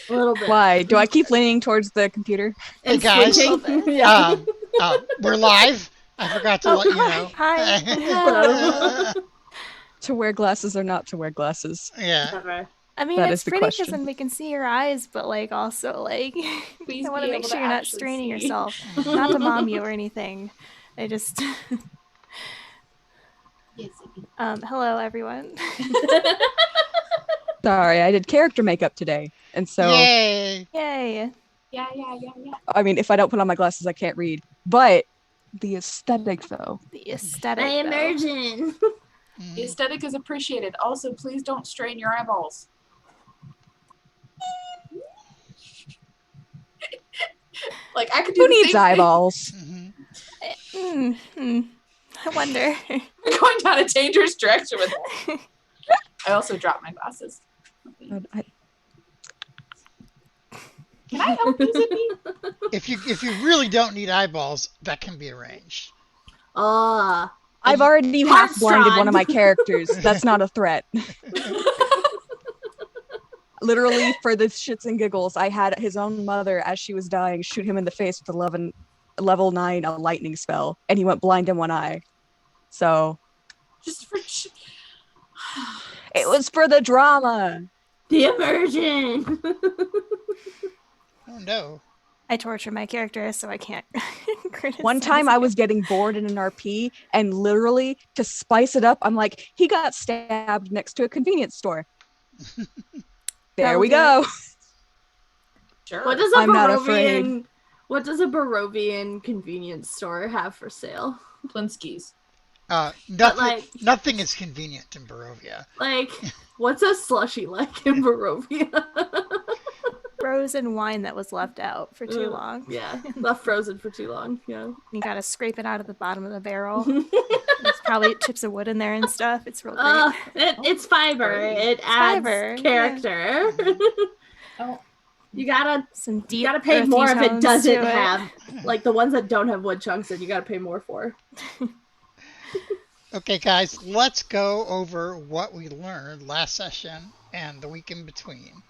A little bit. Why? Do I keep leaning towards the computer? Hey And guys, switching. Yeah. we're live. I forgot to let you know. Hi. Hello. To wear glasses or not to wear glasses? Yeah. Whatever. I mean, That it's is the pretty because question. then we can see your eyes, but like also like Please I want to be make able sure to you're not actually straining see. yourself. Not to mom you or anything. I just Yes. hello everyone. Sorry, I did character makeup today. And so, Yay. Yay. Yeah. I mean, if I don't put on my glasses, I can't read. But the aesthetic, though. The aesthetic. I am though. virgin. The aesthetic is appreciated. Also, please don't strain your eyeballs. Like I could do Who the needs same eyeballs? I wonder. thing. Going down a dangerous direction with that. I also dropped my glasses. Can I help you, Zippy? If you really don't need eyeballs, that can be arranged. I've already half blinded one of my Heartstrong. characters. That's not a threat. Literally, for the shits and giggles, I had his own mother, as she was dying, shoot him in the face with a level 9 a lightning spell, and he went blind in one eye. So Just for. it was for the drama. The immersion. Oh no. I torture my character, so I can't criticize. One time I was getting bored in an RP, and literally, to spice it up, I'm like, he got stabbed next to a convenience store. There we go. Sure. What does a I'm not afraid. Barovian convenience store have for sale? Plinskis. Nothing is convenient in Barovia. Like, what's a slushy like in Barovia? frozen wine that was left out for too long. Yeah, left frozen for too long. Yeah. You gotta scrape it out of the bottom of the barrel. There's probably chips of wood in there and stuff. It's real great. It's fiber. It adds fiber, character. Yeah. Oh. You gotta pay earthy more if it tones doesn't to it. have, like the ones that don't have wood chunks in, you gotta pay more for. Okay, guys, let's go over what we learned last session and the week in between.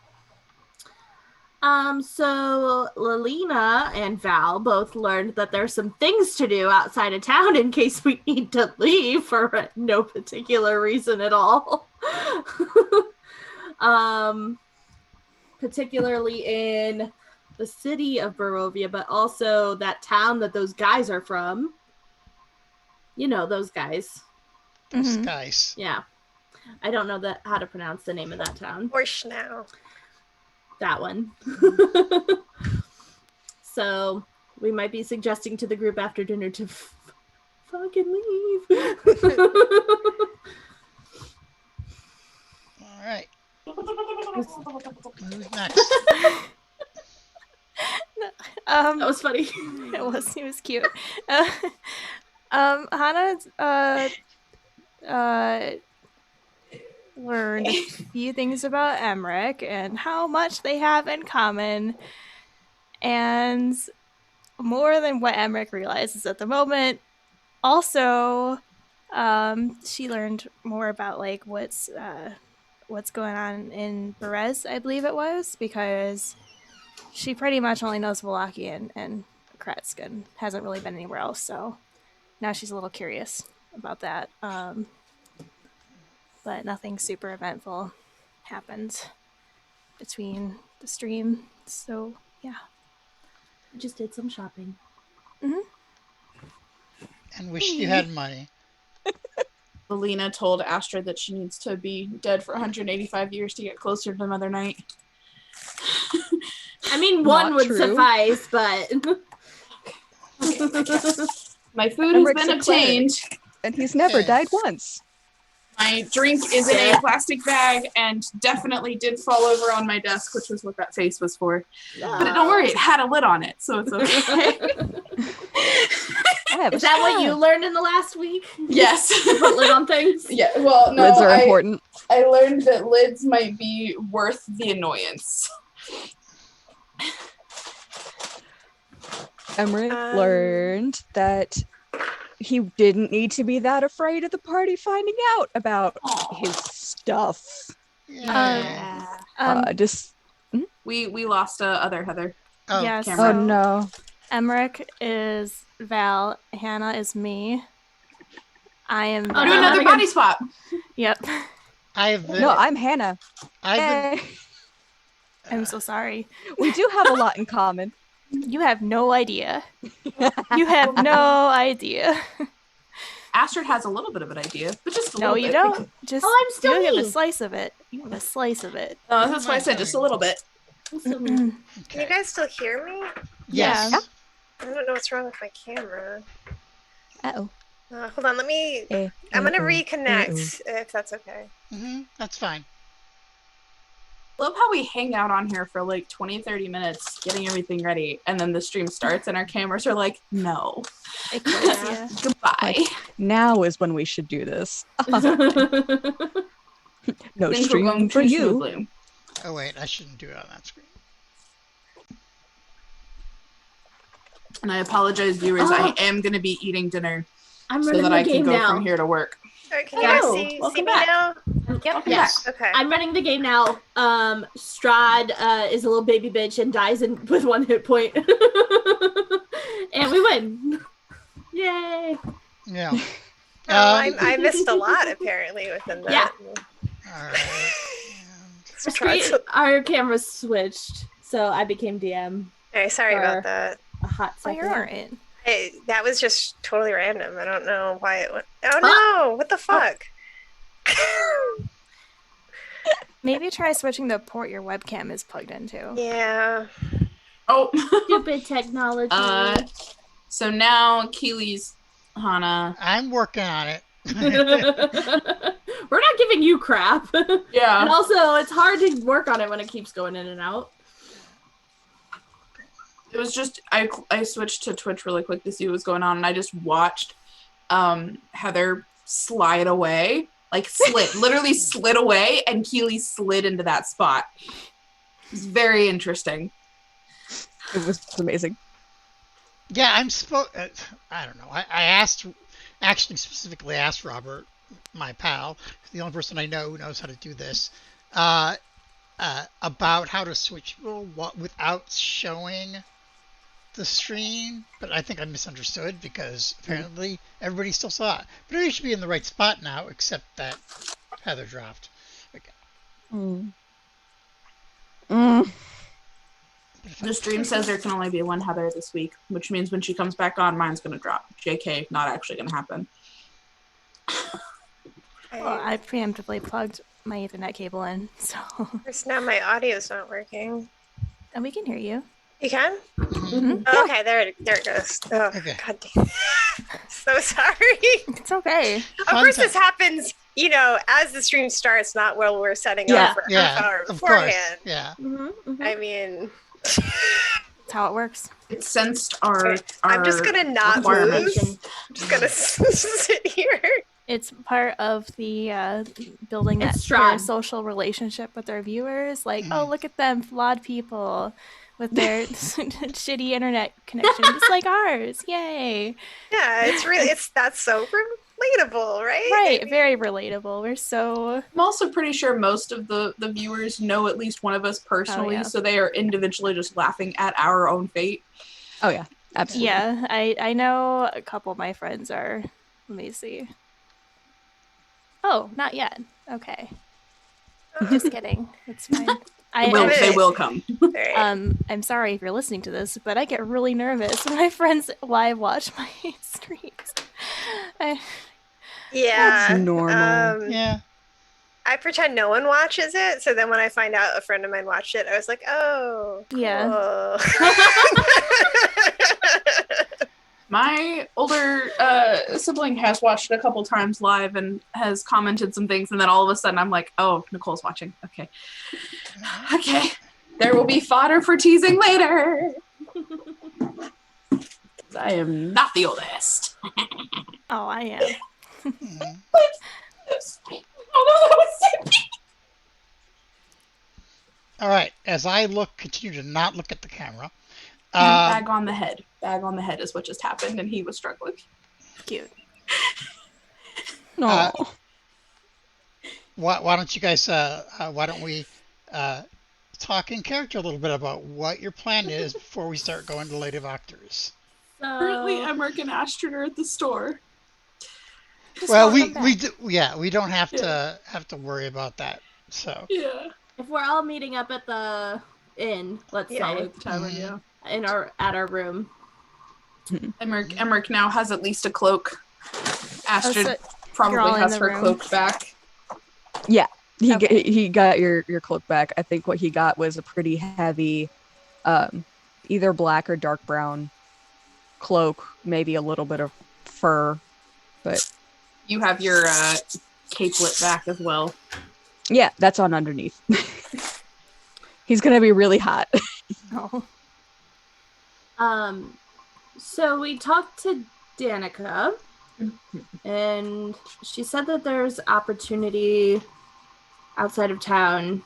So Lelina and Val both learned that there's some things to do outside of town in case we need to leave for no particular reason at all. Particularly in the city of Barovia, but also that town that those guys are from. You know, those guys. Those guys. Yeah. I don't know how to pronounce the name of that town. Orschnau. That one. So we might be suggesting to the group after dinner to fucking leave. All right. Who's next? That was funny. It was cute. Hana learned a few things about Emmerich and how much they have in common, and more than what Emmerich realizes at the moment. Also, she learned more about like what's going on in Perez, I believe it was, because she pretty much only knows Wallachia and Kretsk and hasn't really been anywhere else, so now she's a little curious about that. But nothing super eventful happened between the stream, so yeah. I just did some shopping. And wish you had money. Alina told Astra that she needs to be dead for 185 years to get closer to Mother Night. I mean, one would true. suffice, but... My food Emmerich's has been a cleric, obtained. and he's never Okay. died once. My drink is in a plastic bag and definitely did fall over on my desk, which was what that face was for. But don't worry, it had a lid on it, so it's okay. Is that what you learned in the last week? Yes. Put lid on things? Yeah, well, no, Lids are important. I learned that lids might be worth the annoyance. Emmerich learned that he didn't need to be that afraid of the party finding out about his stuff. Yeah. We lost other Heather. Oh, Yes. camera. Oh no. Emmerich is Val. Hannah is me. I am Oh, Val. Do no, another not body swap. Yep. I've been. No, I'm Hannah. I've been. Yay. I'm so sorry. We do have a lot in common. You have no idea. You have no idea. Astrid has a little bit of an idea, but just a No, little you bit. don't. Just Oh, I'm still you have a me. slice of it. You have a slice of it. That's why I said just a little bit. I'm still me. Can Okay. you guys still hear me? Yes. Yeah. I don't know what's wrong with my camera. Uh-oh. Hold on, let me. Eh, I'm gonna uh-oh, reconnect if that's okay. That's fine. Love how we hang out on here for like 20-30 minutes getting everything ready, and then the stream starts and our cameras are like, no, It quits, yeah. goodbye. Now is when we should do this. No Things were stream going for too you. smoothly. Oh wait, I shouldn't do it on that screen. And I apologize, viewers. I am going to be eating dinner I'm so running that the I can game go now. from here to work. Alright, can you guys Hello, see welcome me back. now? Yep. Welcome Yes. Okay. I'm running the game now. Strahd is a little baby bitch and dies with 1 hit point. And we win. Yay. Yeah. I missed a lot apparently within that. All right. Our cameras switched, so I became DM Hey, sorry Or- about that. a hot Oh, second. you're alright. That was just totally random. I don't know why it went. Oh no! What the fuck? Maybe try switching the port your webcam is plugged into. Yeah. Oh, Stupid technology. so now Keely's Hana. I'm working on it. We're not giving you crap. And Yeah. also, it's hard to work on it when it keeps going in and out. It was just, I switched to Twitch really quick to see what was going on, and I just watched Heather slide away. Like, literally slid away, and Keely slid into that spot. It's very interesting. It was amazing. Yeah, I don't know. I actually specifically asked Robert, my pal, the only person I know who knows how to do this, about how to switch people without showing the stream, but I think I misunderstood because apparently everybody still saw it. But everybody should be in the right spot now, except that Heather dropped. Okay. The stream says there can only be one Heather this week, which means when she comes back on, mine's going to drop. JK, not actually going to happen. Well, I preemptively plugged my Ethernet cable in, so First now my audio's not working. and we can hear you. You can? Mm-hmm. Oh, okay, there it goes. Oh, Okay. God damn. So sorry. It's okay. Of course, this happens, as the stream starts, not while we're setting up for a half hour of course. beforehand. Yeah. I mean, That's how it works. It sensed our I'm just gonna not requirements. move. I'm just gonna sit here. It's part of the building that It's strong. social relationship with our viewers. Like, oh, look at them, flawed people with their shitty internet connection, just like ours. Yay! Yeah, that's so relatable, right? Right, I mean, very relatable. We're so I'm also pretty sure most of the viewers know at least one of us personally, yeah. so they are individually just laughing at our own fate. Oh yeah, absolutely. yeah. I know a couple of my friends are. Let me see. Oh, not yet. Okay. Just kidding. It's fine. They will come. right. I'm sorry if you're listening to this, but I get really nervous when my friends live watch my streams. Yeah. That's normal. Yeah. I pretend no one watches it, so then when I find out a friend of mine watched it, I was like, oh, Yeah. cool. My older sibling has watched it a couple times live and has commented some things, and then all of a sudden I'm like, oh, Nicole's watching. Okay. There will be fodder for teasing later. I am not the oldest. Oh, I am. All right. As I continue to not look at the camera. Bag on the head. Bag on the head is what just happened, and he was struggling. Cute. No. Why don't you guys? Why don't we talk in character a little bit about what your plan is before we start going to Lady Wachters. Currently, So, Emmerich and Astrid are at the store. Just Well, welcome back. we don't have Yeah. to worry about that. So, Yeah. if we're all meeting up at the inn, let's Yeah. say, Solid the tavern, Mhm. yeah. at our room. Emmerich now has at least a cloak. Astrid so probably you're all in has the her room. cloak back. Yeah, Okay. he got your cloak back. I think what he got was a pretty heavy, either black or dark brown cloak, maybe a little bit of fur, but You have your capelet back as well. yeah, that's on underneath. He's gonna be really hot. Oh. So we talked to Danica, and she said that there's opportunity outside of town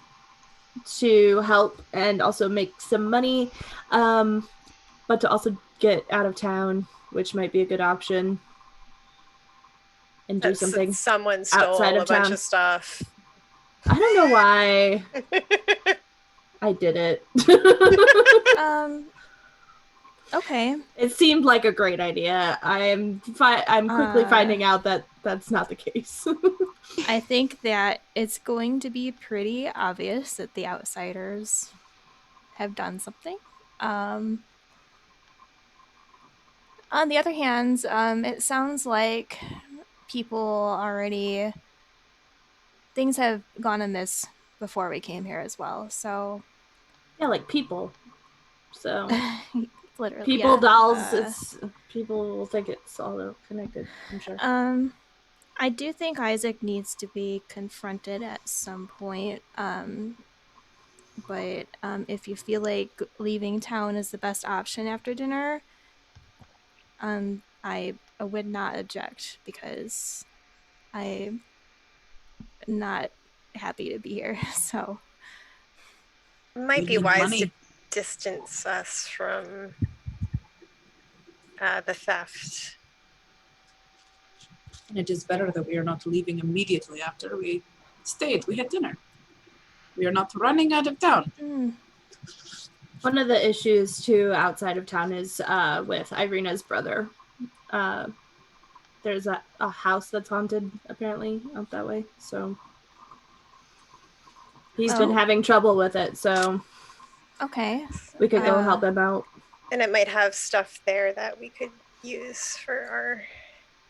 to help and also make some money, but to also get out of town, which might be a good option, and do something Someone stole outside a of bunch town. of stuff. I don't know why I did it. Okay. It seemed like a great idea. I'm quickly finding out that that's not the case. I think that it's going to be pretty obvious that the outsiders have done something. On the other hand, it sounds like people already things have gone amiss before we came here as well. So Yeah, like people. So literally, people, yeah. dolls. It's people will think it's all connected. I'm sure. I do think Isaac needs to be confronted at some point. But if you feel like leaving town is the best option after dinner, I would not object because I'm not happy to be here. So Might We be need wise money. to distance us from the theft. And it is better that we are not leaving immediately after we stayed. We had dinner. We are not running out of town. One of the issues too outside of town is with Irina's brother. There's a house that's haunted apparently out that way. So he's been having trouble with it. So okay, we could go help him out. And it might have stuff there that we could use for our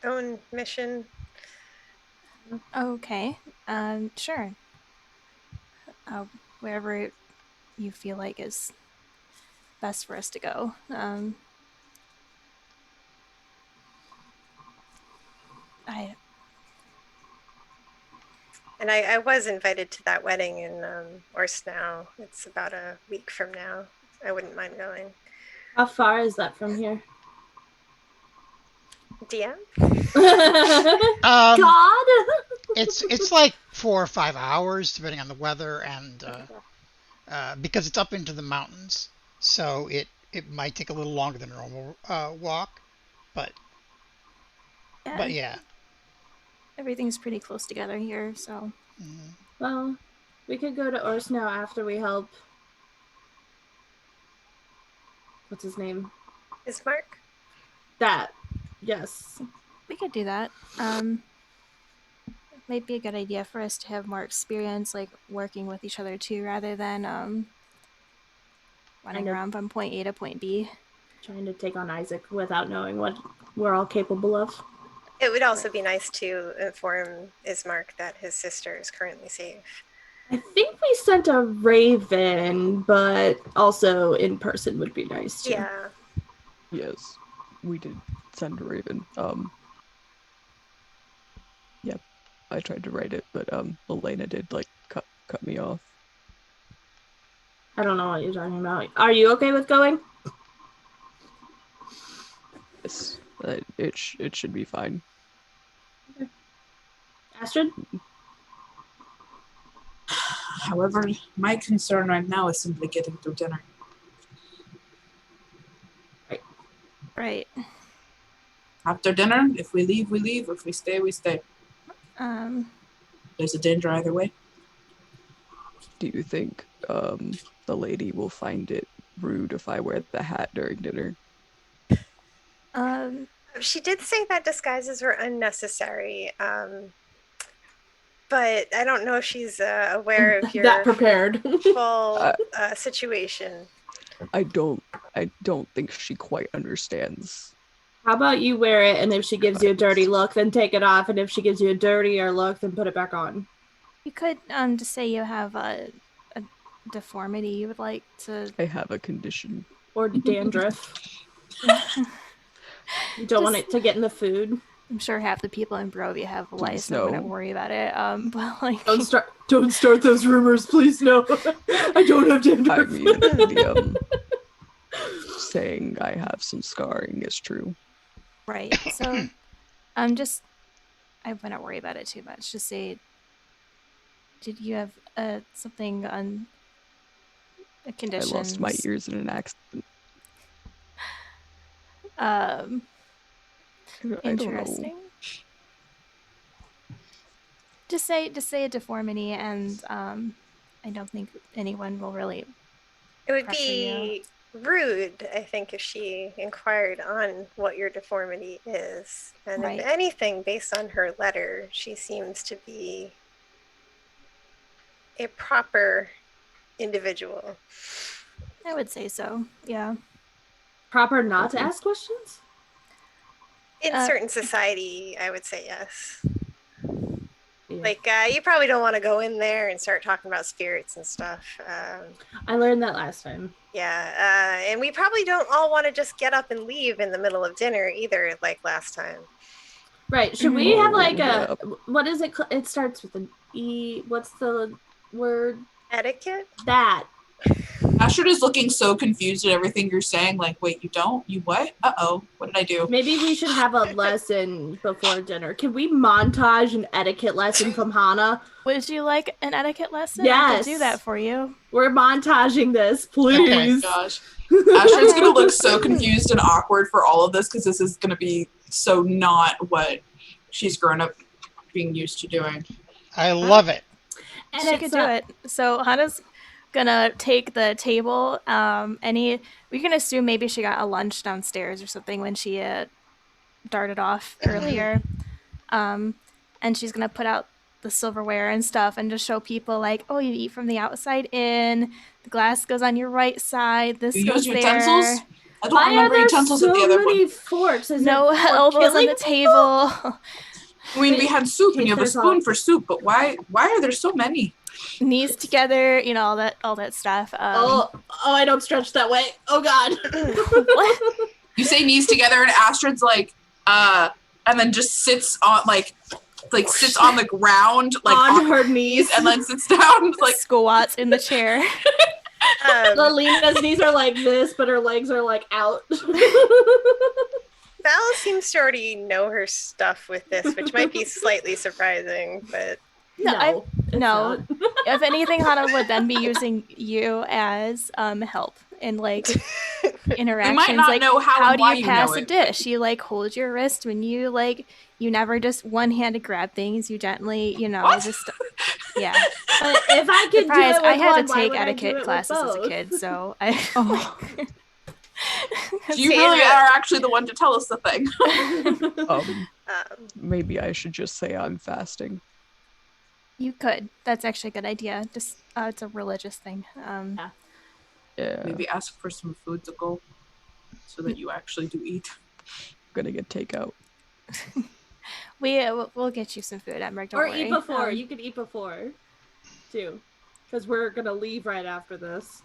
own mission. okay, sure. Wherever you feel like is best for us to go. I was invited to that wedding in Orsnow. It's about a week from now. I wouldn't mind going. How far is that from here? DM? God! it's like 4 or 5 hours depending on the weather and because it's up into the mountains, so it might take a little longer than a normal walk, but yeah. Everything's pretty close together here, so. Well, we could go to Orsnow after we help. What's his name? Ismark? That. Yes. We could do that. Might be a good idea for us to have more experience, like working with each other too, rather than running around from point A to point B. Trying to take on Isaac without knowing what we're all capable of. It would also be nice to inform Ismark that his sister is currently safe. I think we sent a raven, but also in person would be nice too. Yeah. Yes, we did send a raven. Yeah, I tried to write it, but Elena did cut me off. I don't know what you're talking about. Are you okay with going? Yes, it should be fine. Okay. Astrid? However, my concern right now is simply getting through dinner. Right. After dinner, if we leave, we leave. If we stay, we stay. There's a danger either way. Do you think the lady will find it rude if I wear the hat during dinner? She did say that disguises were unnecessary, but I don't know if she's aware of your That prepared. full situation. I don't think she quite understands. How about you wear it, and if she gives you a dirty look, then take it off, and if she gives you a dirtier look, then put it back on. You could just say you have a deformity you would like to. I have a condition. Or dandruff. You don't want it to get in the food. I'm sure half the people in Barovia have lice, so I no. wouldn't worry about it. But like, Don't start those rumors, please. No, I don't have dandruff. I mean, the saying I have some scarring is true. right. So, I wouldn't worry about it too much. Just say, did you have something on a condition? I lost my ears in an accident. Interesting. Just say a deformity, and I don't think anyone will really. It would be rude, I think, if she inquired on what your deformity is. And Right. if anything, based on her letter, she seems to be a proper individual. I would say so. Yeah. Proper not to ask questions? In certain society, I would say yes. Yeah. Like, you probably don't want to go in there and start talking about spirits and stuff. I learned that last time. Yeah, and we probably don't all want to just get up and leave in the middle of dinner either, like last time. Right. Should we have like Yeah. what is it? It starts with an E. What's the word? Etiquette? That. Astrid is looking so confused at everything you're saying. Like, wait, you don't? You what? Uh-oh. What did I do? Maybe we should have a lesson before dinner. Can we montage an etiquette lesson from Hana? Would you like an etiquette lesson? I Yes. could do that for you. We're montaging this, Oh my please. gosh. Astrid's going to look so confused and awkward for all of this because this is going to be so not what she's grown up being used to doing. I love it. And She could do it. So Hana's gonna take the table. We can assume maybe she got a lunch downstairs or something when she darted off earlier. And she's gonna put out the silverware and stuff and just show people like, oh, you eat from the outside in. The glass goes on your right side. This You goes use there. utensils? I don't Why are remember there utensils so at the other many one. forks? Is No it for elbows on killing the people? table. I mean, we had soup and you have a Teachers spoon on. for soup, but why are there so many? Knees together, all that stuff. I don't stretch that way. Oh God. What? You say knees together and Astrid's like, and then just sits on sits on the ground, like on her knees. and then sits down, like Squats in the chair. Lalena's knees are like this, but her legs are like out. Val seems to already know her stuff with this, which might be slightly surprising, but No, it's no. not. If anything, Hana would then be using you as help in like interactions. not like know how and do why you you pass know a it. dish? You like hold your wrist when you you never just one-handed grab things. You gently, What? just yeah. But if I could Surprise! do it with I had one, to why take would I do it etiquette with classes as a both? kid, so I. Oh, you really are actually the one to tell us the thing. maybe I should just say I'm fasting. You could. That's actually a good idea. Just it's a religious thing. Yeah, Maybe ask for some food to go so that you actually do eat. gonna get takeout. We'll get you some food, Emmerich. Don't Or worry. eat before. You could eat before, too, because we're gonna leave right after this.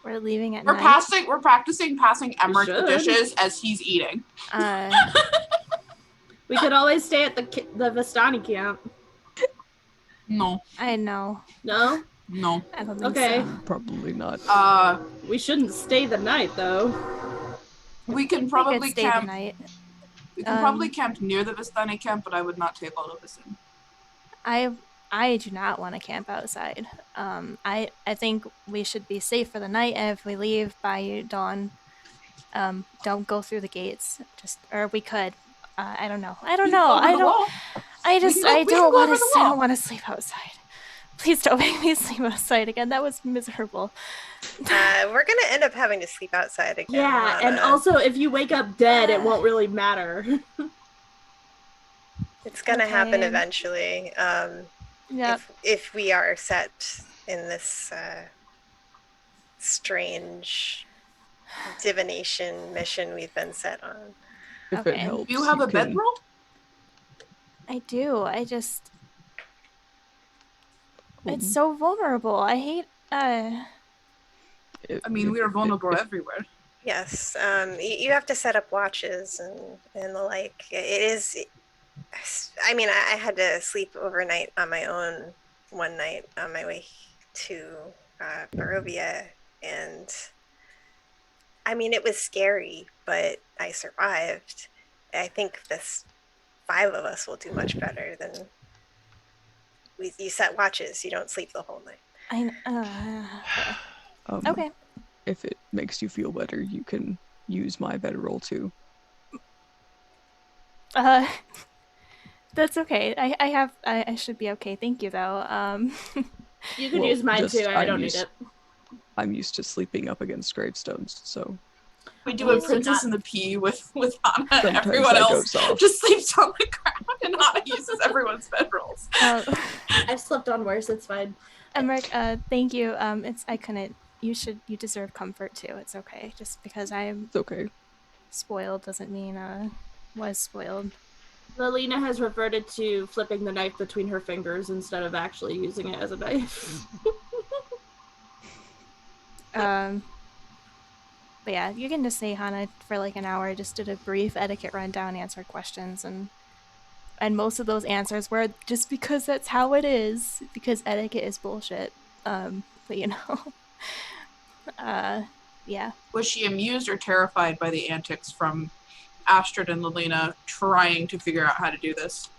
We're leaving at We're night. We're practicing passing Emmerich the should. dishes as he's eating. We could always stay at the Vistani camp. No, I know. No, no. I don't think Okay. so. Probably not. we shouldn't stay the night though. We can We could probably stay the camp. night. We can probably camp near the Vistani camp, but I would not take all of us in. I do not want to camp outside. I think we should be safe for the night, and if we leave by dawn, don't go through the gates. Or we could. I don't know. I don't know. I don't want to sleep outside. Please don't make me sleep outside again. That was miserable. We're gonna end up having to sleep outside again. Yeah, and Hana. also if you wake up dead, it won't really matter. It's gonna happen Okay. eventually. Yep. If we are set in this strange divination mission we've been set on. If Okay. it helps, Do you have a can- bedroll? I do. I just it's um, so vulnerable. I hate if- I mean, we are vulnerable everywhere. Yes, you have to set up watches and the like. It is. I mean, I had to sleep overnight on my own one night on my way to Barovia, and I mean, it was scary, but I survived. I think this 5 of us will do much better than you set watches. You don't sleep the whole night. okay. If it makes you feel better, you can use my bedroll too. That's okay. I should be okay. Thank you though. You can Well, use mine just too. I I'm don't need used- it. I'm used to sleeping up against gravestones, so We do Well, a Princess and the Pea with Hana, and sometimes everyone that else goes off. just sleeps on the ground, and Hana uses everyone's bedrolls. I've slept on worse. It's fine. Emmerich, thank you. I couldn't. You deserve comfort too. It's okay. Just because I'm it's okay. spoiled doesn't mean was spoiled. Lelina has reverted to flipping the knife between her fingers instead of actually using it as a knife. But yeah, you can just say Hana for like an hour. I just did a brief etiquette rundown, answered questions, and most of those answers were just because that's how it is, because etiquette is bullshit. But you know, yeah. Was she amused or terrified by the antics from Astrid and Lelina trying to figure out how to do this?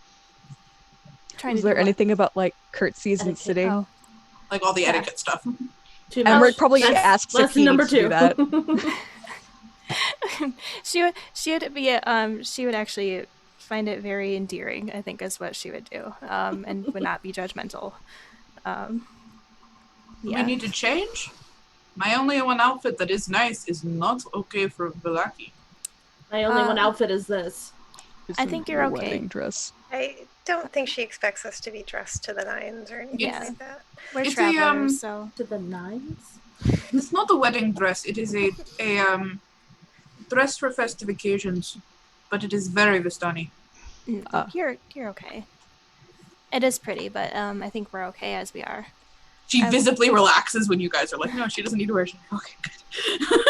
Trying Is to there do what? anything about like curtsies and Etiquette. sitting? Oh. Like all the Yeah. etiquette stuff. Too Emmerich much. probably That's asks if lesson he number needs to do 2. that. she would actually find it very endearing, I think is what she would do, and would not be judgmental. Do we Yeah. need to change? My only one outfit that is nice is not okay for Velaki. My only one outfit is this. I think you're Your okay. wedding dress. I don't think she expects us to be dressed to the nines or anything Yeah. like that. We're It's travelers, so To the 9s? It's not a wedding dress. It is a dress for festive occasions, but it is very Vistani. you're okay. It is pretty, but I think we're okay as we are. She visibly relaxes when you guys are like, no, she doesn't need to wear. Okay, good.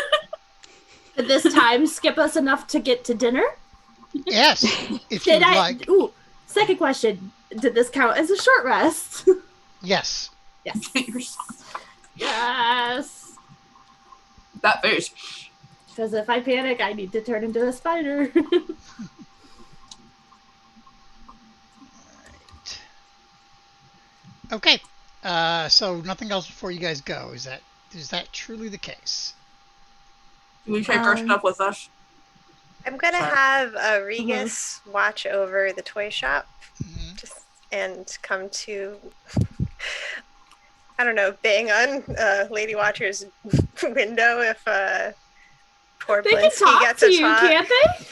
Did this time skip us enough to get to dinner? Yes, if Did you'd I? like. Ooh, second question. Did this count as a short rest? Yes. Yes. You're so- Yes. that face. Because if I panic, I need to turn into a spider. Okay. So nothing else before you guys go. Is that truly the case? Do we take our stuff with us? I'm gonna Sorry. have Regus watch over the toy shop, Mhm. and come to, I don't know, bang on Lady Watcher's window if poor They can Blinsky talk gets to a you, talk. can't they?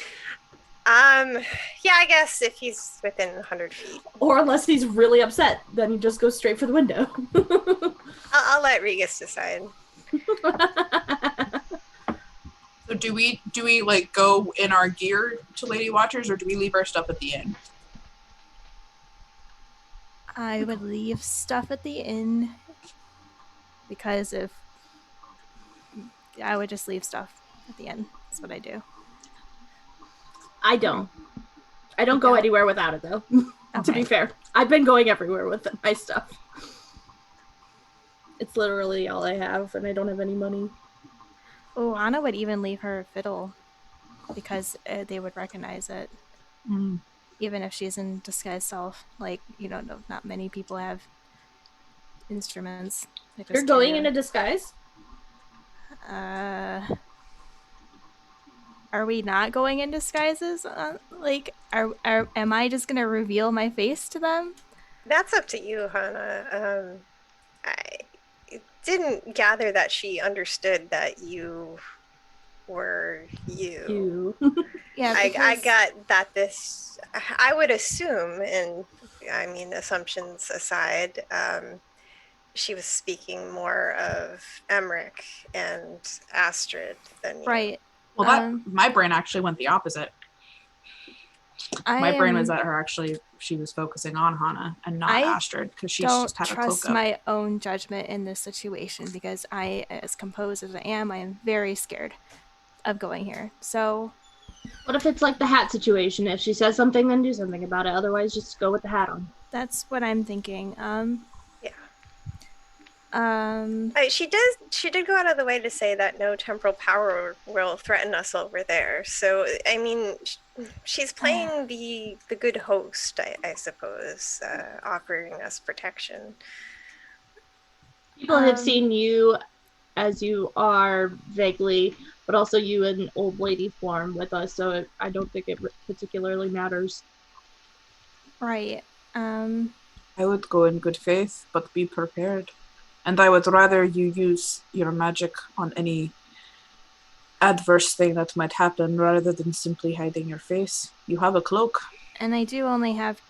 Yeah, I guess if he's within 100 feet. Or unless he's really upset, then he just goes straight for the window. I'll let Regus decide. So do we like go in our gear to Lady Watchers, or do we leave our stuff at the inn? I would leave stuff at the inn because if I would just leave stuff at the inn. That's what I do. I don't. I don't go anywhere without it, though. To be Okay. fair, I've been going everywhere with my stuff. It's literally all I have, and I don't have any money. Oh, Anna would even leave her fiddle because they would recognize it, even if she's in disguise self. Like, no, not many people have instruments. They just You're going carry into them. disguise? Are we not going in disguises? Am I just gonna reveal my face to them? That's up to you, Hana. didn't gather that she understood that you were you. Yeah, I because got that I would assume, and I mean, assumptions aside, she was speaking more of Emmerich and Astrid than you. right. Well, that my brain actually went the opposite. My brain was that she was focusing on Hana and not Astrid because she's don't just had a trust cloak up. my own judgment in this situation because I, as composed as I am very scared of going here. So What if it's like the hat situation? If she says something, then do something about it. Otherwise, just go with the hat on. that's what I'm thinking. Yeah. Um, She did go out of the way to say that no temporal power will threaten us over there. So I mean, she's playing the good host, I suppose, offering us protection. People have seen you as you are vaguely, but also you in old lady form with us, so I don't think it particularly matters. Right. I would go in good faith, but be prepared. And I would rather you use your magic on any adverse thing that might happen rather than simply hiding your face. You have a cloak. And I do only have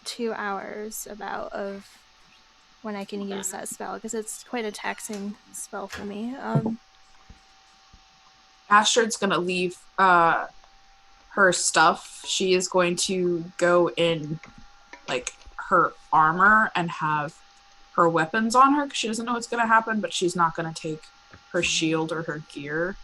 2 hours of when I can use that spell because it's quite a taxing spell for me. Astrid's gonna leave her stuff. She is going to go in like her armor and have her weapons on her because she doesn't know what's gonna happen, but she's not gonna take her shield or her gear.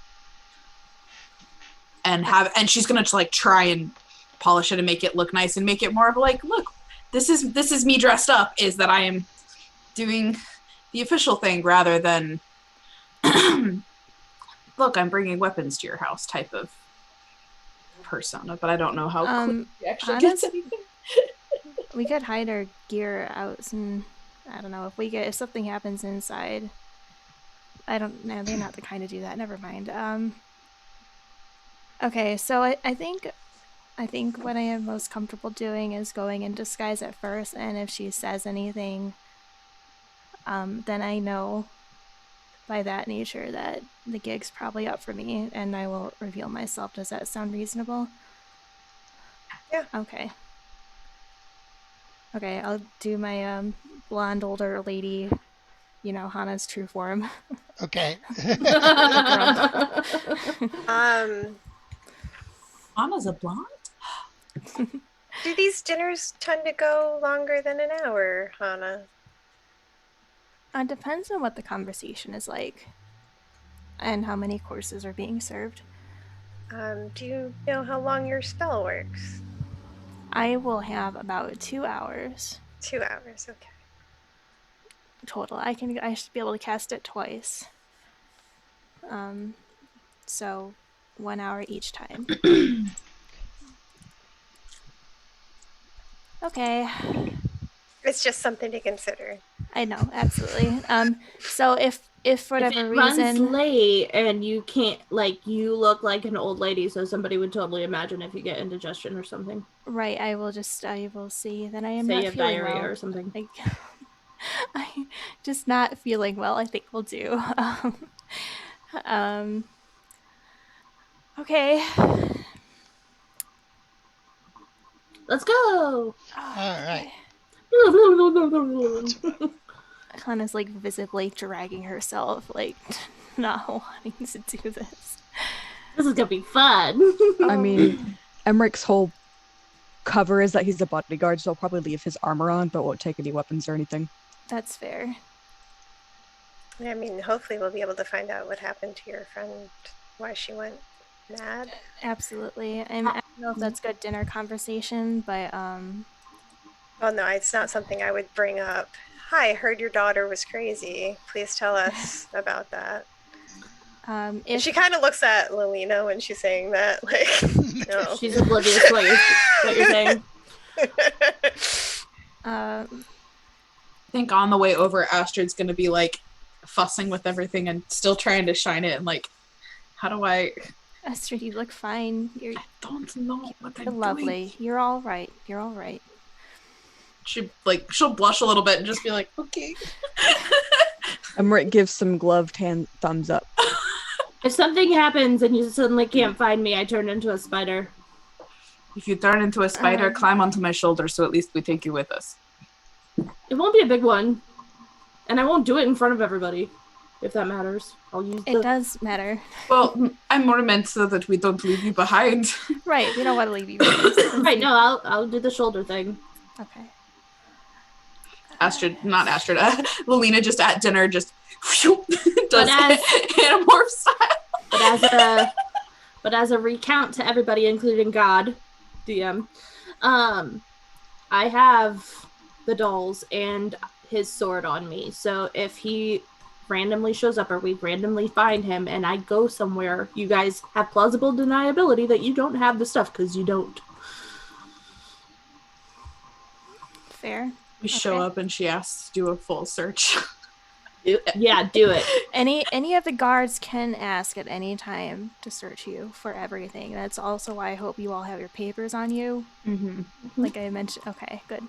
And she's gonna like try and polish it and make it look nice and make it more of like, look, this is me dressed up, is that I am doing the official thing rather than look, I'm bringing weapons to your house type of persona, but I don't know how quick she actually gets anything. We could hide our gear out and I don't know if something happens inside. I don't know, they're not the kind to do that. Never mind. Okay, so I think what I am most comfortable doing is going in disguise at first, and if she says anything, then I know by that nature that the gig's probably up for me, and I will reveal myself. Does that sound reasonable? Yeah. Okay. Okay, I'll do my blonde older lady, Hana's true form. Okay. Hana's a blonde? Do these dinners tend to go longer than an hour, Hana? It depends on what the conversation is like and how many courses are being served. Do you know how long your spell works? I will have about 2 hours. 2 hours, okay. Total. I should be able to cast it twice. So 1 hour each time. Okay. It's just something to consider. I know, absolutely. So if for whatever reason runs late and you can't, you look like an old lady, so somebody would totally imagine if you get indigestion or something. Right, I will see that I am Say not you have feeling diarrhea well. or something. I'm just not feeling well. I think we'll do. Okay. Let's go. All right. Hana's visibly dragging herself, not wanting to do this. This is gonna be fun. I mean, Emmerich's whole cover is that he's a bodyguard, so he'll probably leave his armor on, but won't take any weapons or anything. That's fair. I mean, hopefully we'll be able to find out what happened to your friend, why she went mad. Absolutely. And I don't know if that's good dinner conversation, but Oh no, it's not something I would bring up. Hi, I heard your daughter was crazy. Please tell us about that. if She kind of looks at Lilina when she's saying that, no. She's oblivious to what you're saying. I think on the way over, Astrid's gonna be fussing with everything and still trying to shine it and how do I... Astrid, you look fine. I don't know what I'm lovely. doing. You're all right. She'll blush a little bit and just be like, okay. Emmerich gives some gloved hand thumbs up. If something happens and you suddenly can't find me, I turn into a spider. If you turn into a spider, climb onto my shoulder so at least we take you with us. It won't be a big one. And I won't do it in front of everybody, if that matters. I'll use It does matter. Well, I'm more meant so that we don't leave you behind. Right, we don't want to leave you behind. Right, no, I'll do the shoulder thing. Okay. Lelina just at dinner just does Animorph style. But as a recount to everybody, including God, DM, I have the dolls and his sword on me. So if he randomly shows up or we randomly find him and I go somewhere, you guys have plausible deniability that you don't have the stuff because you don't. Fair. We show up and she asks to do a full search. Yeah, do it. Any of the guards can ask at any time to search you for everything. That's also why I hope you all have your papers on you. Mm-hmm. Like I mentioned. Okay, good.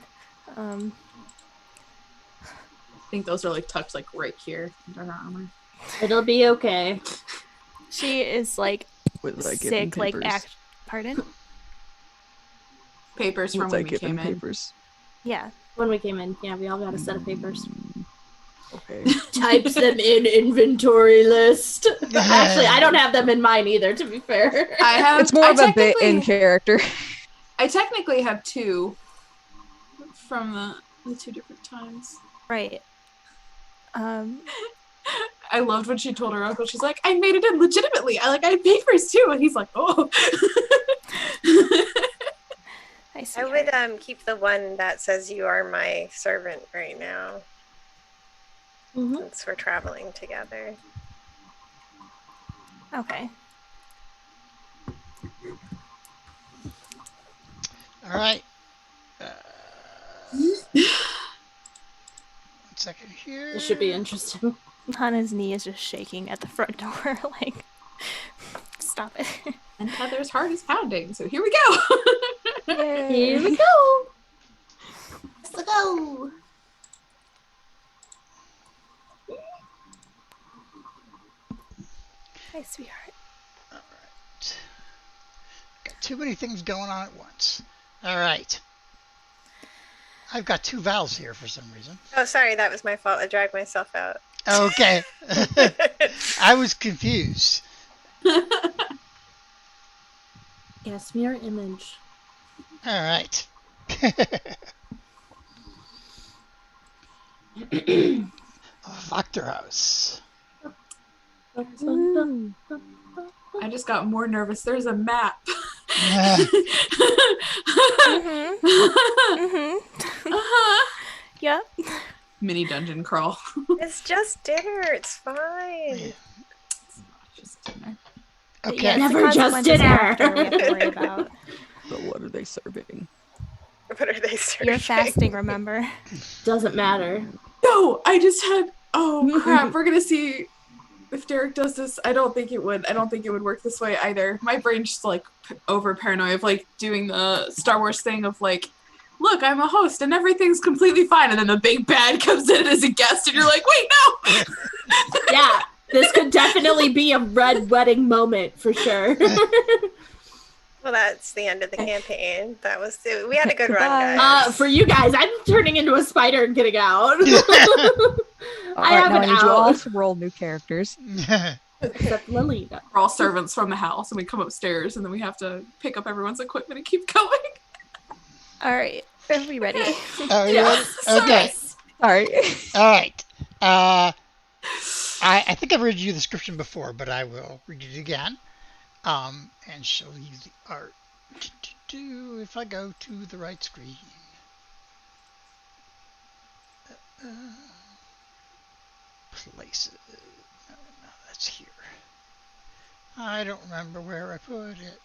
I think those are like tucked like right here under her armor. It'll be okay. She is like sick. Like pardon? Papers from when we came in. Papers. Yeah. When we came in, yeah, we all got a set of papers. Okay. Types them in inventory list. Actually, I don't have them in mine either, to be fair. It's more of a bit in character. I technically have 2 from the 2 different times. Right. I loved when she told her uncle, she's like, I made it in legitimately. I have papers too. And he's like, oh. I would keep the one that says you are my servant right now. Mm-hmm. Since we're traveling together. Okay. All right. 1 second here. This should be interesting. Hana's knee is just shaking at the front door. Like, stop it. And Heather's heart is pounding. So here we go. Yay. Here we go. Let's go. Hi, sweetheart. All right. Got too many things going on at once. All right. I've got 2 vowels here for some reason. Oh, sorry, that was my fault. I dragged myself out. Okay. I was confused. Yes, mirror image. All right. Wachter House. I just got more nervous. There's a map. Yep. Mini dungeon crawl. It's just dinner. It's fine. It's not just dinner. Okay. Yeah, Never just dinner. After we have to worry about. But what are they serving? What are they serving? You're fasting, remember? Doesn't matter. No, I just had. Oh crap! We're gonna see if Derek does this. I don't think it would. I don't think it would work this way either. My brain's just like over paranoid of like doing the Star Wars thing of like, look, I'm a host and everything's completely fine, and then the big bad comes in as a guest, and you're like, wait, no. Yeah, this could definitely be a red wedding moment for sure. Well, that's the end of the campaign. That was we had a good run, Goodbye. guys. For you guys, I'm turning into a spider and getting out. I have now an I need you all out. to roll new characters. Except Lelina. We're all servants from the house, and we come upstairs, and then we have to pick up everyone's equipment and keep going. All right. Are we ready? Are you ready? Okay. Sorry. All right. I think I've read you the description before, but I will read it again. And show you the art. If I go to the right screen. Places. No, that's here. I don't remember where I put it.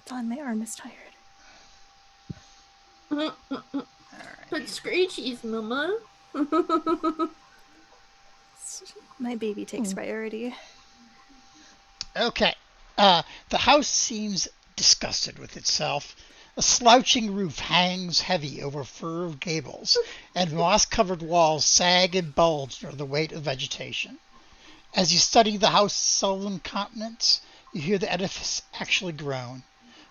Don, my arm is tired. All But right. Screechy's mama. My baby takes priority. Okay. The house seems disgusted with itself. A slouching roof hangs heavy over furrowed gables, and moss-covered walls sag and bulge under the weight of vegetation. As you study the house's sullen countenance, you hear the edifice actually groan.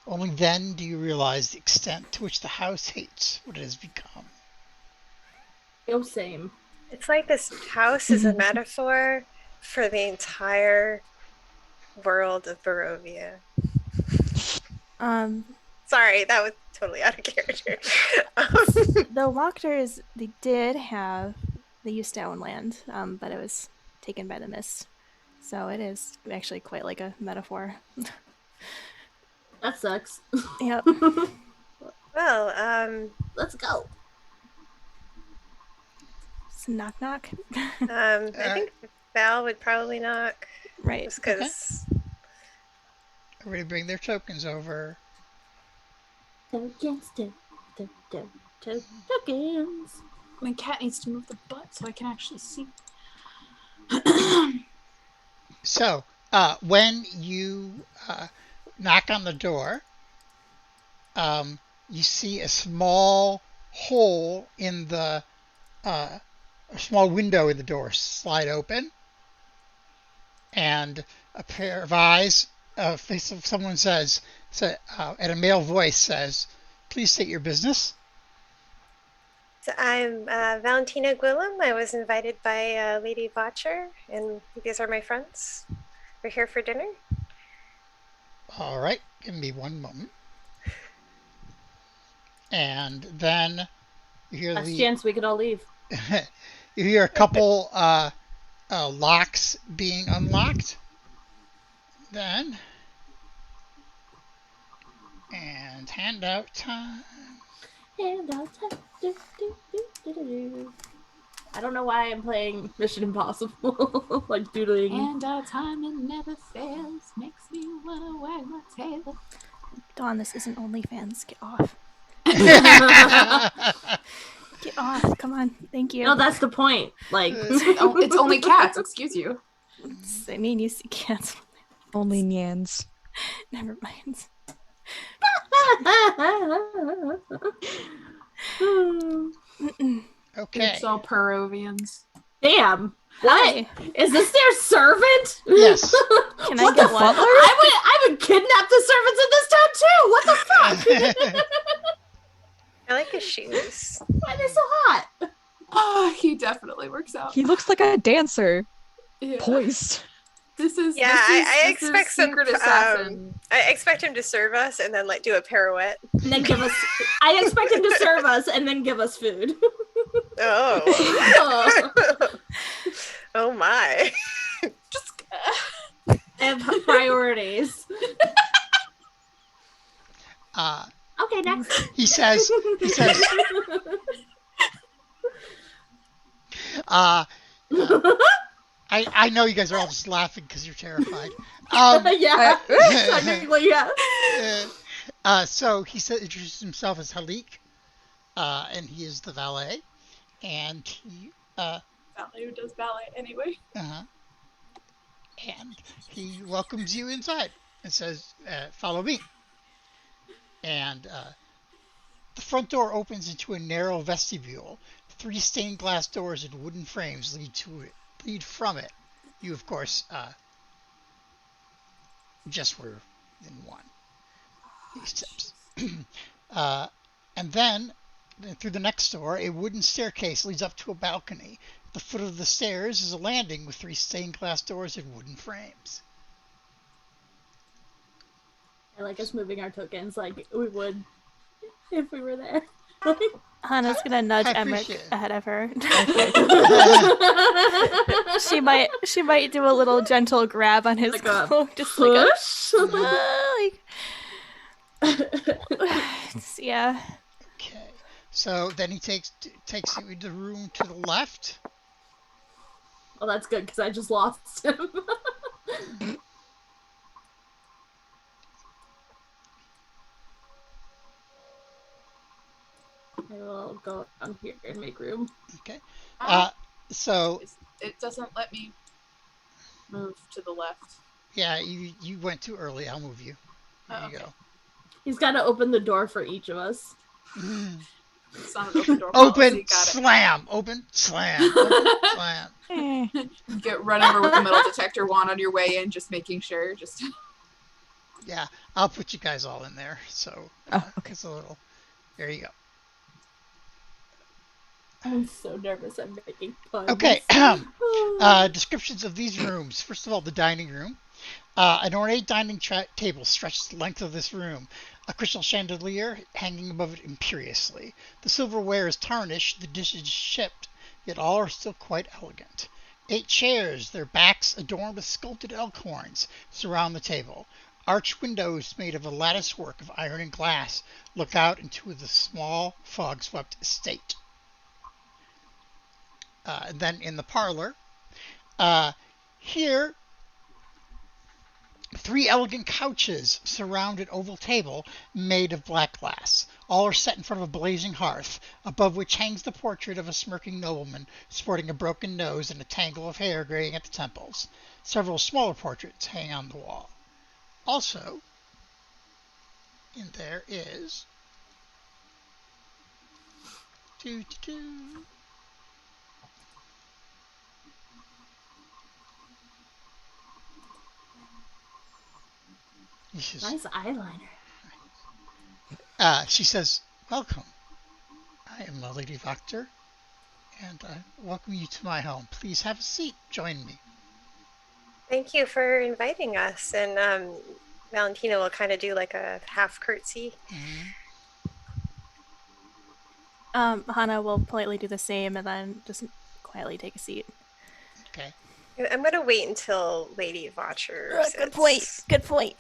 Only then do you realize the extent to which the house hates what it has become. Oh, same. It's like this house is a metaphor for the entire world of Barovia. Sorry, that was totally out of character. The Wachters, they used to own land, but it was taken by the mist. So it is actually quite like a metaphor. That sucks. Yep. Well, Let's go. It's knock knock. I think Val would probably knock. Right. Just because. Everybody bring their tokens over. Tokens. My cat needs to move the butt so I can actually see. So, when you knock on the door, you see a small hole in the a small window in the door slide open, and a pair of eyes, face of someone and a male voice says, "Please state your business." So I'm Valentina Gwillem. I was invited by Lady Wachter, and these are my friends. We're here for dinner. All right, give me one moment. And then you hear Last chance we could all leave. you hear a couple locks being unlocked. Then, and handout time. Handout time. I don't know why I'm playing Mission Impossible. Like doodling. And our time it never fails, makes me wanna wag my tail. Dawn, this isn't OnlyFans. Get off. Get off. Come on. Thank you. No, that's the point. Like, It's only cats, excuse you. I mean, you see cats. Only Nyans. Never mind. Okay. It's all Barovians. Damn. What? Hi. Is this their servant? Yes. Can What I get the one? fuck? I would kidnap the servants in this town too. What the fuck? I like his shoes. Why are they so hot? Oh, he definitely works out. He looks like a dancer. Yeah. Poised. I expect some. Secret assassin. I expect him to serve us and then like do a pirouette. And then give us. I expect him to serve us and then give us food. Oh. Oh my. Just I have priorities. Okay, next. He says, I know you guys are all just laughing because you're terrified. Yeah. Technically, yeah. So he introduces himself as Halik, and he is the valet, and he valet who does ballet anyway. And he welcomes you inside and says, "Follow me." And the front door opens into a narrow vestibule. 3 stained glass doors and wooden frames lead from it. You, of course, just were in one. These steps. And then, through the next door, a wooden staircase leads up to a balcony. At the foot of the stairs is a landing with 3 stained glass doors and wooden frames. I like us moving our tokens like we would if we were there. Hana's gonna nudge I Emmerich appreciate it. ahead of her. she might do a little gentle grab on his Like a cloak, just push. yeah. Okay. So then he takes you into the room to the left. Well, that's good because I just lost him. I will go down here and make room. Okay. Ah. So It doesn't let me move to the left. yeah, you went too early. I'll move you. There Oh, you okay. go. He's got to open the door for each of us. It's not an open door Open, policy. Got slam. Open, slam. Open, slam. it. Get run over with a metal detector wand on your way in, just making sure. Just Yeah, I'll put you guys all in there. So okay. it's a little. There you go. I'm so nervous. I'm making puns. Okay. Descriptions of these rooms. First of all, the dining room. An ornate dining table stretches the length of this room, a crystal chandelier hanging above it imperiously. The silverware is tarnished, the dishes chipped, yet all are still quite elegant. 8 chairs, their backs adorned with sculpted elk horns, surround the table. Arched windows made of a lattice work of iron and glass look out into the small, fog-swept estate. And then in the parlor, here 3 elegant couches surround an oval table made of black glass. All are set in front of a blazing hearth, above which hangs the portrait of a smirking nobleman sporting a broken nose and a tangle of hair graying at the temples. Several smaller portraits hang on the wall. Also, in there is... Nice eyeliner. She says, "Welcome. I am the Lady Wachter, and I welcome you to my home. Please have a seat. Join me." Thank you for inviting us. And Valentina will kind of do like a half curtsy. Hana will politely do the same and then just quietly take a seat. Okay. I'm going to wait until Lady Wachter sits. Good point. Good point.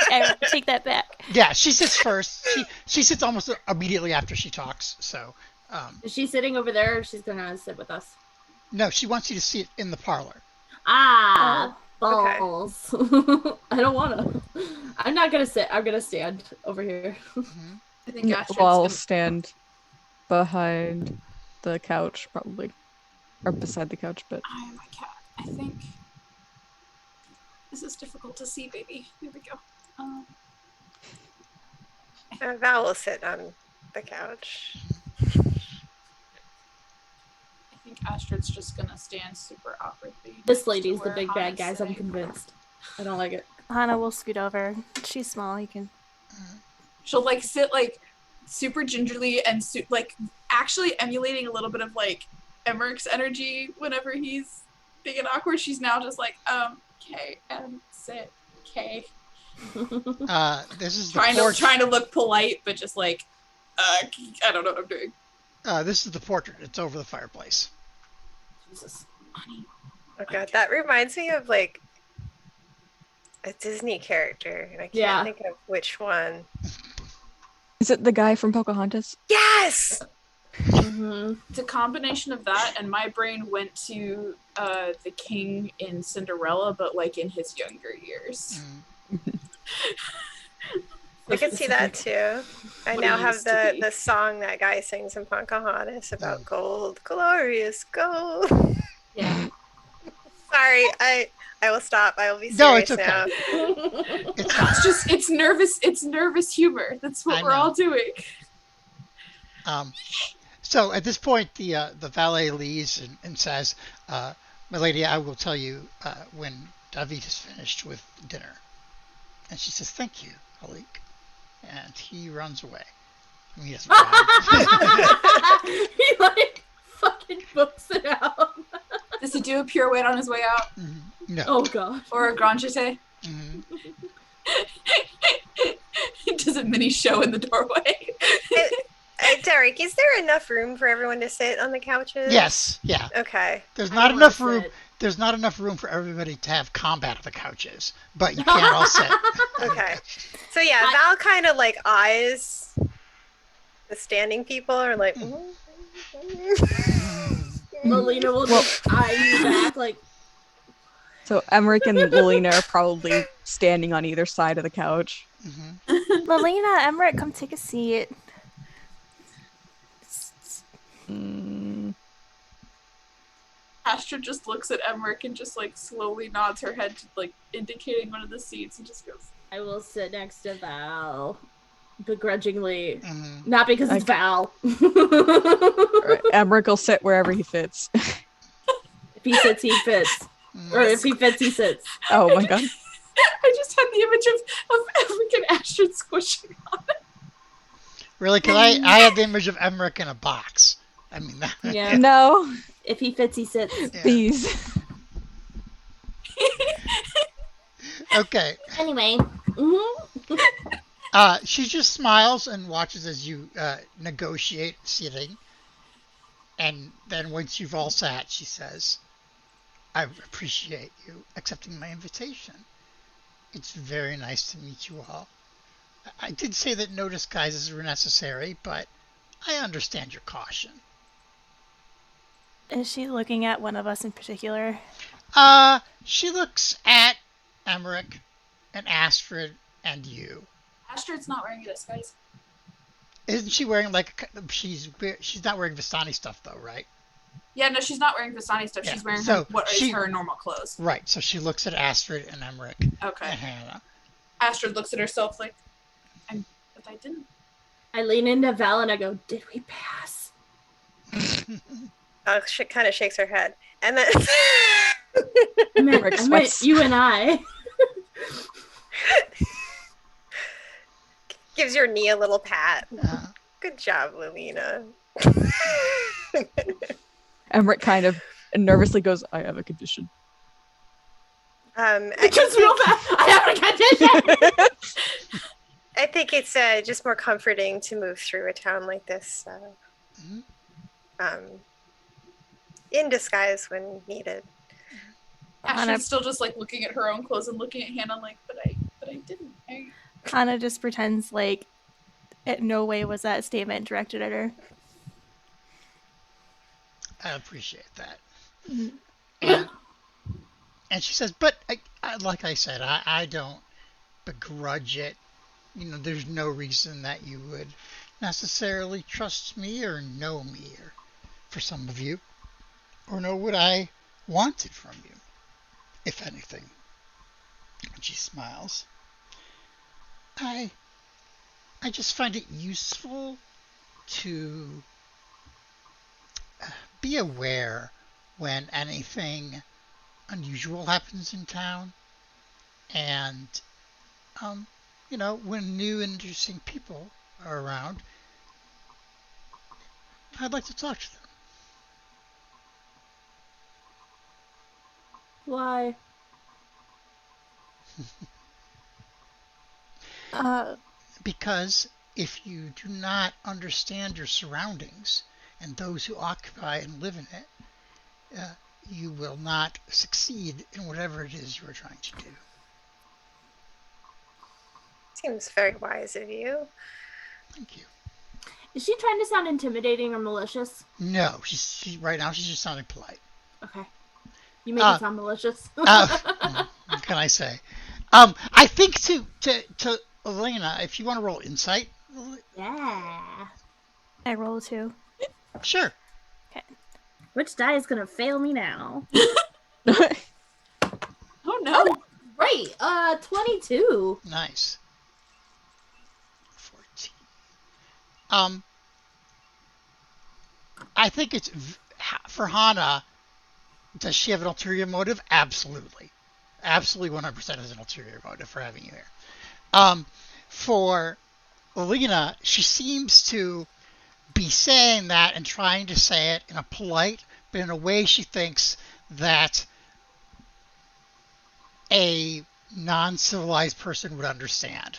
I take that back. Yeah, she sits first. She sits almost immediately after she talks. So, Is she sitting over there, or she's gonna sit with us? no, she wants you to sit in the parlor. Balls. I don't wanna. I'm not gonna sit. I'm gonna stand over here. I think Astrid's I'll gonna... stand behind the couch, probably. Or beside the couch, but... I am a cat. I think... This is difficult to see, baby. Here we go. Val will sit on the couch. I think Astrid's just gonna stand super awkwardly. This lady's the where big bad, Hana's guys. I'm sitting. convinced. I don't like it. Hana will scoot over. She's small. You can. She'll like sit like super gingerly and like actually emulating a little bit of like Emmerich's energy whenever he's big and awkward. She's now just like, okay, and sit, okay. This is trying to look polite, but just like, I don't know what I'm doing. This is the portrait. It's over the fireplace. Jesus, honey. Oh god, that reminds me of like a Disney character, and I can't think of which one. Is it the guy from Pocahontas? Yes! It's a combination of that, and my brain went to the king in Cinderella, but like in his younger years. I can see that too. I now have the song that guy sings in Pocahontas about gold, glorious gold. Yeah. Sorry, I will stop. I will be serious now. It's nervous humor. That's what we're all doing. So at this point, the valet leaves and says, "My lady, I will tell you when David is finished with dinner." And she says, "Thank you, Halik." And he runs away. I mean, he doesn't run. He like fucking books it out. Does he do a pirouette on his way out? No. Oh god. Or a grand jeté? He does a mini show in the doorway. Derek, is there enough room for everyone to sit on the couches? Yes. Yeah. Okay. There's not enough room. There's not enough room for everybody to have combat on the couches, but you can all sit. Okay. So yeah, Val kind of like eyes the standing people, or like. Lilina will just eye you back like. So Emmerich and Lilina are probably standing on either side of the couch. Lilina, Emmerich, come take a seat. Astrid just looks at Emmerich and just like slowly nods her head to like indicating one of the seats and just goes, I will sit next to Val, begrudgingly. Mhm. Not because it's Val. Right. Emmerich will sit wherever he fits. If he sits, he fits. Or if he fits, he sits. Oh my god. I just had the image of Emmerich and Astrid squishing on it. Really? Because I had the image of Emmerich in a box. I mean, that, Yeah. No. If he fits, he sits. Yeah. These. Okay. Anyway. She just smiles and watches as you negotiate sitting. And then once you've all sat, she says, I appreciate you accepting my invitation. It's very nice to meet you all. I did say that no disguises were necessary, but I understand your caution. Is she looking at one of us in particular? She looks at Emmerich and Astrid and you. Astrid's not wearing a disguise. Isn't she wearing she's not wearing Vistani stuff though, right? Yeah, no, she's not wearing Vistani stuff. Yeah, She's wearing so what is she- her normal clothes. Right. So she looks at Astrid and Emmerich Okay. and Hana. Astrid looks at herself like, but I didn't. I lean into Val and I go, did we pass? She kind of shakes her head. And then I meant sweats. you and I. gives your knee a little pat. Uh, Good job, Lilina. Emmerich kind of nervously goes, I have a condition. Just real fast. I have a condition. I think it's just more comforting to move through a town like this in disguise when needed. Astrid's still just like looking at her own clothes and looking at Hannah like, but I didn't. Hana just pretends like in no way was that statement directed at her. I appreciate that. And she says, but like I said, I don't begrudge it. You know, there's no reason that you would necessarily trust me or know me, or for some of you, or know what I wanted from you, if anything. And she smiles. I just find it useful to be aware when anything unusual happens in town, and you know, when new and interesting people are around, I'd like to talk to them. Why? Because if you do not understand your surroundings and those who occupy and live in it, you will not succeed in whatever it is you are trying to do. Seems very wise of you. Thank you. Is she trying to sound intimidating or malicious? No, she right now she's just sounding polite. Okay. You make it sound malicious. What can I say? I think to Elena, if you want to roll insight. Yeah. I roll 2. Sure. Which die is gonna fail me now? Oh no. Right. 22. Nice. 14. I think it's for Hana. Does she have an ulterior motive? Absolutely. Absolutely 100% has an ulterior motive for having you here. For Alina, she seems to be saying that and trying to say it in a polite, but in a way she thinks that a non-civilized person would understand.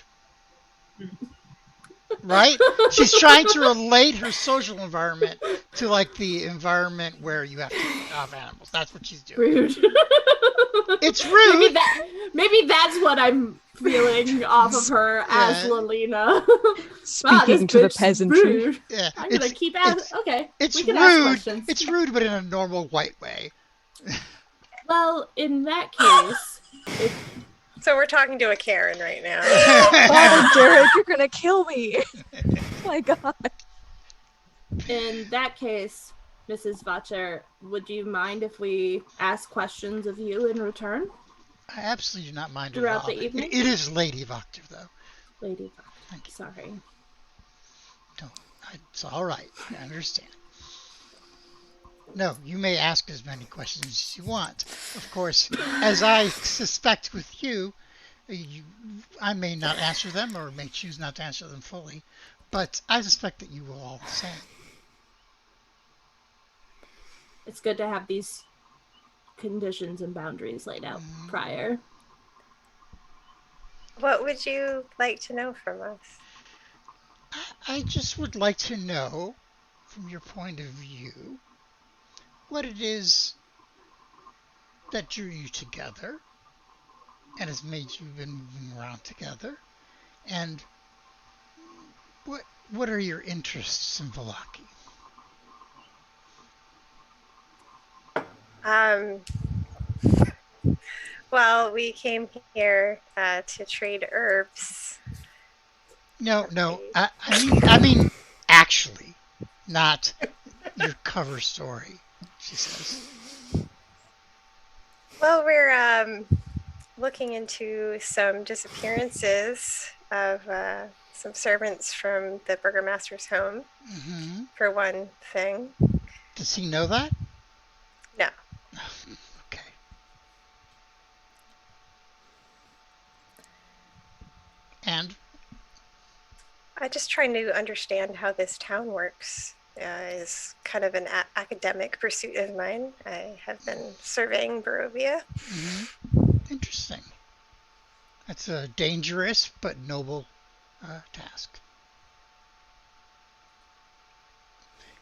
Right? She's trying to relate her social environment to like the environment where you have to have animals. That's what she's doing. Rude. It's rude. Maybe that's what I'm feeling off of her as Lilina. Speaking to the peasantry. Rude. Yeah, I'm gonna keep asking. Okay. It's we can ask rude. questions. It's rude, but in a normal white way. Well, in that case, So we're talking to a Karen right now. Oh, Jared, you're gonna kill me. Oh my god. in that case, Mrs. Wachter, would you mind if we ask questions of you in return? I absolutely do not mind at Throughout all. the evening? It is Lady Wachter, though. Lady Thank Wachter. you. Sorry. It's all right. I understand. No, you may ask as many questions as you want. Of course, as I suspect with you, I may not answer them or may choose not to answer them fully, but I suspect that you will all the same. It's good to have these conditions and boundaries laid out prior. What would you like to know from us? I just would like to know, from your point of view, what it is that drew you together and has made you been moving around together, and what are your interests in Vallaki? Well, we came here to trade herbs. No, I mean, actually, not your cover story, she says. Well, we're looking into some disappearances of some servants from the burgomaster's home, for one thing. Does he know that? No. Okay. And? I'm just trying to understand how this town works. Is kind of an academic pursuit of mine. I have been surveying Barovia. Interesting. That's a dangerous but noble task.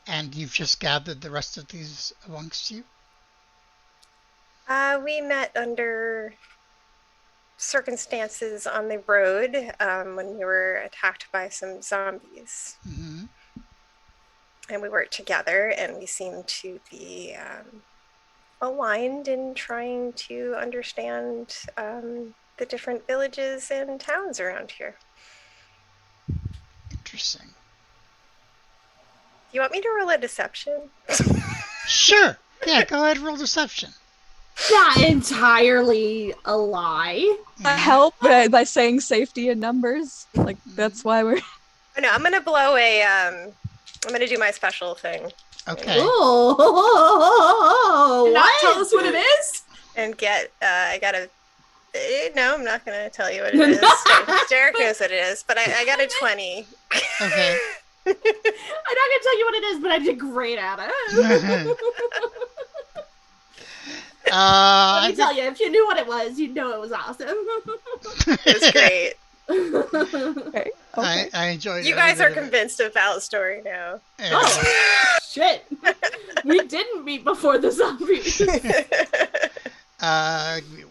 And you've just gathered the rest of these amongst you? We met under circumstances on the road when we were attacked by some zombies. And we worked together, and we seemed to be aligned in trying to understand the different villages and towns around here. Interesting. You want me to roll a deception? Sure. Yeah, go ahead and roll deception. Not entirely a lie. I help by saying safety in numbers. Like, that's why we're... Oh, no, I'm going to blow I'm going to do my special thing. Okay. Oh, Not tell us what it is? And get, I got a... No, I'm not going to tell you what it is. Derek knows what it is, but I got a 20. Okay. I'm not gonna tell you what it is, but I did great at it. Let me tell you, if you knew what it was, you'd know it was awesome. It was great. Okay. I enjoyed it. You guys are convinced about the story now. Yeah. Oh, shit. We didn't meet before the zombies.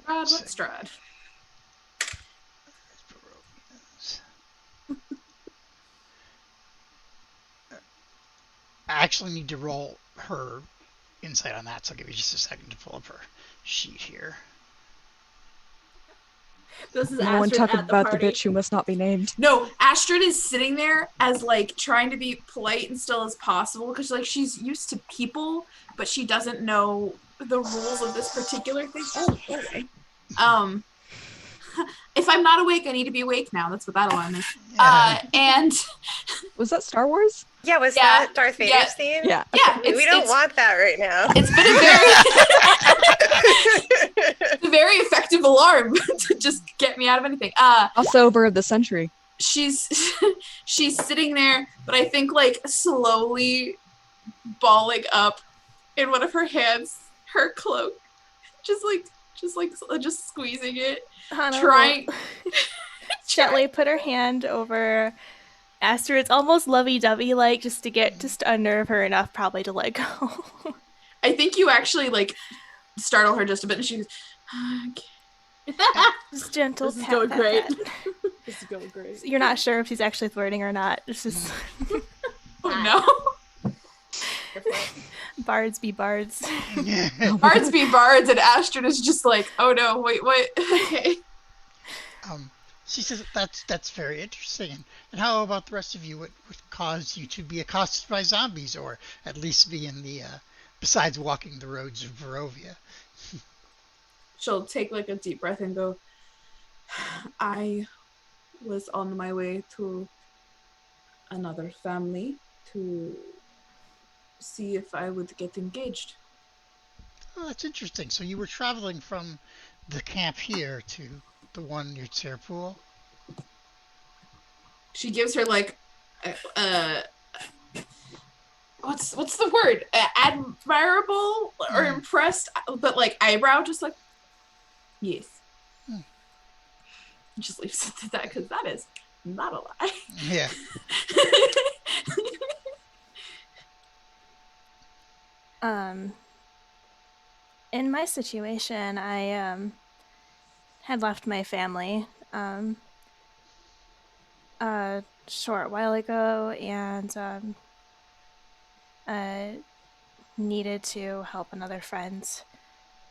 What's Strad? I actually need to roll her insight on that, so I'll give you just a second to pull up her sheet here. This is No one Astrid talk at about the party. bitch who must not be named. No, Astrid is sitting there as like trying to be polite and still as possible because like she's used to people, but she doesn't know the rules of this particular thing. Oh, okay. If I'm not awake, I need to be awake now. That's what that alarm is. And Was that Star Wars? Yeah, was that Darth Vader's theme? Yeah. yeah, We don't want that right now. It's been a very effective alarm to just get me out of anything. Crossover of the century. She's sitting there, but I think like slowly balling up in one of her hands, her cloak, just squeezing it, Hana trying. gently put her hand over Astrid's, almost lovey-dovey like, just to unnerve her enough probably to let go. I think you actually like startle her just a bit, and she goes, Just gentle. This is going great. This is going great. You're not sure if she's actually flirting or not. It's just oh no. Bards be bards. Bards be bards, and Astrid is just like, oh no, wait, what? Okay. She says that's very interesting. And how about the rest of you? What caused you to be accosted by zombies, or at least be in the besides walking the roads of Barovia? she'll take like a deep breath and go, I was on my way to another family to see if I would get engaged. Oh, that's interesting. So you were traveling from the camp here to the one near Pool? She gives her like what's the word? Admirable or impressed, but like eyebrow, just like yes. Just leaves it to that because that is not a lie. Yeah. In my situation, I had left my family a short while ago, and needed to help another friend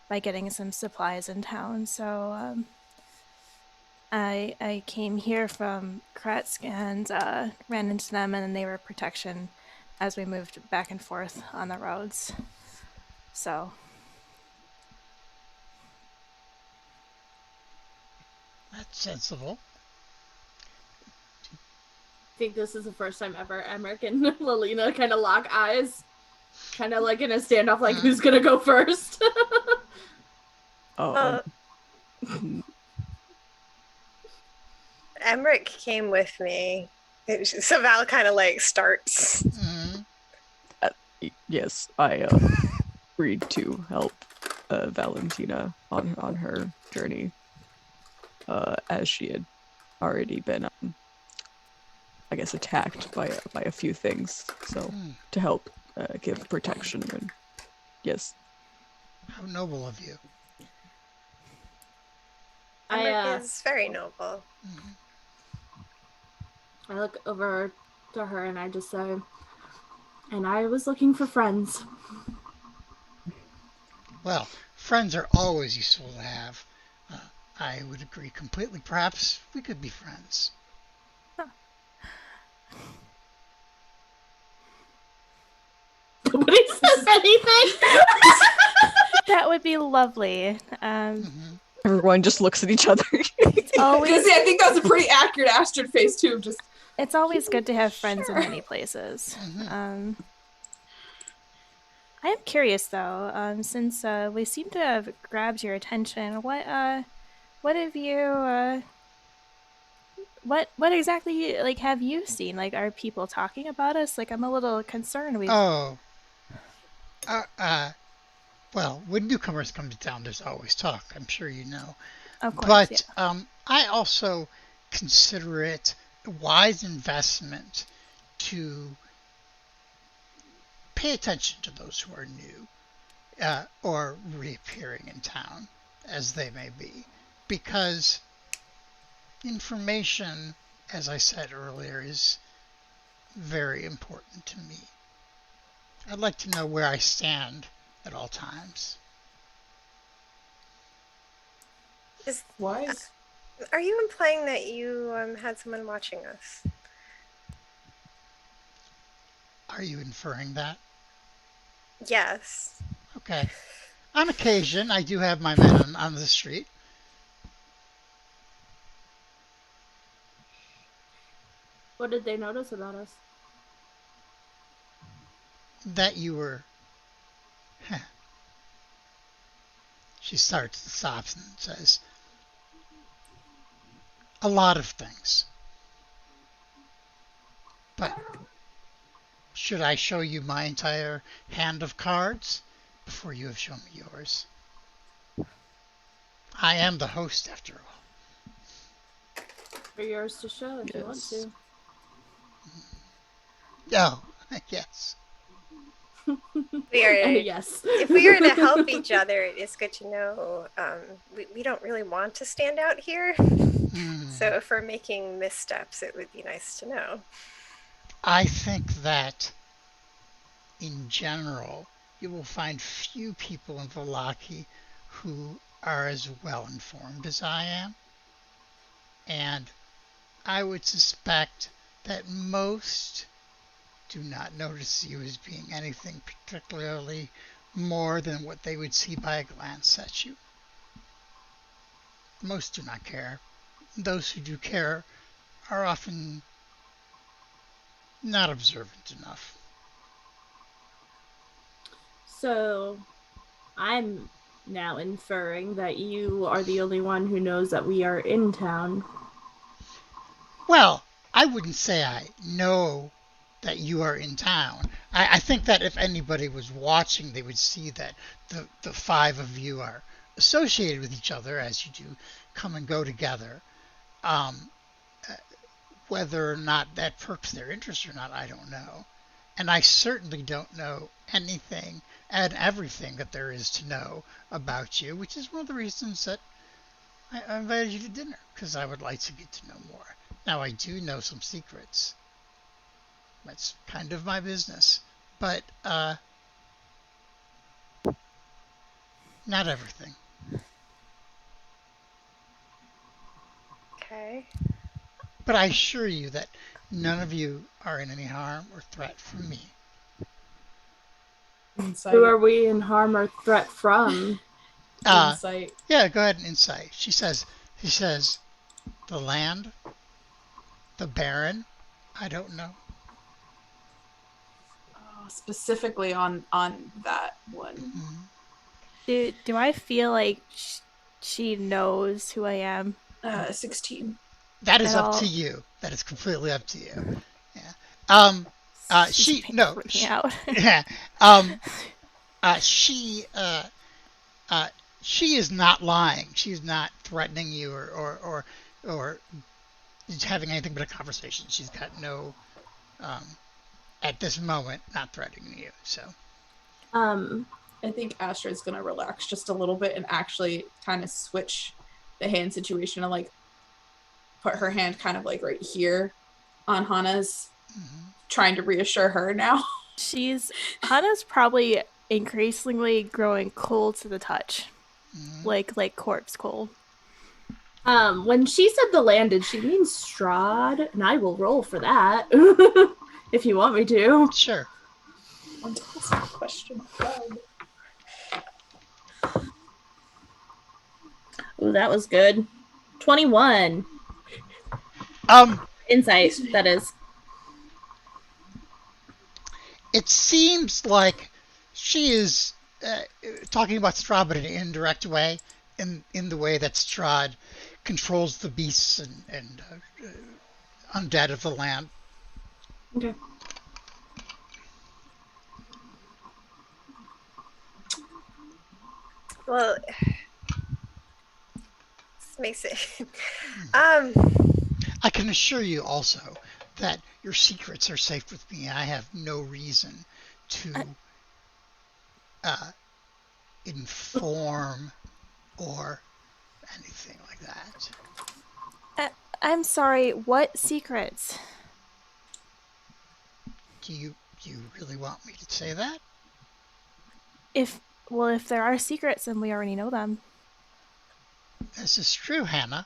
by getting some supplies in town. So I came here from Kretsk and ran into them, and they were protection as we moved back and forth on the roads. So That's sensible. I think this is the first time ever Emmerich and Lelina kind of lock eyes. Kind of like in a standoff, like who's gonna go first? Emmerich came with me. So Val kind of like starts. Yes, I agreed to help Valentina on her journey, as she had already been, I guess, attacked by a few things. So to help give protection, and yes. How noble of you. Emmerich is very noble. I look over to her and I just say, and I was looking for friends. Well, friends are always useful to have. I would agree completely. Perhaps we could be friends. Nobody says anything. that would be lovely. Everyone just looks at each other. It's always I think that was a pretty accurate Astrid face too. Just it's always good to have friends in many places. I am curious though, since we seem to have grabbed your attention, what have you what exactly like have you seen? Like, are people talking about us? Like, I'm a little concerned. Well, when newcomers come to town, there's always talk. I'm sure you know. Of course, But yeah. I also consider it a wise investment to pay attention to those who are new or reappearing in town, as they may be, because information, as I said earlier, is very important to me. I'd like to know where I stand at all times. wise. Are you implying that you had someone watching us? Are you inferring that? Yes. Okay. On occasion, I do have my men on the street. What did they notice about us? That you were... She starts and stops and says, a lot of things. But should I show you my entire hand of cards before you have shown me yours? I am the host, after all. For yours to show if you want to. Oh, yes. Yes. If we are to help each other, it's good to know we don't really want to stand out here. So if we're making missteps, it would be nice to know. I think that, in general, you will find few people in Vallaki who are as well informed as I am. And I would suspect that most do not notice you as being anything particularly more than what they would see by a glance at you. most do not care. Those who do care are often not observant enough. So, I'm now inferring that you are the only one who knows that we are in town. Well, I wouldn't say I know that you are in town. I think that if anybody was watching, they would see that the five of you are associated with each other as you do come and go together. Um, whether or not that perks their interest or not, I don't know. And I certainly don't know anything and everything that there is to know about you, which is one of the reasons that I invited you to dinner, because I would like to get to know more. Now, I do know some secrets. That's kind of my business. But, not everything. Okay. But I assure you that none of you are in any harm or threat from me. Insight. Who are we in harm or threat from? Insight. Yeah, go ahead and insight. She says, the land, the Baron, I don't know. Oh, specifically on that one. Mm-hmm. Do I feel like she knows who I am? 16. That is At up all? to you. That is completely up to you. Yeah. She's freaking out. Yeah. She she is not lying. She's not threatening you or having anything but a conversation. She's got no at this moment not threatening you. So I think Astra's gonna relax just a little bit and actually kind of switch the hand situation and like put her hand kind of like right here on Hana's, trying to reassure her now. Hana's probably increasingly growing cold to the touch, like corpse cold. When she said the land, did she mean Strahd? And I will roll for that if you want me to. sure. Want to ask a question? Ooh, that was good. 21. Insight, that is. It seems like she is talking about Strahd, but in an indirect way, in the way that Strahd controls the beasts and undead of the land. Okay. Well, this makes it. I can assure you also that your secrets are safe with me. I have no reason to inform or anything like that. I'm sorry, what secrets? Do you really want me to say that? If there are secrets, then we already know them. This is true, Hana.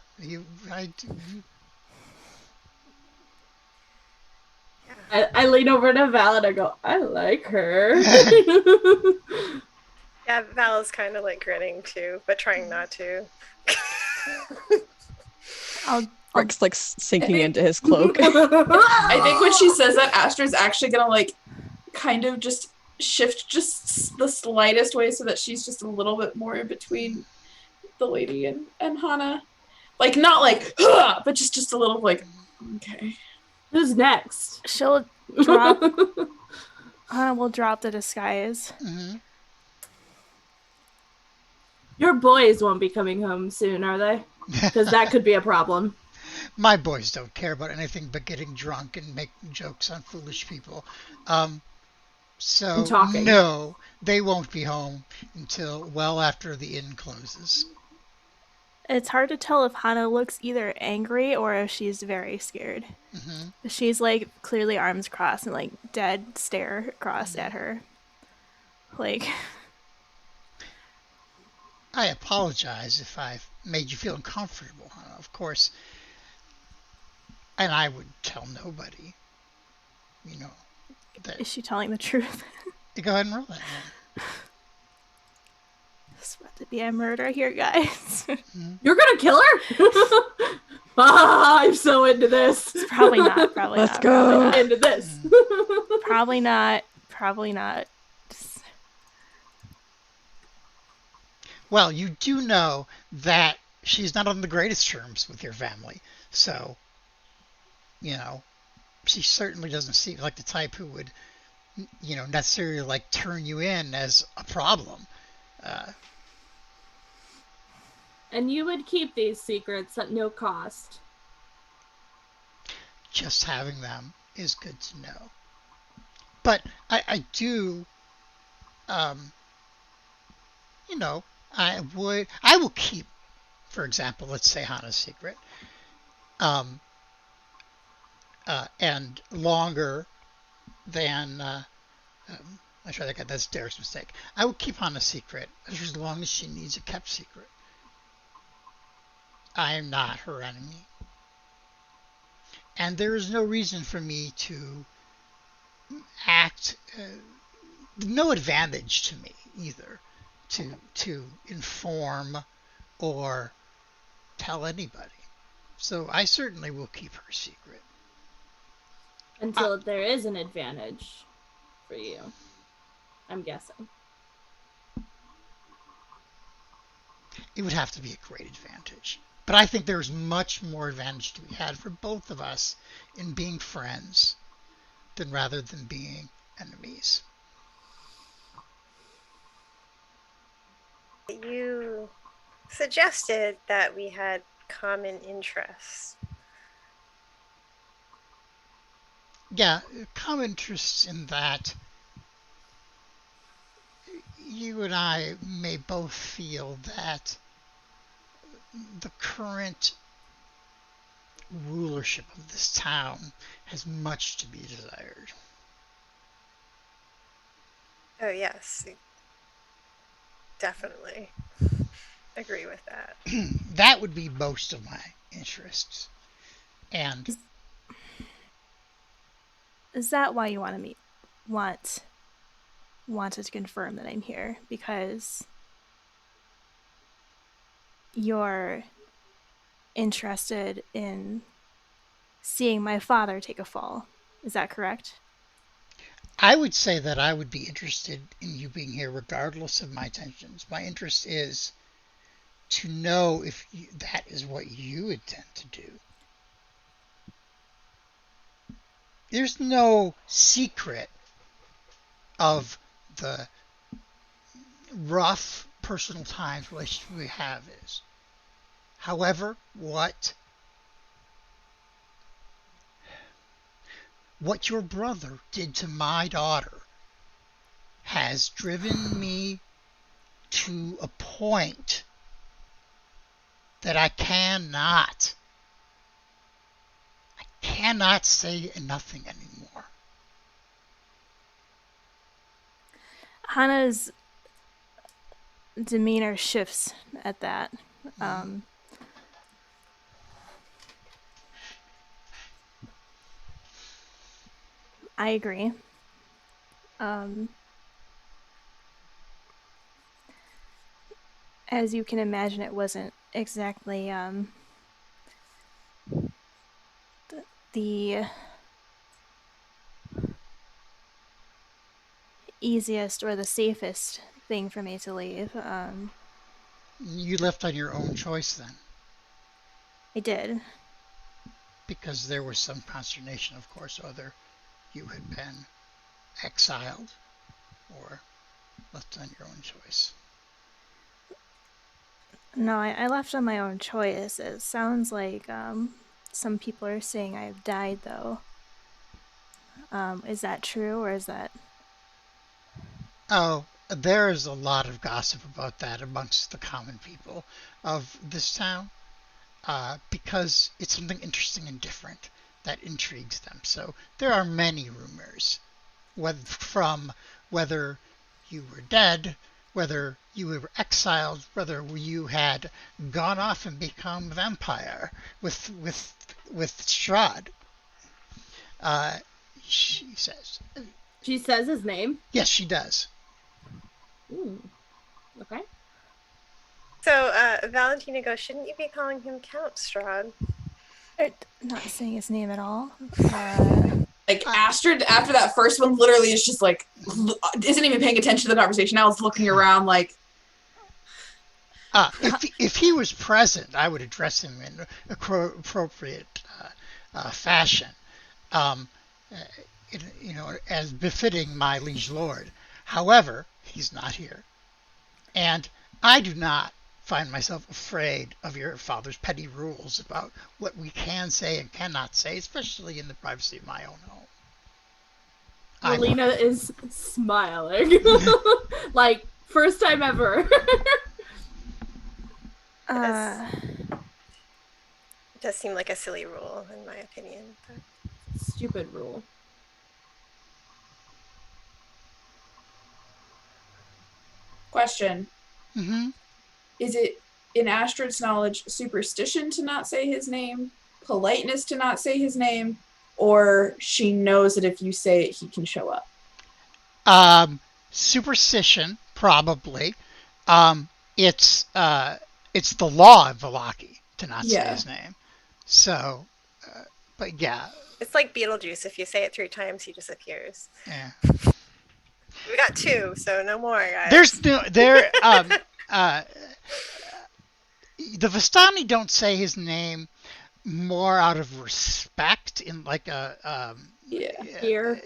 I lean over to Val and I go, I like her. Yeah, Val's kind of like grinning too, but trying not to. Rick's like sinking into his cloak. I think when she says that, Astra's actually gonna like kind of just shift just the slightest way so that she's just a little bit more in between the lady and Hana. Like not like but just a little like, okay. Who's next? She'll drop Hana will drop the disguise. Mm-hmm. Your boys won't be coming home soon, are they? Because that could be a problem. My boys don't care about anything but getting drunk and making jokes on foolish people. So talking. No, they won't be home until well after the inn closes. It's hard to tell if Hana looks either angry or if she's very scared. Mm-hmm. She's like clearly arms crossed and like dead stare across at her. Like, I apologize if I've made you feel uncomfortable, Hana, of course. And I would tell nobody, that. is she telling the truth? Go ahead and roll that one. There's about to be a murder here, guys. You're gonna kill her? I'm so into this. Probably not. Probably Let's not. go. Probably not. Into this. Probably not. Probably not. Just- Well, you do know that she's not on the greatest terms with your family. So, she certainly doesn't seem like the type who would, necessarily like turn you in as a problem. And you would keep these secrets at no cost. Just having them is good to know. But I do, I will keep, for example, let's say Hana's secret, and longer than, I try that. That's Derek's mistake. I will keep Hana's secret as long as she needs a kept secret. I am not her enemy. And there is no reason for me to act, no advantage to me either, to inform or tell anybody. So I certainly will keep her secret. Until there is an advantage for you, I'm guessing. It would have to be a great advantage. But I think there's much more advantage to be had for both of us in being friends rather than being enemies. You suggested that we had common interests. Yeah, common interests in that you and I may both feel that the current rulership of this town has much to be desired. Oh, yes. Definitely. Agree with that. That would be most of my interests. And Is that why you want to meet? Wanted to confirm that I'm here because you're interested in seeing my father take a fall. Is that correct? I would say that I would be interested in you being here regardless of my intentions. My interest is to know if that is what you intend to do. There's no secret of the rough personal times relationship we have is. However, what your brother did to my daughter has driven me to a point that I cannot say nothing anymore. Hana's demeanor shifts at that. I agree. As you can imagine, it wasn't exactly the easiest or the safest thing for me to leave. You left on your own choice then, I did. because there was some consternation, of course, whether you had been exiled or left on your own choice. No, I left on my own choice. It sounds like some people are saying I've died, though. Is that true, or is that... Oh, there is a lot of gossip about that amongst the common people of this town, because it's something interesting and different that intrigues them. So there are many rumors, whether you were dead, whether you were exiled, whether you had gone off and become a vampire with Strahd. She says. She says his name? Yes, she does. Ooh. Okay. So, Valentina goes, shouldn't you be calling him Count Strahd? Not saying his name at all. Like Astrid, after that first one, literally is just like, isn't even paying attention to the conversation. I was looking around like. If he was present, I would address him in appropriate fashion, as befitting my liege lord. However, he's not here, and I do not find myself afraid of your father's petty rules about what we can say and cannot say, especially in the privacy of my own home. Melina is smiling. Like, first time ever. It does seem like a silly rule, in my opinion. But... Stupid rule. Question. Mm-hmm. Is it, in Astrid's knowledge, superstition to not say his name, politeness to not say his name, or she knows that if you say it, he can show up? Superstition, probably. It's the law of Vallaki to not say his name. So, but yeah. It's like Beetlejuice. If you say it 3 times, he disappears. Yeah. We got 2, so no more, guys. The Vistani don't say his name more out of respect in like a fear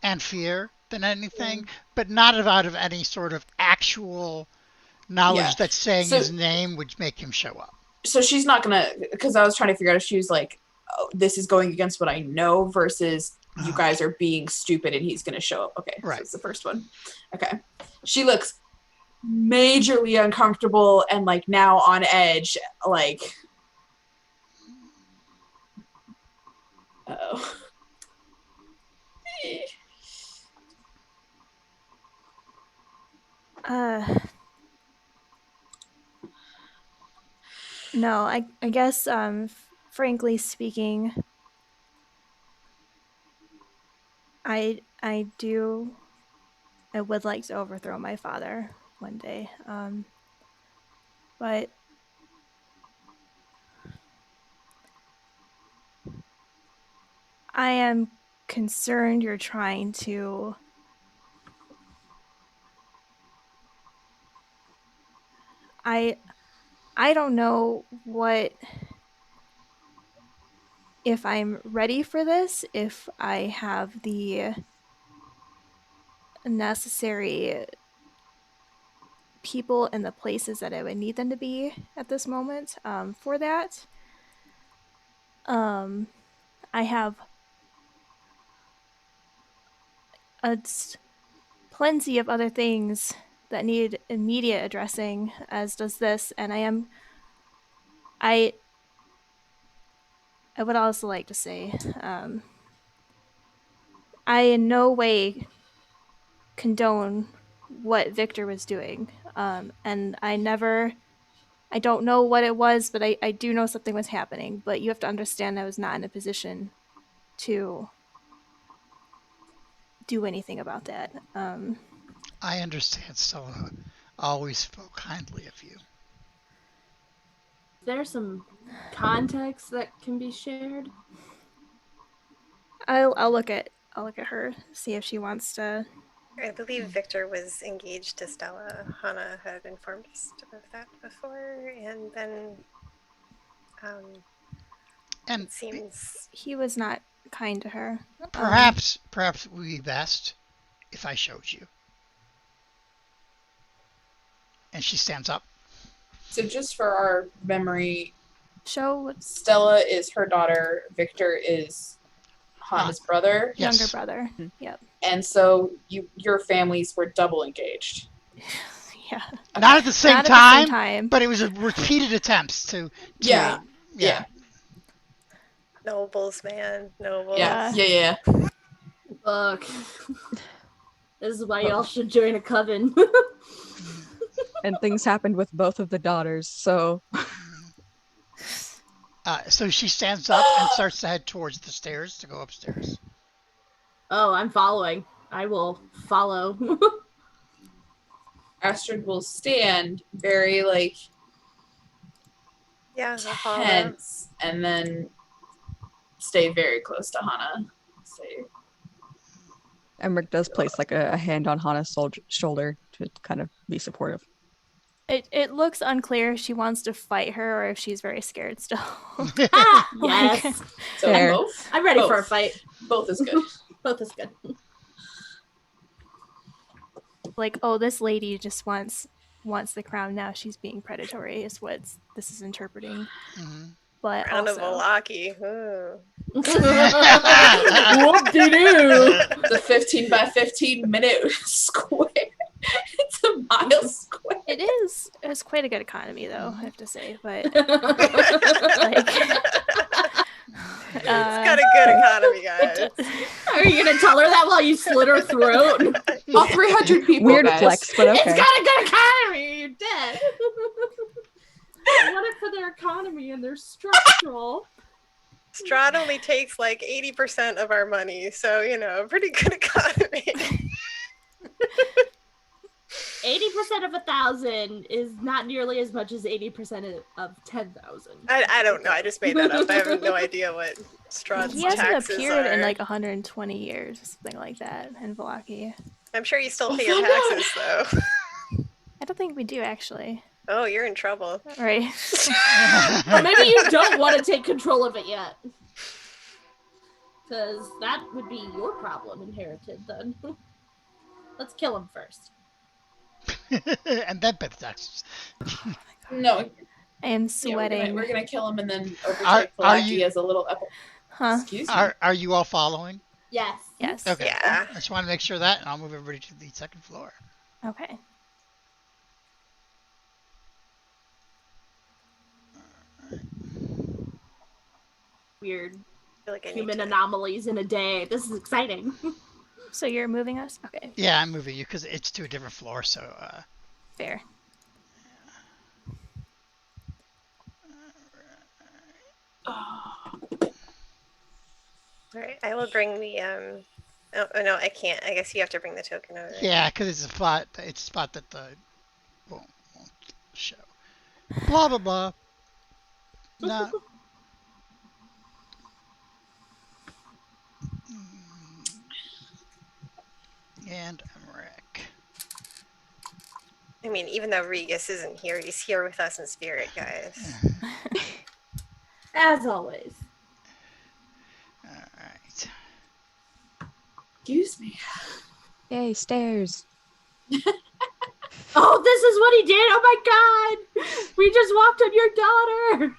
and fear than anything, but not out of any sort of actual knowledge that saying his name would make him show up. So she's not gonna, because I was trying to figure out if she was like, oh, this is going against what I know versus you guys are being stupid and he's gonna show up. Okay, right. So it's the first one. Okay. She looks majorly uncomfortable and like now on edge, like, oh. No, I guess, frankly speaking, I would like to overthrow my father one day. But I am concerned you're trying to I don't know if I'm ready for this, if I have the necessary people and the places that I would need them to be at this moment for that. I have plenty of other things that need immediate addressing, as does this, and I would also like to say, I in no way condone what Victor was doing, and I don't know what it was, but I do know something was happening, but you have to understand I was not in a position to do anything about that. I understand Stella always spoke kindly of you. Is there some context that can be shared? I'll look at her, see if she wants to. I believe Victor was engaged to Stella. Hana had informed us of that before, and then and it seems he was not kind to her. Perhaps it would be best if I showed you. And she stands up. So just for our memory, Stella is her daughter, Victor is Hana's brother. Yes. Younger brother. Yep. And so your families were double engaged. Yeah. Okay. Not at the same time, but it was a repeated attempts to yeah. nobles, man, nobles. Yeah. Look, this is why y'all should join a coven. And things happened with both of the daughters, so. So she stands up and starts to head towards the stairs to go upstairs. Oh, I'm following. I will follow. Astrid will stand very like Yeah, I'll follow. tense, and then stay very close to Hana. Say, Emmerich does place like a hand on Hana's shoulder to kind of be supportive. It looks unclear if she wants to fight her or if she's very scared still. Ah, Like- yes. so Fair. both. I'm ready for a Both. fight. Both is good. Both is good. Like, oh, this lady just wants the crown now. She's being predatory, is what this is interpreting. Mhm. But Crown of also, Valaki. Ooh. Whoop-de-doo. It's a 15 by 15 minute square. It's a mile square. it is. It's quite a good economy, though, I have to say. But It's got a good economy, guys. Are you gonna tell her that while you slit her throat? All 300 people, Weird guys. flex, but It's okay. got a good economy. You're dead. I want it for their economy and their structural. Strahd only takes like 80% of our money, so pretty good economy. 80% of 1,000 is not nearly as much as 80% of 10,000. I don't know. I just made that up. I have no idea what Strahd's he hasn't taxes appeared are. in like 120 years, something like that, in Valaki. I'm sure you still pay your taxes, though. I don't think we do, actually. Oh, you're in trouble. Right. Or maybe you don't want to take control of it yet. Because that would be your problem inherited then. Let's kill him first. And then pay the taxes. No, I am yeah, sweating. we're gonna kill him and then overtake Are Valaki you- as a little epic. Huh? Excuse me. Are you all following? Yes. Yes. Okay. Yeah. I just want to make sure that, and I'll move everybody to the second floor. Okay. Weird I feel like I need human to- anomalies in a day. This is exciting. So you're moving us? Okay. Yeah, I'm moving you because it's to a different floor. So, Fair. All right, I will bring the Oh no, I can't. I guess you have to bring the token over. yeah, because it's a spot. It's a spot that the won't show. Blah blah blah. No. And Emmerich. I mean, even though Regis isn't here, he's here with us in spirit, guys. As always. All right. Excuse me. Yay, stairs. Oh, this is what he did. Oh my god. We just walked on your daughter.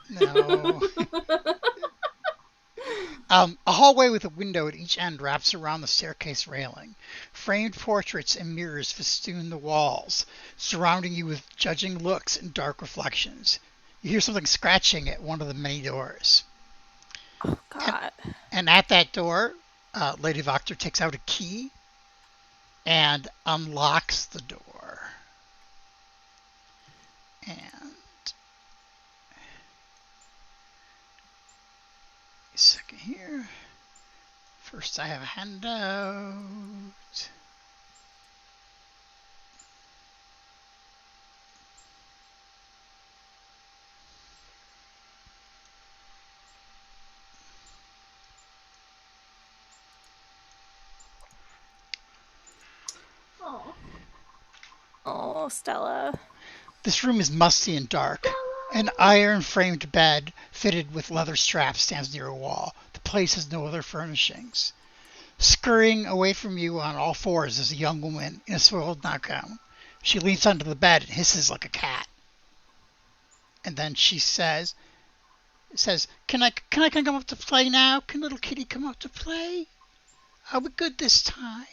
No. A hallway with a window at each end wraps around the staircase railing. Framed portraits and mirrors festoon the walls, surrounding you with judging looks and dark reflections. You hear something scratching at one of the many doors. Oh, God. And at that door, Lady Wachter takes out a key and unlocks the door. And a second here. First, I have a handout. Oh. Oh, Stella. This room is musty and dark. An iron-framed bed fitted with leather straps stands near a wall. The place has no other furnishings. Scurrying away from you on all fours is a young woman in a soiled nightgown. She leaps onto the bed and hisses like a cat. And then she says, "Can I come up to play now? Can little kitty come up to play? Are we good this time?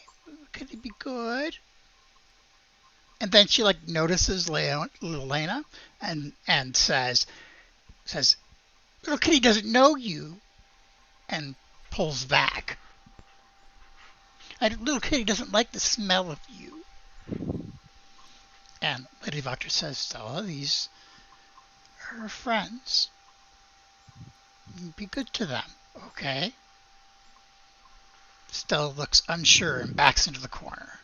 Could it be good?" And then she notices little Lena and says, "Little kitty doesn't know you," and pulls back. "Little kitty doesn't like the smell of you." And Lady Wachter says, "Stella, these are her friends. Be good to them, okay?" Stella looks unsure and backs into the corner.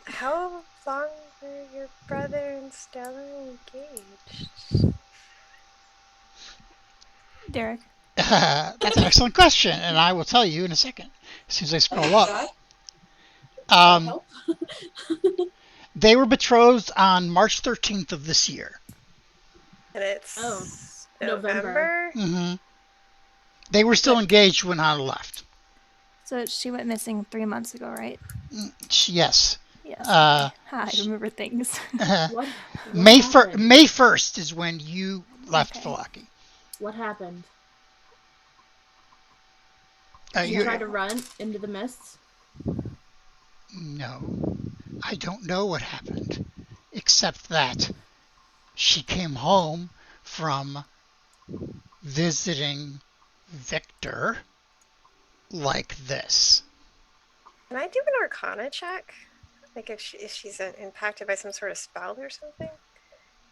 How long were your brother and Stella engaged? Derek. That's an excellent question, and I will tell you in a second, as soon as I scroll up. God, Um, help. they were betrothed on March 13th of this year. And it's November. Hmm They were still engaged when Hana left. So she went missing 3 months ago, right? Yes. Yes. Uh, I remember things. What May happened? May 1st is when you left Okay. Falaki. What happened? You You tried to run into the mists? No, I don't know what happened, except that she came home from visiting Victor like this. Can I do an Arcana check? Like if she's impacted by some sort of spell or something?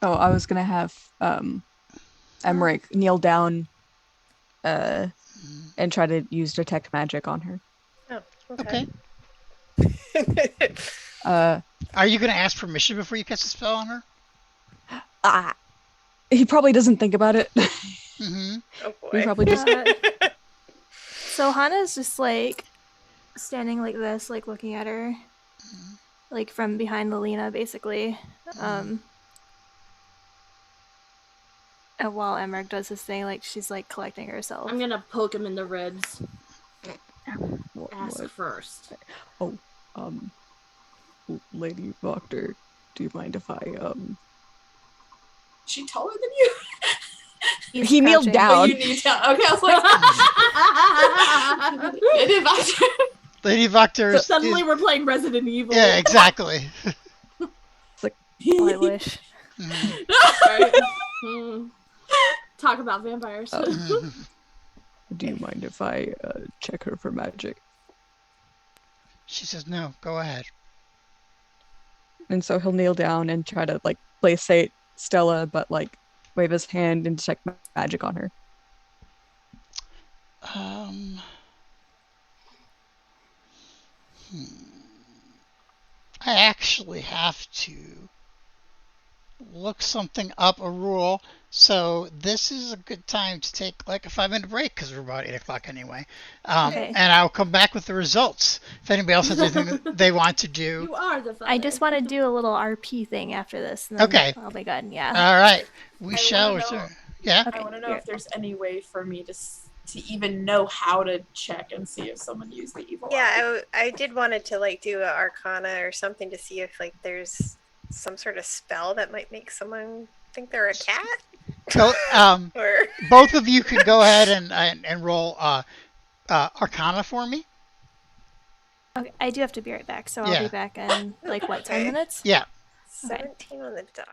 Oh, I was gonna have Emmerich kneel down and try to use detect magic on her. Oh, Okay. okay. Are you going to ask permission before you cast a spell on her? He probably doesn't think about it. Mm-hmm. Oh boy. He probably just So Hana's just like standing like this, like looking at her, like from behind Lelina, basically. And while Emmerich does his thing, like she's like collecting herself. I'm gonna poke him in the ribs. Ask what? first. Oh, Lady Wachter, do you mind if I She taller than you? He's He kneeled crouching. down. Oh, you kneel down. Okay, I was like, Lady Wachter. Lady Wachter is... Suddenly we're playing Resident Evil. Yeah, exactly. Oh, I wish. Right. Talk about vampires. Do you mind if I check her for magic? She says, no, go ahead. And so he'll kneel down and try to like placate Stella, but like wave his hand and detect magic on her. I actually have to look something up, a rule. So this is a good time to take like a 5-minute break because we're about 8 o'clock anyway. Okay. And I'll come back with the results. If anybody else has anything they want to do. You are the father. I just want to do a little RP thing after this, and then Okay. I'll be good. Yeah. All right. We I shall wanna know- return. Yeah. Okay. I want to know here. if there's any way for me to even know how to check and see if someone used the evil eye. Yeah, I did wanted to like do an Arcana or something to see if like there's some sort of spell that might make someone think they're a cat. Go, Or both of you can go ahead and roll Arcana for me. Okay, I do have to be right back, so Yeah. I'll be back in like what 10 Okay. minutes? Yeah. 17 on the dot.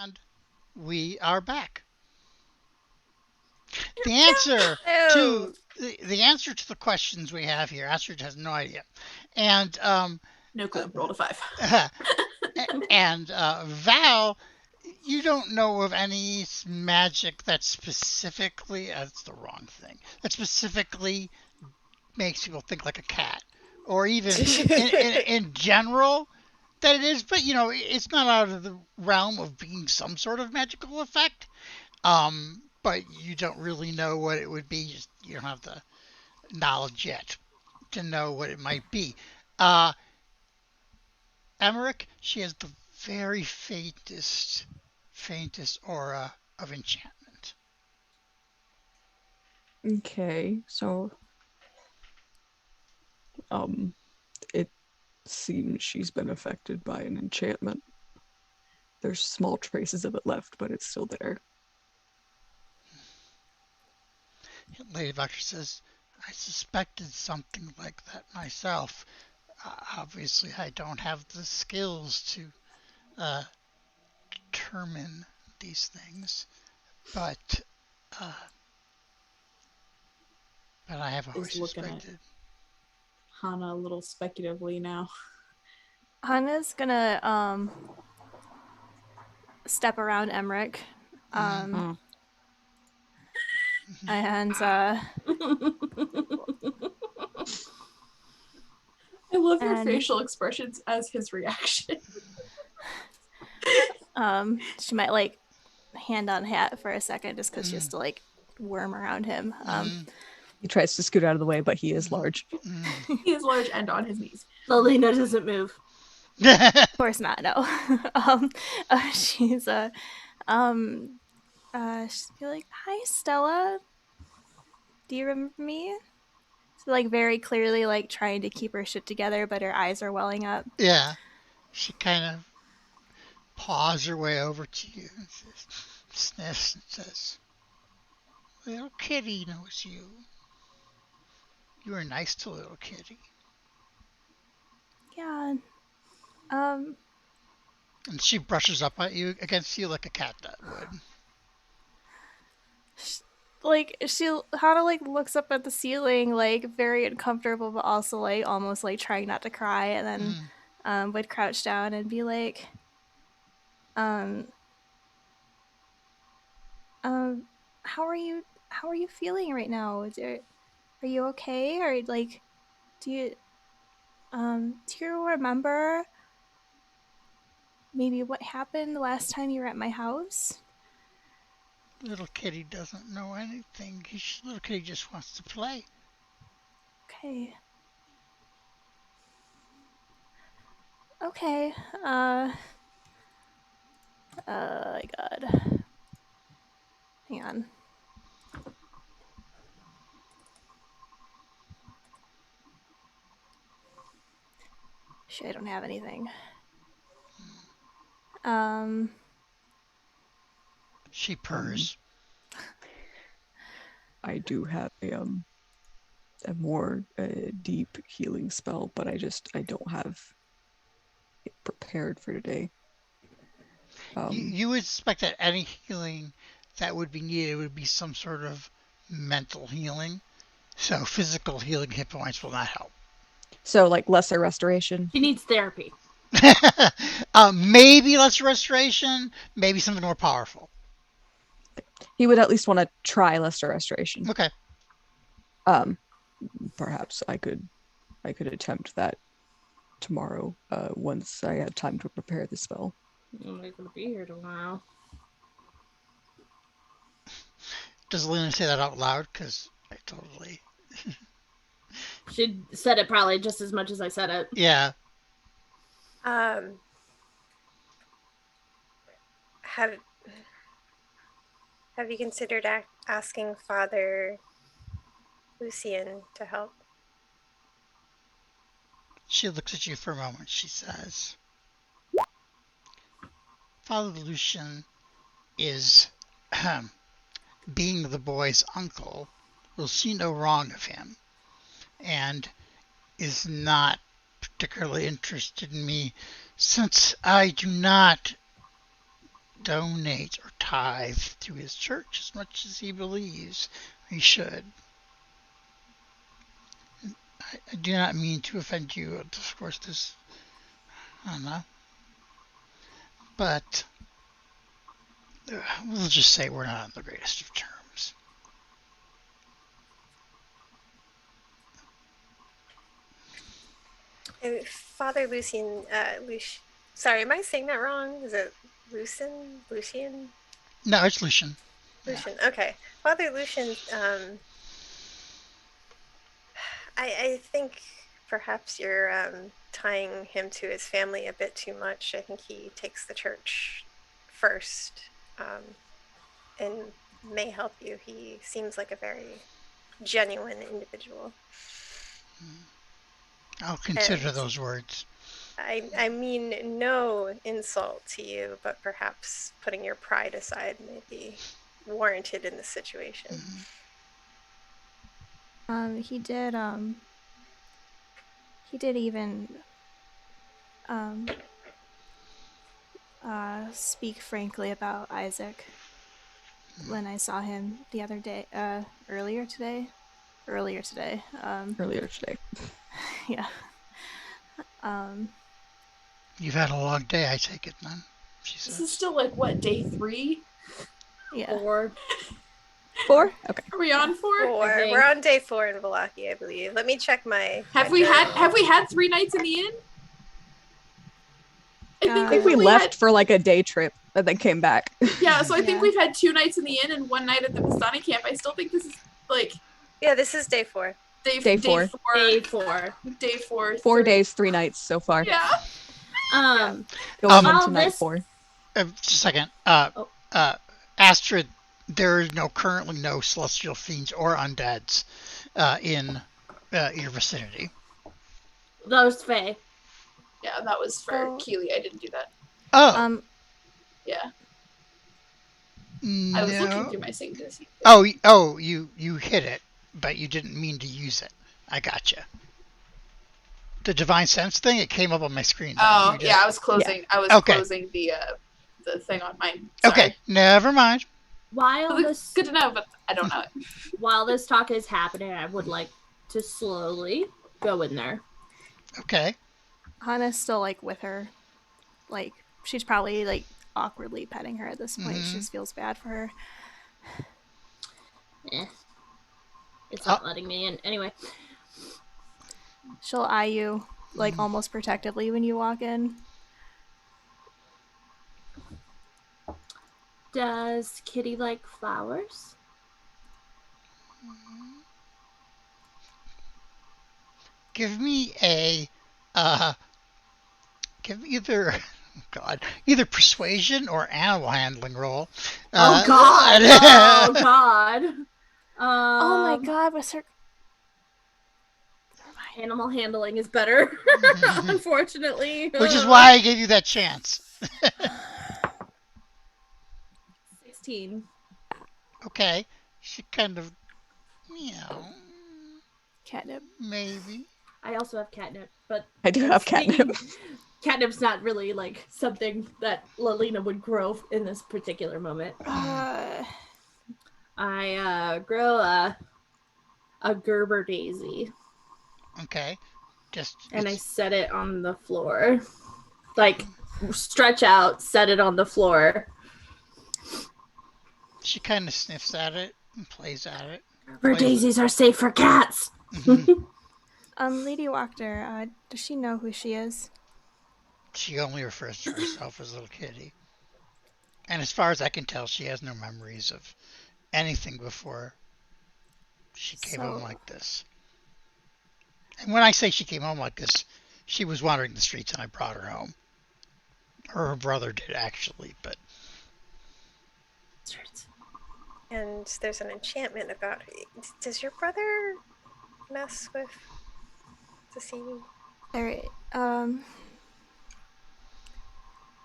And we are back. The answer Oh, to the answer to the questions we have here, Astrid has no idea, and No clue. Rolled a 5. and Val, you don't know of any magic that specifically, that's the wrong thing, that specifically makes people think like a cat, or even in general that it is, but it's not out of the realm of being some sort of magical effect. But you don't really know what it would be. You don't have the knowledge yet to know what it might be. Emmerich, she has the very faintest aura of enchantment. Okay, so it seems she's been affected by an enchantment. There's small traces of it left, but it's still there. Lady Wachter says, I suspected something like that myself. Obviously, I don't have the skills to determine these things, but I have always Is looking at suspected. Hana a little speculatively now. Hana's gonna step around Emmerich. And I love your And- facial expressions as his reaction. she might like hand on hat for a second just because she has to like worm around him. He tries to scoot out of the way, but he is large. He is large and on his knees. Lena doesn't move. Of course not, no. She's she'll be like, hi Stella, do you remember me? So like very clearly like trying to keep her shit together, but her eyes are welling up. Yeah. She kind of paws her way over to you and sniffs and says, little kitty knows you. You are nice to little kitty. Yeah. And she brushes up at you against you like a cat that would. Like Hana like looks up at the ceiling like very uncomfortable, but also like almost like trying not to cry, and then would crouch down and be like, how are you feeling right now? Are you okay? Or like, do you remember maybe what happened the last time you were at my house? Little kitty doesn't know anything. Little kitty just wants to play. Okay. Okay. My God. Hang on. Shit, I don't have anything. She purrs. I do have a more deep healing spell, but I don't have it prepared for today. You would suspect that any healing that would be needed would be some sort of mental healing. So physical healing hit points will not help. So like lesser restoration. She needs therapy. Maybe lesser restoration, maybe something more powerful. He would at least want to try lesser restoration. Okay. Perhaps I could attempt that tomorrow, once I have time to prepare the spell. I'm not gonna be here tomorrow. Does Lena say that out loud? Because I totally... She said it probably just as much as I said it. Yeah. Have you considered asking Father Lucian to help? She looks at you for a moment. She says, Father Lucian is, being the boy's uncle, will see no wrong of him, and is not particularly interested in me, since I do not donate or tithe to his church as much as he believes he should. I do not mean to offend you, of course, this Hana, but we'll just say we're not on the greatest of terms. Father Lucian, sorry, am I saying that wrong? Is it Lucian? No, it's Lucian. Lucian, okay. Father Lucian, I think perhaps you're tying him to his family a bit too much. I think he takes the church first, and may help you. He seems like a very genuine individual. I'll consider And those words. I mean no insult to you, but perhaps putting your pride aside may be warranted in this situation. He did even speak frankly about Isaac when I saw him the other day, earlier today. Earlier today. Yeah. You've had a long day, I take it, then, she This is says. still like what, day 3? Yeah. 4. 4? Okay. Are we on 4? We're on day 4 in Valaki, I believe. Let me check my. Have we had 3 nights in the inn? I think we left for like a day trip and then came back. Yeah, so I think we've had 2 nights in the inn and 1 night at the Vistani camp. I still think this is like. Yeah, this is day 4. Day 4. Day 4. Day 4. 4 days, 3 nights so far. Yeah. Going into night 4. Just a second. Astrid, there is currently no celestial fiends or undeads in your vicinity. That was Faye. Yeah, that was for Keely. I didn't do that. Oh. Yeah. No. I was looking through my synchronicity. Oh, you hit it, but you didn't mean to use it. I gotcha. The divine sense thing, it came up on my screen. Oh, yeah, I was closing. Yeah. I was closing the thing on mine. Sorry. Okay, never mind. It's good to know, but I don't know it. While this talk is happening, I would like to slowly go in there. Okay. Hana's still like with her. Like she's probably like awkwardly petting her at this point. She just feels bad for her. It's not letting me in. Anyway. She'll eye you like almost protectively when you walk in. Does Kitty like flowers? Give me either persuasion or animal handling roll. Oh God! Oh God! Oh my God! What's her? Animal handling is better, unfortunately. Which is why I gave you that chance. 16. Okay. She kind of meow. Catnip. Maybe. I also have catnip, but I do have catnip. Catnip's not really like something that Lalina would grow in this particular moment. I grow a Gerber daisy. Okay. And I set it on the floor. Like, stretch out, set it on the floor. She kind of sniffs at it and plays at it. Gerber daisies are safe for cats! Lady Wachter, does she know who she is? She only refers to herself as little kitty. And as far as I can tell, she has no memories of anything before she came home like this. And when I say she came home like this, she was wandering the streets and I brought her home. Or her brother did, actually, but... And there's an enchantment about it. Does your brother mess with the sea?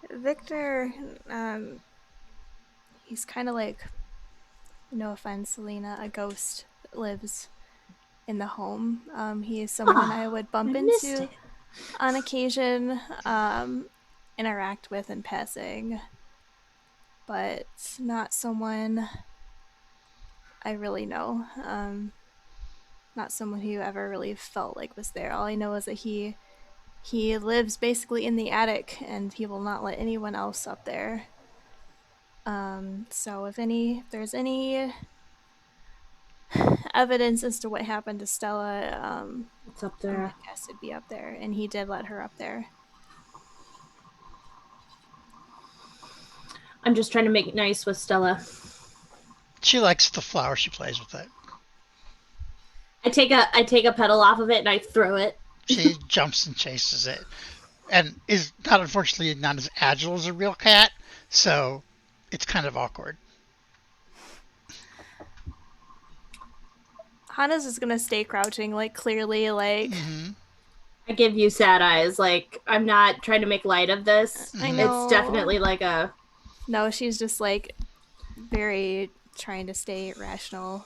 Victor, he's kind of like, no offense, Selena, a ghost that lives in the home. He is someone I would bump into on occasion, interact with in passing. but not someone I really know. Not someone who ever really felt like was there. All I know is that he lives basically in the attic, and he will not let anyone else up there. So if there's any evidence as to what happened to Stella, It's up I there. guess it'd be up there, and he did let her up there. I'm just trying to make it nice with Stella. She likes the flower. She plays with it. I take a petal off of it and I throw it. She jumps and chases it, and is not, unfortunately, not as agile as a real cat, so it's kind of awkward. Hana's just gonna stay crouching, like clearly, like I give you sad eyes. Like, I'm not trying to make light of this. I know. It's definitely like a... No, she's just like very trying to stay rational.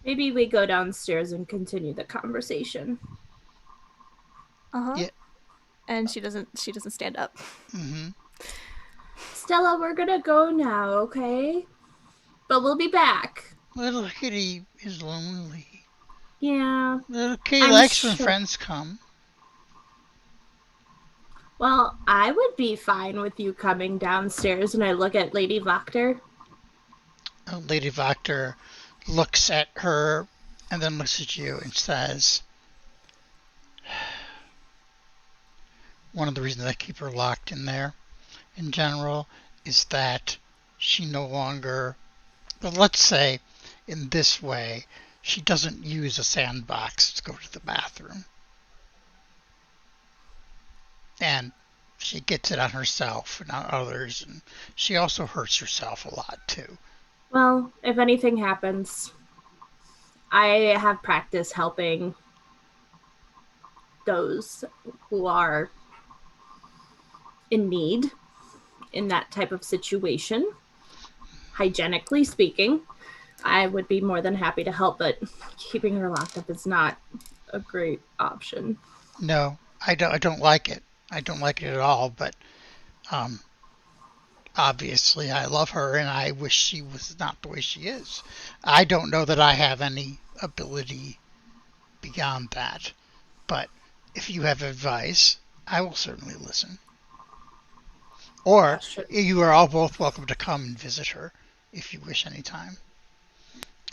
Maybe we go downstairs and continue the conversation. Yeah. And she doesn't stand up. Stella, we're gonna go now, okay? But we'll be back. Little kitty is lonely. Yeah. Little kitty I'm likes when sure. friends come. Well, I would be fine with you coming downstairs, and I look at Lady Wachter. Lady Wachter looks at her and then looks at you and says, one of the reasons I keep her locked in there in general is that she no longer, well, let's say in this way, she doesn't use a sandbox to go to the bathroom. And she gets it on herself and on others, and she also hurts herself a lot too. Well, if anything happens, I have practice helping those who are in need in that type of situation. Hygienically speaking, I would be more than happy to help, but keeping her locked up is not a great option. No, I don't like it. I don't like it at all, but obviously I love her and I wish she was not the way she is. I don't know that I have any ability beyond that, but if you have advice, I will certainly listen. Or you are all both welcome to come and visit her if you wish anytime.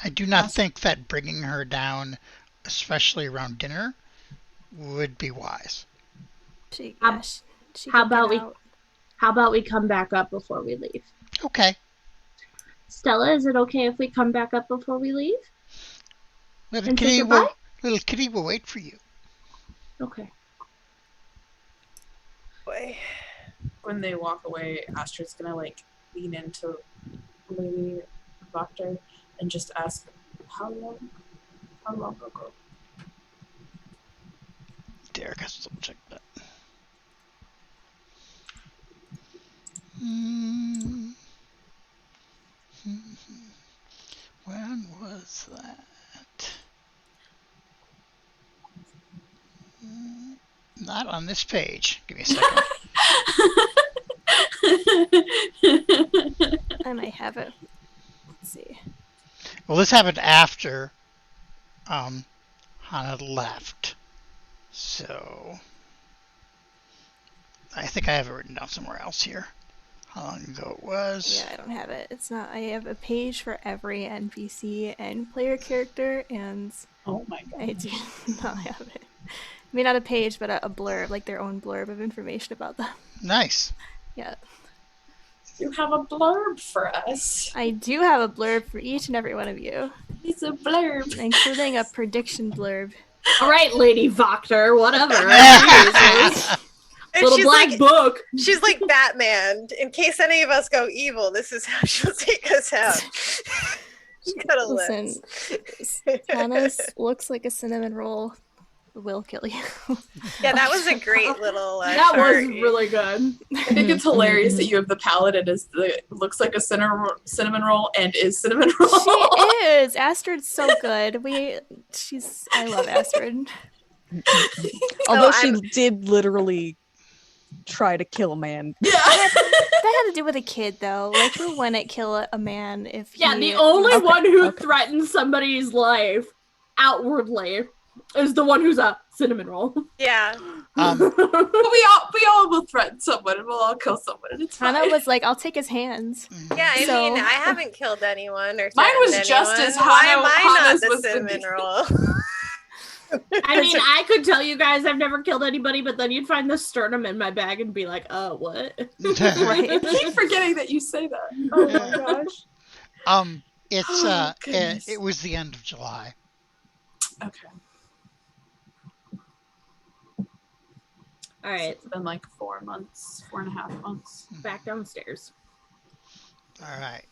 I do not think that bringing her down, especially around dinner, would be wise. How about we come back up before we leave? Okay. Stella, is it okay if we come back up before we leave? Little kitty will wait for you. Okay. Boy. When they walk away, Astrid's gonna like lean into Lady Wachter and just ask, how long ago? Derek has to check that. When was that? Not on this page. Give me a second. I might have it. Let's see. Well, this happened after Hana left. So I think I have it written down somewhere else here. How long ago it was. Yeah, I don't have it. It's not. I have a page for every NPC and player character, and Oh my god. I do not have it. I mean, not a page, but a blurb, like their own blurb of information about them. Nice. Yeah. You have a blurb for us. I do have a blurb for each and every one of you, It's a blurb. including a prediction blurb. All right, Lady Wachter, whatever. And Little she's black like, book. she's like Batman. In case any of us go evil, this is how she'll take us out. She's got a Listen, list. Hana looks like a cinnamon roll. Will kill you. Yeah, that was a great little That was chart. really good. I think it's hilarious that you have the paladin as looks like a cinnamon roll and is cinnamon roll. She is. Astrid's so good. I love Astrid. Although she did literally try to kill a man. Yeah. That had to do with a kid, though. Like, who wouldn't kill a man if he... Yeah, the only Okay, one who okay. threatens somebody's life outwardly is the one who's a cinnamon roll. Yeah. we all will threaten someone and we'll all kill someone and it's fine. Hana was like, I'll take his hands. Yeah, I So- mean, I haven't killed anyone or Mine was threatened just anyone. as Why Hana- am I Hana's not the was the- cinnamon roll? I mean, I could tell you guys I've never killed anybody, but then you'd find the sternum in my bag and be like, what? Right. I keep forgetting that you say that. Oh my gosh. It's Oh, goodness. it was the end of July. Okay. All right, It's been like 4.5 months. back downstairs. All right.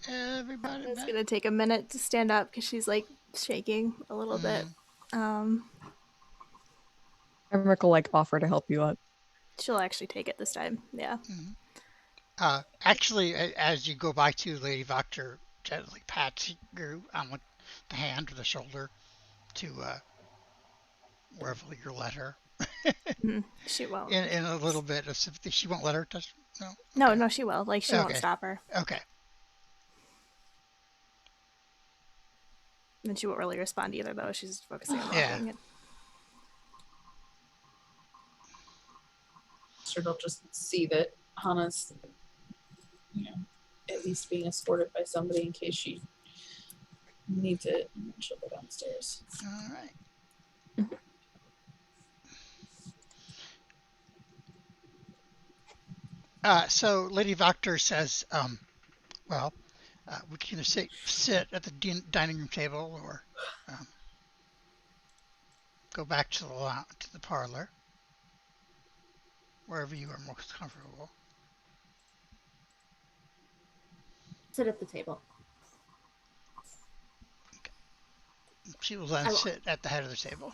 Everybody It's back. gonna take a minute to stand up because she's like shaking a little bit. Emmerich will like offer to help you up. She'll actually take it this time. Yeah. Actually, as you go by to Lady Wachter, gently pats you on the hand or the shoulder to wherever you let her. She won't. In a little bit of sympathy. She won't let her touch. No, she will. Like, she won't Okay. stop her. Okay. And she won't really respond either, though. She's focusing on Yeah. walking. Sure, they'll just see that Hana's, at least being escorted by somebody in case she needs it, and then she'll go downstairs. All right. So Lady Wachter says, we can either sit at the dining room table or go back to the parlor, wherever you are most comfortable. Sit at the table. She will then sit at the head of the table.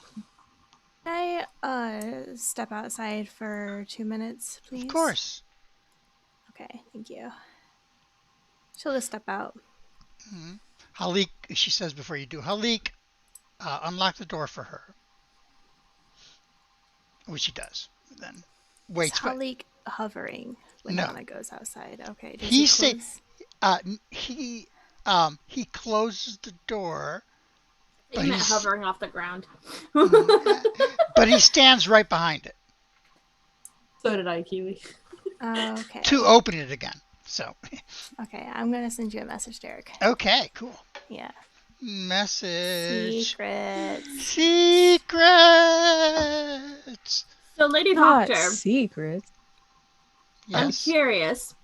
Can I step outside for 2 minutes, please? Of course. Okay, thank you. She'll just step out. Halik, she says before you do, Halik, unlock the door for her. Which she does. Then waits. Is Halik hovering when No. Hana goes outside? Okay. Does He he say- close? He closes the door, You meant hovering off the ground. but he stands right behind it So did I, Keely. Okay. to open it again. So, Okay, I'm gonna send you a message, Derek. okay, cool. Yeah. Message. Secrets. Secrets. So, Lady Not Wachter, secrets. I'm Yes. curious.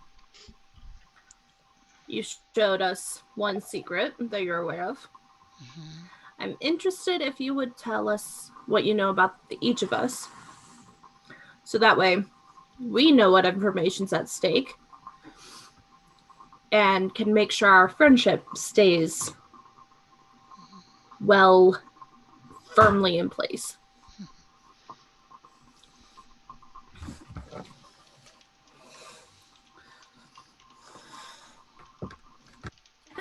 You showed us one secret that you're aware of. I'm interested if you would tell us what you know about each of us. So that way we know what information's at stake and can make sure our friendship stays well, firmly in place.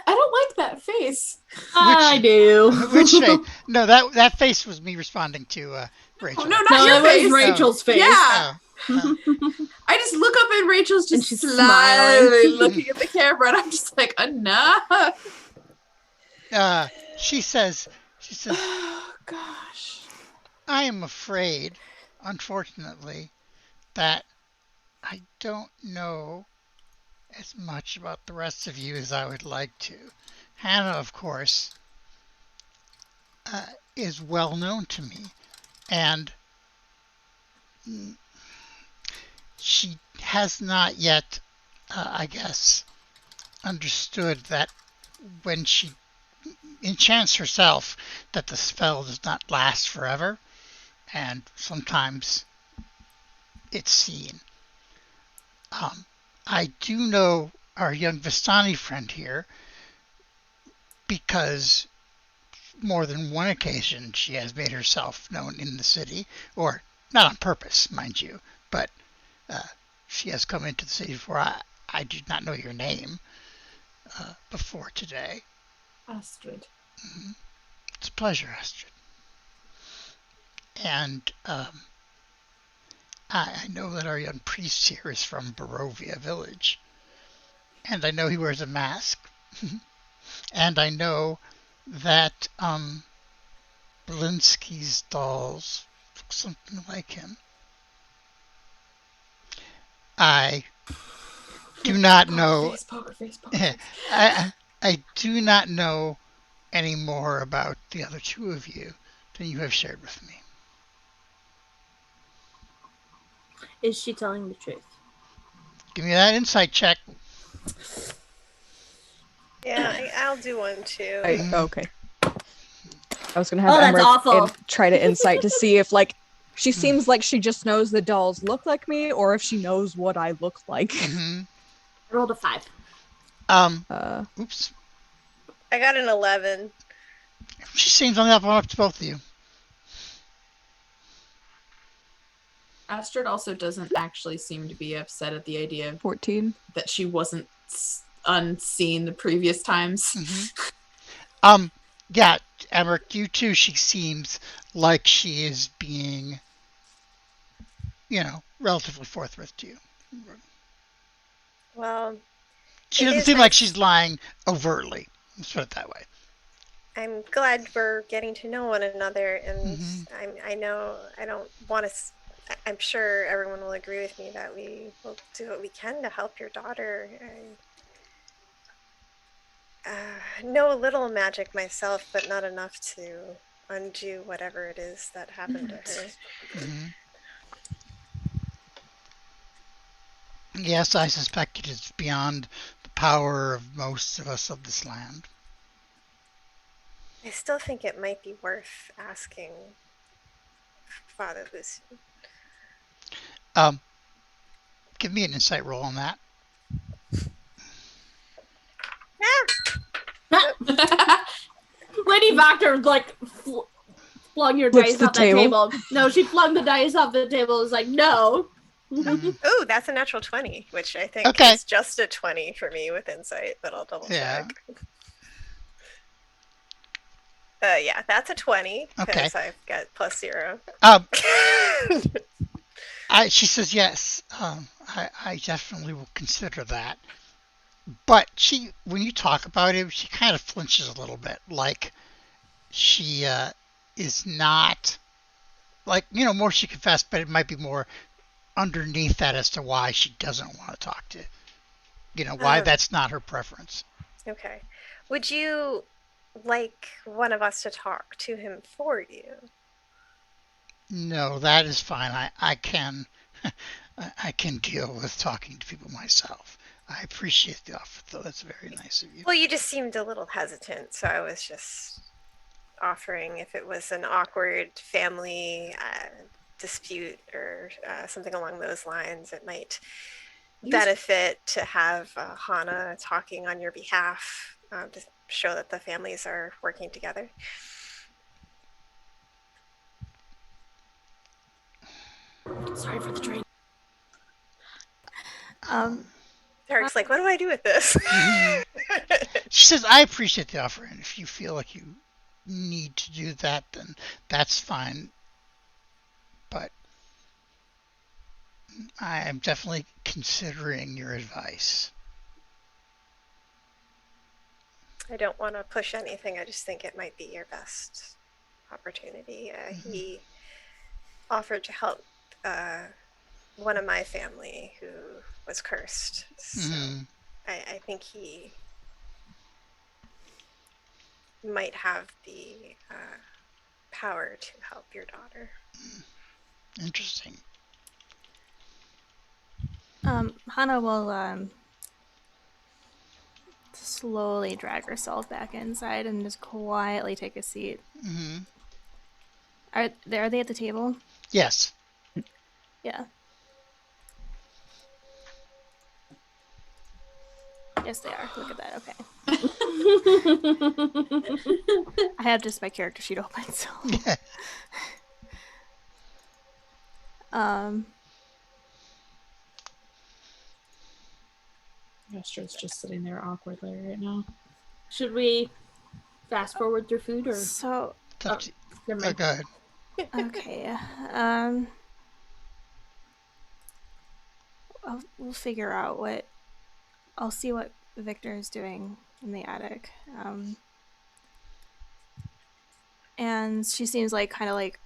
I don't like that face. I do. Which face? No, that face was me responding to Rachel. Oh, no, not No, your it was face. Rachel's face. Yeah. Oh, I just look up and Rachel's And just she's smiling, smiling. looking at the camera, and I'm just like, enough. she says, Oh, gosh. I am afraid, unfortunately, that I don't know as much about the rest of you as I would like to. Hana, of course, is well known to me, and she has not yet, I guess, understood that when she enchants herself, that the spell does not last forever, and sometimes it's seen. I do know our young Vistani friend here, because more than one occasion she has made herself known in the city, or not on purpose, mind you, but she has come into the city before. I did not know your name before today. Astrid. It's a pleasure, Astrid. And I know that our young priest here is from Barovia village. And I know he wears a mask. And I know that Belinsky's dolls look something like him. I do not know. Poker face, poker face. I do not know any more about the other two of you than you have shared with me. Is she telling the truth? Give me that insight check. Yeah, I'll do one too. Okay. I was gonna have that's Emmerich awful. try to insight to see if, like, she seems like she just knows the dolls look like me, or if she knows what I look like. Mm-hmm. I rolled a 5. Oops. I got an 11. She seems on the up to both of you. Astrid also doesn't actually seem to be upset at the idea 14. that she wasn't unseen the previous times. Mm-hmm. Yeah, Emmerich, you too, she seems like she is being, relatively forthright to you. Well, She it doesn't is seem like nice. she's lying overtly. Let's put it that way. I'm glad we're getting to know one another, and Mhm. I know I don't want to. I'm sure everyone will agree with me that we will do what we can to help your daughter. I know a little magic myself, but not enough to undo whatever it is that happened to her. Mm-hmm. Yes, I suspect it is beyond the power of most of us of this land. I still think it might be worth asking Father Lucy. Give me an insight roll on that. Lady Wachter, like, flung your Flips dice the off that table. No, she flung the dice off the table. It was like, no. Oh, that's a natural 20, which I think Okay. is just a 20 for me with insight, but I'll double check. Yeah, that's a 20 because I've got plus 0. She says yes. I definitely will consider that. But when you talk about it, she kind of flinches a little bit, like she is not, like, more she confessed, but it might be more underneath that as to why she doesn't want to talk to, why that's not her preference. Okay. Would you like one of us to talk to him for you? No, that is fine. I can I can deal with talking to people myself. I appreciate the offer, though. That's very nice of you. Well, you just seemed a little hesitant, so I was just offering if it was an awkward family dispute or something along those lines, it might benefit to have Hana talking on your behalf to show that the families are working together. Sorry for the drink. Eric's like, what do I do with this? She says, I appreciate the offer, and if you feel like you need to do that, then that's fine. But I am definitely considering your advice. I don't want to push anything. I just think it might be your best opportunity. He offered to help one of my family who was cursed. So I think he might have the power to help your daughter. Interesting. Hana will slowly drag herself back inside and just quietly take a seat. Are they at the table? Yes. Yeah. Yes, they are. Look at that. Okay. I have just my character sheet open, so. Astrid's just sitting there awkwardly right now. Should we fast forward through food or? So. Never mind. Go ahead. Okay. we'll figure out what. I'll see what Victor is doing in the attic. And she seems like kind of like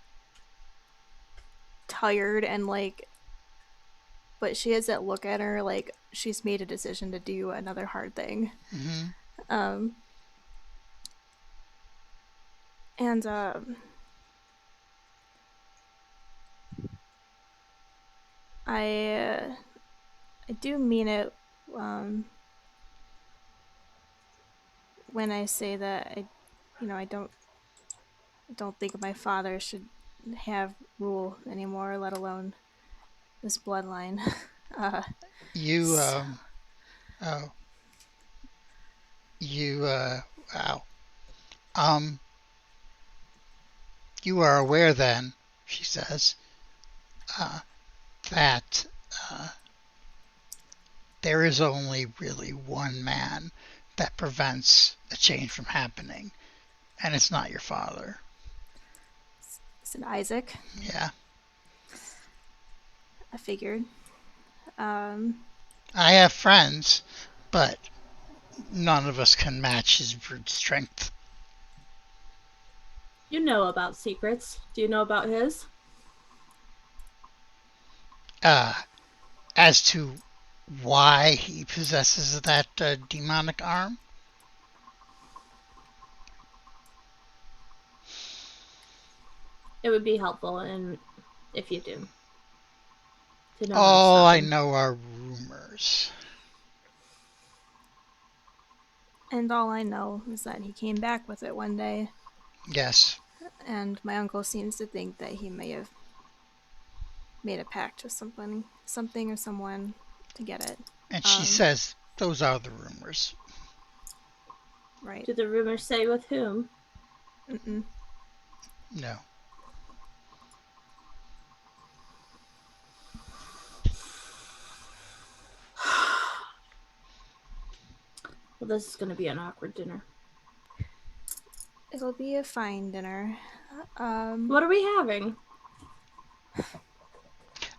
tired and like, but she has that look at her like she's made a decision to do another hard thing. Mm-hmm. I do mean it when I say that I don't think my father should have rule anymore, let alone this bloodline. Wow. You are aware then, she says, that there is only really one man that prevents a change from happening, and it's not your father. Is it Isaac? Yeah. I figured. I have friends, but none of us can match his brute strength. You know about secrets. Do you know about his? As to why he possesses that demonic arm? It would be helpful if you do. To know All I know are rumors. And all I know is that he came back with it one day. Yes. And my uncle seems to think that he may have made a pact with something or someone to get it. And she says those are the rumors. Right. Do the rumors say with whom? Mm-mm. No. Well, this is going to be an awkward dinner. It'll be a fine dinner. What are we having?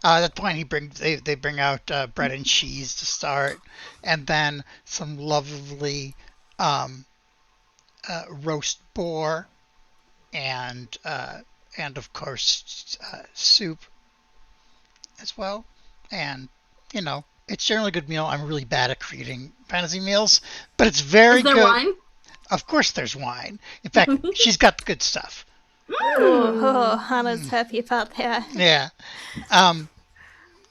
At that point, they bring out bread and cheese to start, and then some lovely roast boar, and of course soup as well. And it's generally a good meal. I'm really bad at creating fantasy meals, but it's very good. Is there wine? Of course, there's wine. In fact, she's got the good stuff. Oh, Hana's happy about that. Yeah.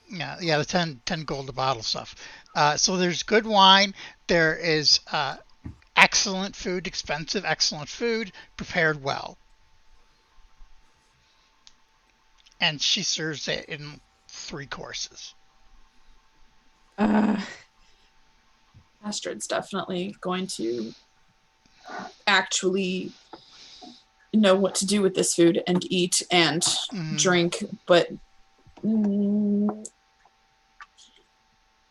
The 10 gold a bottle stuff. So there's good wine. There is excellent food, expensive, excellent food, prepared well. And she serves it in 3 courses. Astrid's definitely going to actually know what to do with this food and eat and drink, but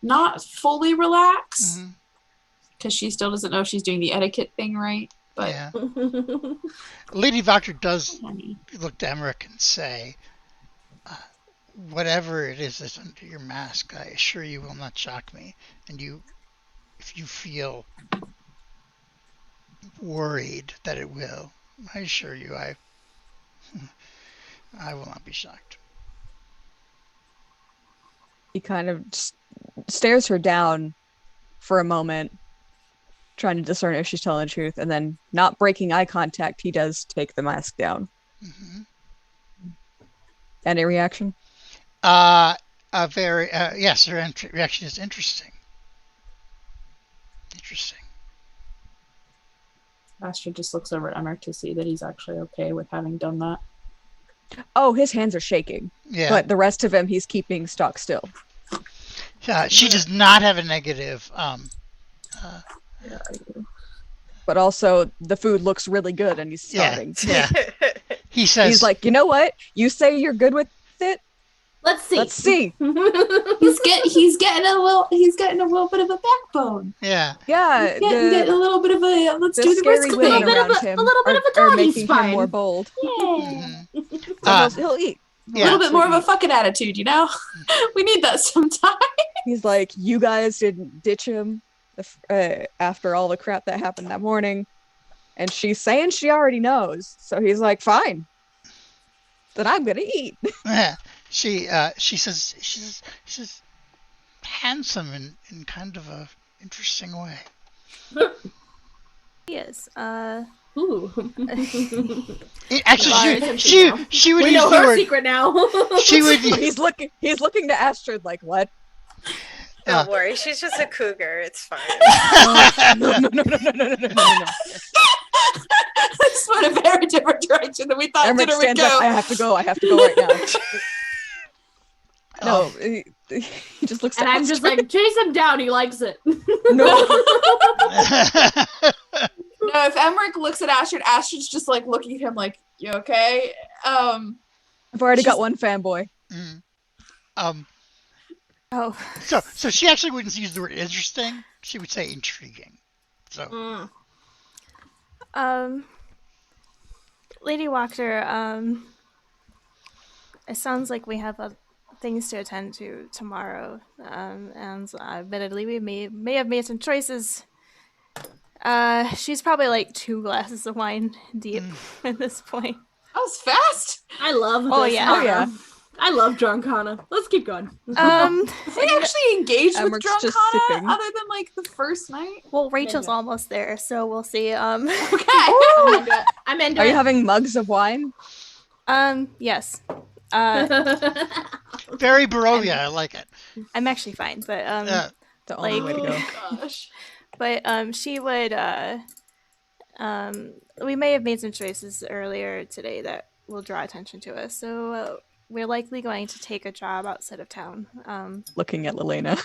not fully relax because she still doesn't know if she's doing the etiquette thing right. But yeah. Lady Wachter does look to Emmerich and say, whatever it is that's under your mask, I assure you will not shock me. And if you feel worried that it will, I assure you I will not be shocked. He kind of stares her down for a moment, trying to discern if she's telling the truth, and then, not breaking eye contact, he does take the mask down. Any reaction? Yes, her reaction is interesting. Astrid just looks over at Emmerich to see that he's actually okay with having done that. Oh, his hands are shaking. Yeah. But the rest of him, he's keeping stock still. She does not have a negative. But also, the food looks really good, and he's starving. Yeah. He says, he's like, you know what? You say you're good with it? Let's see. He's getting a little bit of a backbone. Yeah. Yeah. He's getting a little bit of a let's do the scary risk women thing. around him a little bit of a are doggy making spine. him more bold. Yeah. He'll eat. A little bit more of a fucking attitude, you know? We need that sometimes. He's like, you guys didn't ditch him after all the crap that happened that morning. And she's saying she already knows. So he's like, fine. Then I'm gonna eat. She says handsome in kind of a interesting way. He is. Ooh. Actually, she would We use know the her word. secret now. She would. He's looking to Astrid like, what? Don't worry, she's just a cougar. It's fine. No. This went a very different direction than we thought Emmerich dinner would stands up. go. I have to go right now. No, he just looks And at I'm just Astrid. like, chase him down. He likes it. No. No, if Emmerich looks at Astrid, Astrid's just like looking at him like, you okay? I've already got one fanboy. Oh. So she actually wouldn't use the word interesting. She would say intriguing. So. Lady Wachter, it sounds like we have things to attend to tomorrow. And admittedly, we may have made some choices. She's probably like 2 glasses of wine deep at this point. That was fast. I love this. Oh, yeah. Hana. Oh, yeah. I love drunk Hana. Let's keep going. Have we actually engaged with Emmerich's drunk just Hana sipping. other than like the first night? Well, Rachel's Maybe. almost there, so we'll see. Okay. I'm into it. I'm into Are you it. having mugs of wine? Yes. Very Barovia. I like it. I'm actually fine, but The only way to go. Oh, gosh. but she would we may have made some choices earlier today that will draw attention to us. So we're likely going to take a job outside of town. Looking at Lelena.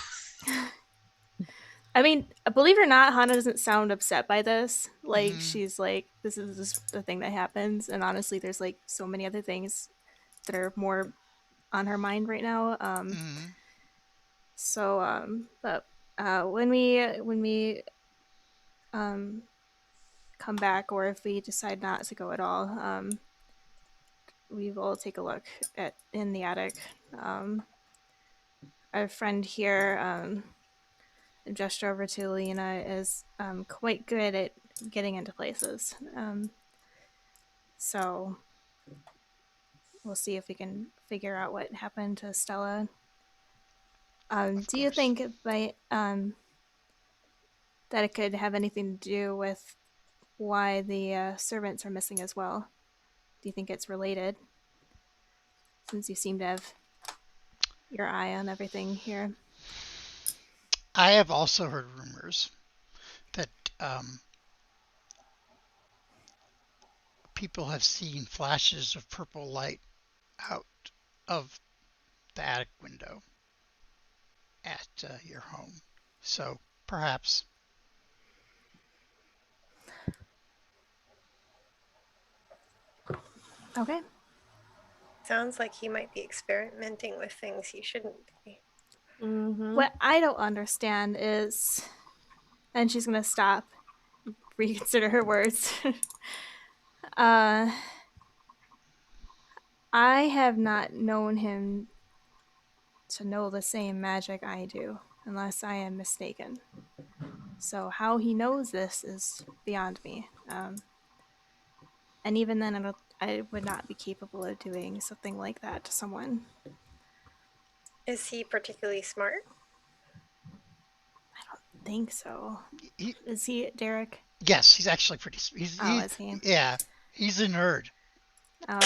I mean, believe it or not, Hana doesn't sound upset by this. Like, she's like, this is just the thing that happens. And honestly, there's like so many other things that are more on her mind right now. But when we come back, or if we decide not to go at all, we will take a look in the attic. Our friend here, gesture over to Lena, is quite good at getting into places. So we'll see if we can figure out what happened to Stella. Do you think that it could have anything to do with why the servants are missing as well? Do you think it's related? Since you seem to have your eye on everything here. I have also heard rumors that people have seen flashes of purple light out of the attic window at your home. So perhaps. Okay. Sounds like he might be experimenting with things he shouldn't be. What I don't understand is, and she's gonna stop, reconsider her words. I have not known him to know the same magic I do, unless I am mistaken. So how he knows this is beyond me. And even then, I would not be capable of doing something like that to someone. Is he particularly smart? Think so. Is he, Derek? Yes, he's actually pretty. Is he? Yeah, he's a nerd. Oh,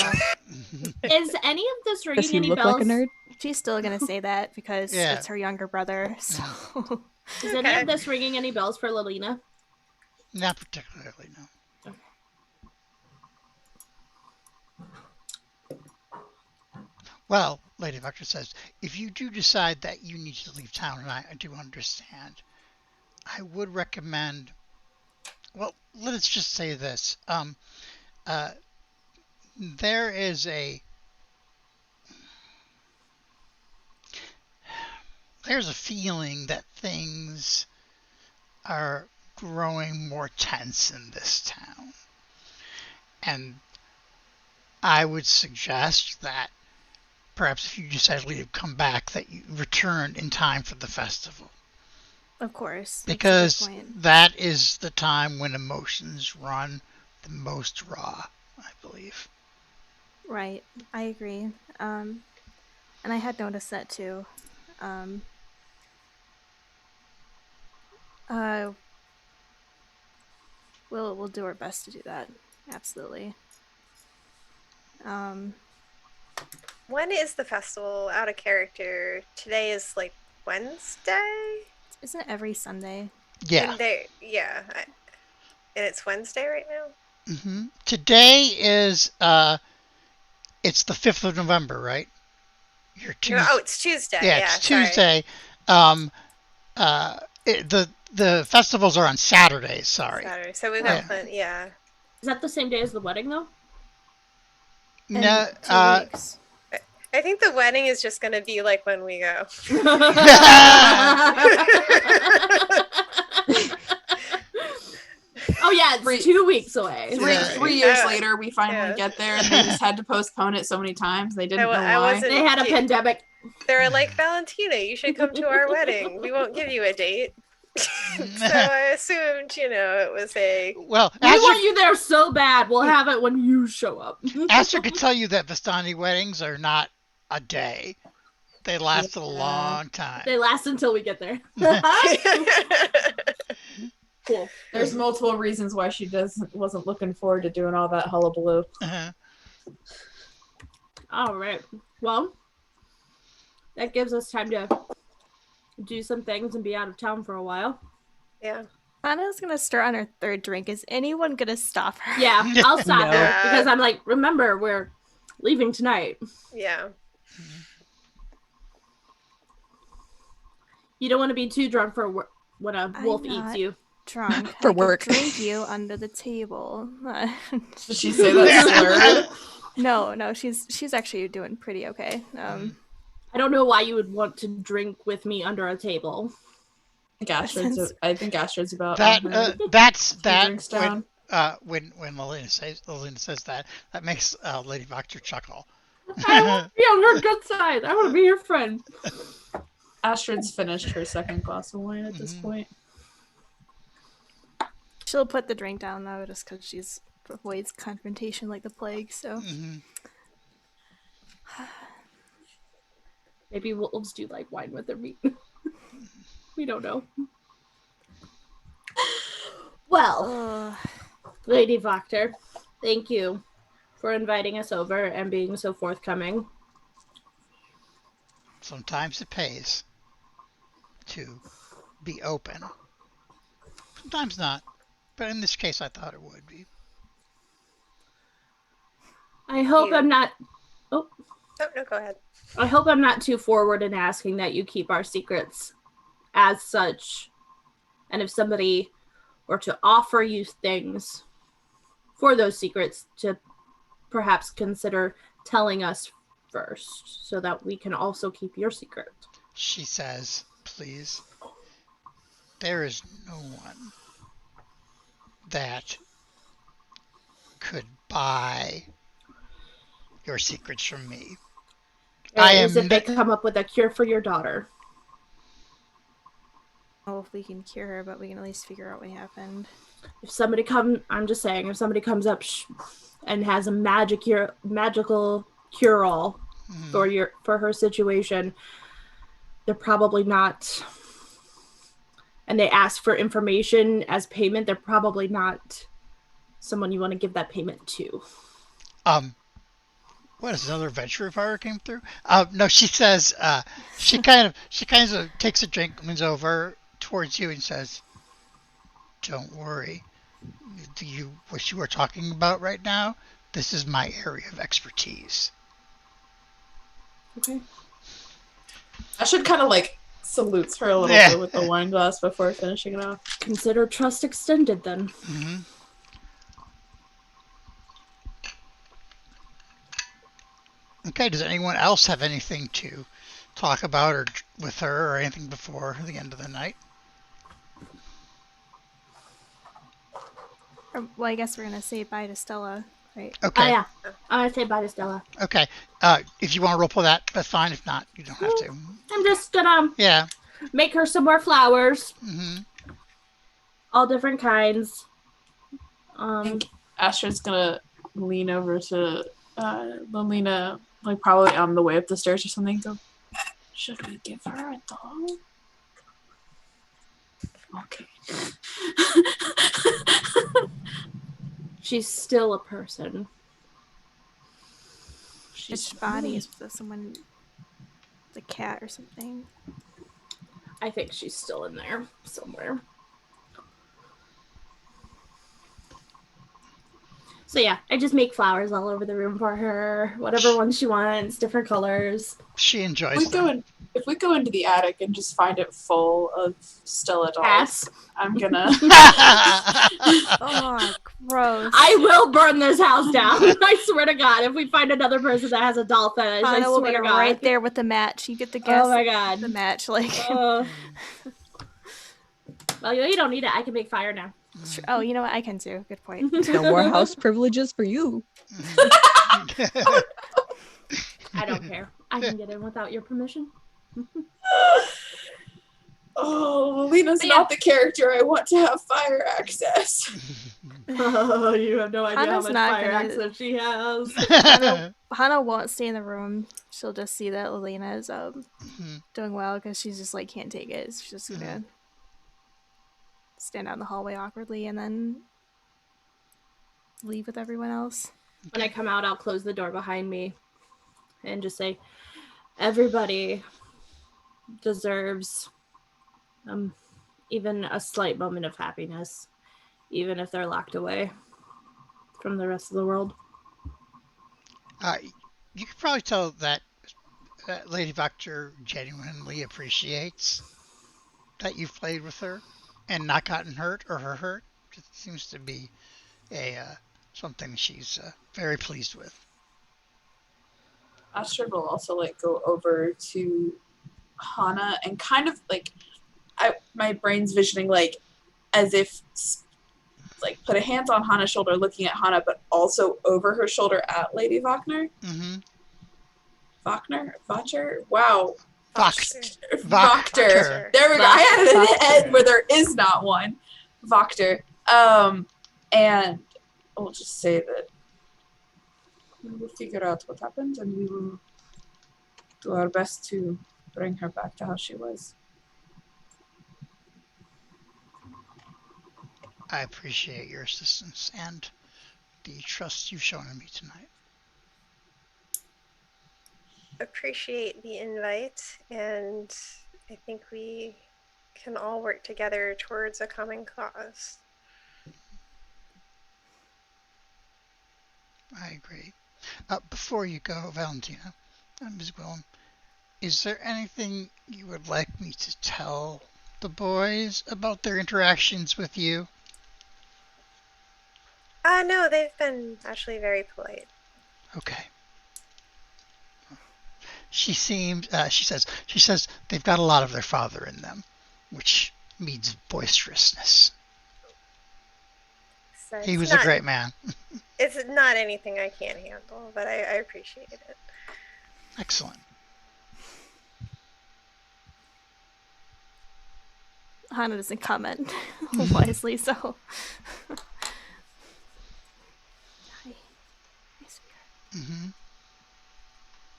Is any of this Does ringing he any look bells? like a nerd? she's still gonna say that because Yeah. it's her younger brother. So Is any of this ringing any bells for Lelena? Not particularly, no. Well, Lady Wachter says, if you do decide that you need to leave town, and I do understand, I would recommend, well, let's just say this. There's a feeling that things are growing more tense in this town. And I would suggest that perhaps if you decide to come back, that you return in time for the festival. Of course. Because that's a good point. that is the time when emotions run the most raw, I believe. Right. I agree. And I had noticed that too. We'll do our best to do that. Absolutely. When is the festival? Out of character. Today is like Wednesday? Isn't it every Sunday? Yeah. And it's Wednesday right now? Today is, it's the 5th of November, right? Oh, it's Tuesday. Yeah, Yeah, it's Tuesday. The festivals are on Saturdays, sorry. Saturday. So we've got yeah. Is that the same day as the wedding, though? No, 2 weeks. I think the wedding is just going to be like when we go. Oh yeah, it's 2 weeks away. Three years later, we finally get there, and they just had to postpone it so many times. They didn't know why. They had a pandemic. They were like, Valentina, you should come to our wedding. We won't give you a date. So I assumed, it was well, we want you there so bad. We'll have it when you show up. Aster could tell you that Vistani weddings are not a day. They last a long time. They last until we get there. Cool. There's multiple reasons why she wasn't looking forward to doing all that hullabaloo. All right. Well, that gives us time to do some things and be out of town for a while. Yeah. Hana's gonna start on her third drink. Is anyone gonna stop her? Yeah, I'll stop her because I'm like, remember, we're leaving tonight. Yeah. You don't want to be too drunk for when a wolf eats you. Drunk for work. Drink you under the table. Did she say that slur? No, she's actually doing pretty okay. I don't know why you would want to drink with me under a table. I think Astrid's about that's drinks down. When Lilina says that makes Lady Wachter chuckle. I want to be on her good side. I want to be your friend. Astrid's finished her second glass of wine at this point. She'll put the drink down though, just because she avoids confrontation like the plague. So maybe wolves do like wine with their meat. We don't know. Well, Lady Wachter, thank you for inviting us over and being so forthcoming. Sometimes it pays to be open. Sometimes not. But in this case, I thought it would be. I hope I'm not... Oh, no, go ahead. I hope I'm not too forward in asking that you keep our secrets as such. And if somebody were to offer you things for those secrets, to perhaps consider telling us first so that we can also keep your secret. She says, please, there is no one that could buy your secrets from me. If they come up with a cure for your daughter. Oh, if we can cure her, but we can at least figure out what happened. If somebody if somebody comes up and has a magical cure-all for her situation, they're probably not, and they ask for information as payment, they're probably not someone you want to give that payment to. What is another adventure fire came through? No, she says, she kind of takes a drink, leans over towards you and says, don't worry. What you are talking about right now, this is my area of expertise. Okay. I should kind of salutes her a little bit with the wine glass before finishing it off. Consider trust extended then. Mm-hmm. Okay, does anyone else have anything to talk about or with her or anything before the end of the night? Well, I guess we're going to say bye to Stella right? Okay. Oh, yeah. I want to say bye to Stella. Okay. If you want to roleplay that, that's fine. If not, you don't have to. I'm just gonna Yeah. make her some more flowers. Mm-hmm. All different kinds. I think Astra's gonna lean over to Lilina, like probably on the way up the stairs or something. Go, should we give her a doll? Okay. She's still a person. Which body is the someone, the cat or something? I think she's still in there somewhere. So yeah, I just make flowers all over the room for her. Whatever ones she wants, different colors. She enjoys them. If we go into the attic and just find it full of Stella dolls, Cats. I'm gonna. Oh, gross. I will burn this house down. I swear to God, if we find another person that has a doll fetish, I Hana will swear be to God. right there with the match. You get the guess. Oh my God. The match, like. Well, you don't need it. I can make fire now. Oh, you know what? I can too. Good point. No more house privileges for you. I don't care. I can get in without your permission. Oh, Lilina's But yeah. not the character I want to have fire access. Oh, you have no idea Hana's how much not fire gonna- access she has. Hana won't stay in the room. She'll just see that Lilina is Mhm. doing well because she's just like can't take it. She's just gonna stand out in the hallway awkwardly and then leave with everyone else. When I come out, I'll close the door behind me and just say, everybody deserves even a slight moment of happiness, even if they're locked away from the rest of the world. You can probably tell that Lady Wachter genuinely appreciates that you've played with her and not gotten hurt or her hurt. It seems to be something she's very pleased with. Astra will also like go over to Hana and kind of like my brain's visioning like as if like put a hand on Hana's shoulder looking at Hana but also over her shoulder at Lady Wachter. Mm-hmm. Wachter? Wow. Wachter. Wachter. There we go. I had it in the head where there is not one. Wachter. And we'll just say that we will figure out what happened and we will do our best to bring her back to how she was. I appreciate your assistance and the trust you've shown in me tonight. Appreciate the invite, and I think we can all work together towards a common cause. I agree. Before you go, Valentina, Ms. Willem, is there anything you would like me to tell the boys about their interactions with you? No, they've been actually very polite. Okay. She says they've got a lot of their father in them, which means boisterousness. So He it's was not- a great man. It's not anything I can't handle, but I appreciate it. Excellent. Hana doesn't comment wisely, so. Hi. Hi, sweetheart. Mm-hmm.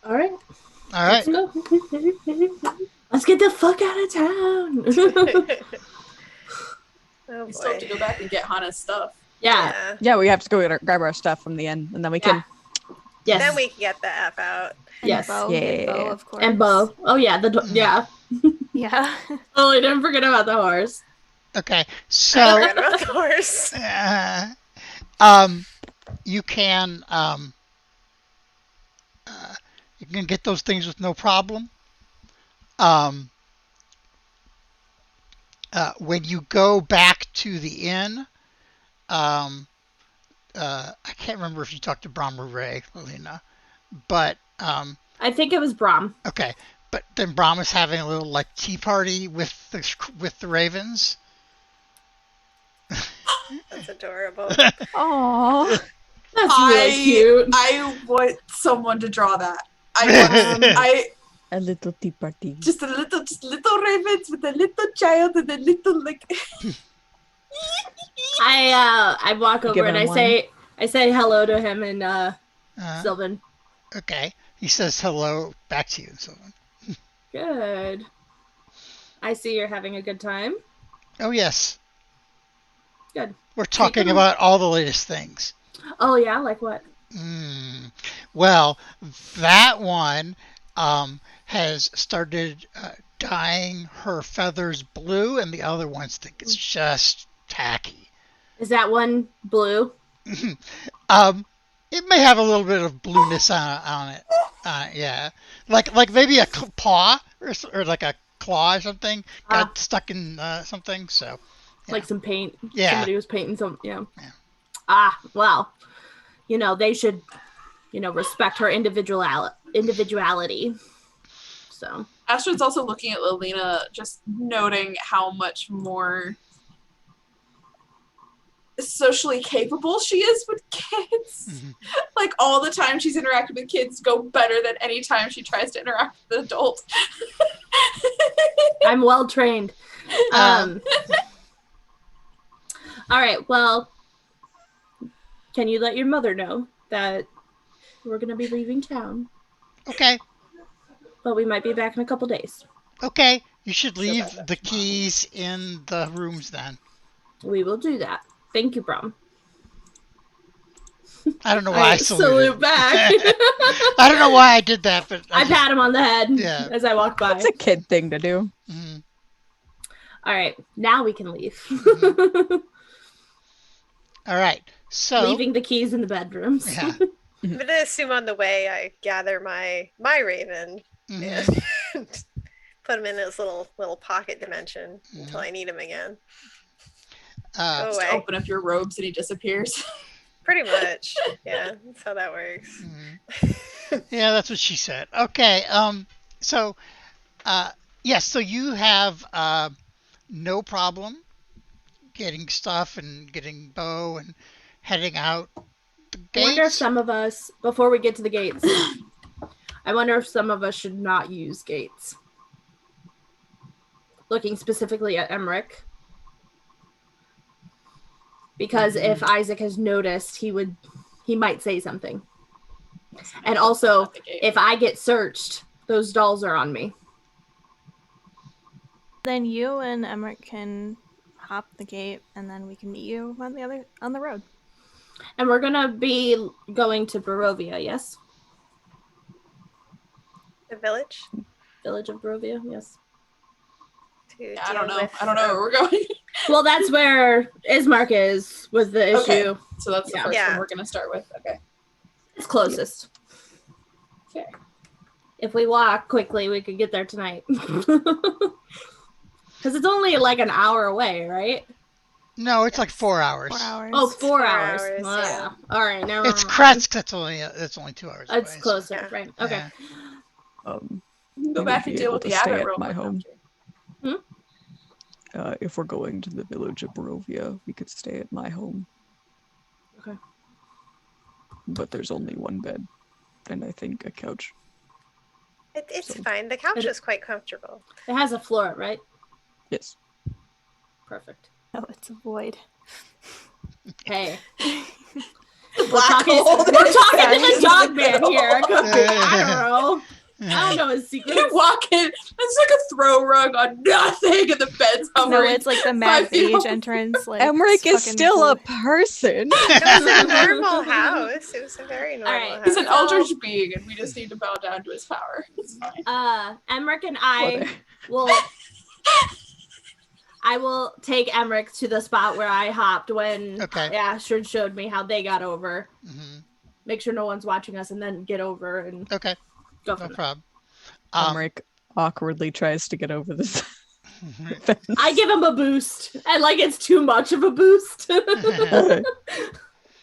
All right. All right. Let's go. Let's get the fuck out of town. Oh We still have boy. to go back and get Hana's stuff. Yeah. Yeah, we have to go grab our stuff from the inn, and then we can. Yes. Then we can get the F out. And Yes. Bo, Yeah. and Bo, of course. And Bo. Oh yeah. Yeah. Yeah. Oh, I didn't forget about the horse. Okay. I So, forgot about the horse. you can get those things with no problem. When you go back to the inn, I can't remember if you talked to Brom or Ray, Lilina, but I think it was Brom. okay. But then Brom is having a little like tea party with the ravens. That's adorable. Aww. That's really cute. I want someone to draw that. I A little tea party. just little ravens with a little child and a little like. I walk over Give and him I say hello to him in Uh, Sylvan. okay. He says hello back to you, Sylvan. Good. I see you're having a good time. Oh, yes. Good. We're talking him. about all the latest things. Oh yeah, like what? Well, that one has started dyeing her feathers blue, and the other ones think it's just tacky. Is that one blue? It may have a little bit of blueness on it. Yeah, like maybe a paw or like a claw or something got stuck in something. So yeah. Like some paint. Yeah. Somebody was painting some. Yeah. Yeah. Well, they should, respect her individuality. So. Astrid's also looking at Lilina, just noting how much more socially capable she is with kids. Mm-hmm. Like all the time she's interacted with kids go better than any time she tries to interact with an adult. I'm well trained. All right, well, can you let your mother know that we're going to be leaving town? Okay. But we might be back in a couple days. Okay. You should leave the keys in the rooms then. We will do that. Thank you, Brom. I don't know why I salute back. I don't know why I did that, but I pat him on the head as I walk by. It's a kid thing to do. Mm-hmm. All right, now we can leave. All right, so leaving the keys in the bedrooms. Yeah. I'm gonna assume on the way I gather my raven and put him in his little pocket dimension until I need him again. Go just away. open up your robes and he disappears. Pretty much, yeah. That's how that works. Yeah, that's what she said. Okay, so yes, so you have no problem getting stuff and getting Bo and heading out the gates. I wonder if some of us, before we get to the gates, I wonder if some of us should not use gates. Looking specifically at Emmerich. Because if Isaac has noticed, he might say something. And also, if I get searched, those dolls are on me. Then you and Emmerich can hop the gate, and then we can meet you on the road. And we're gonna be going to Barovia, yes? The village? Village of Barovia, yes. I don't know. I don't know where we're going. Well, that's where Ismark is with the issue. Okay. So that's the first one we're gonna start with. Okay. It's closest. Fair. If we walk quickly, we could get there tonight. Because it's only like an hour away, right? No, it's like 4 hours. 4 hours. Oh, 4 hours. Yeah. All right, now It's Kretsk. That's only 2 hours. It's away, closer, Yeah. right? Okay. Yeah. Go back and deal with the abbot real my quick. home. Hmm? If we're going to the village of Barovia, we could stay at my home. Okay. But there's only one bed, and I think a couch. It's fine. The couch is quite comfortable. It has a floor, right? Yes. Perfect. No, it's a void. Hey. Black hole. We're talking to the dog man here. It could be. I don't know. I don't know his secrets. You walk in, it's like a throw rug on nothing, and the bed's No, hovering. it's like the Mad Age entrance. Like, Emmerich is fucking still blue. a person. It was a normal house. It was a very normal right. house. He's an eldritch being, and we just need to bow down to his power. It's fine. Emmerich and I will. I will take Emmerich to the spot where I hopped when Astrid showed me how they got over. Mm-hmm. Make sure no one's watching us, and then get over and Okay. go No from there. problem. Emmerich awkwardly tries to get over this fence. I give him a boost, and like it's too much of a boost.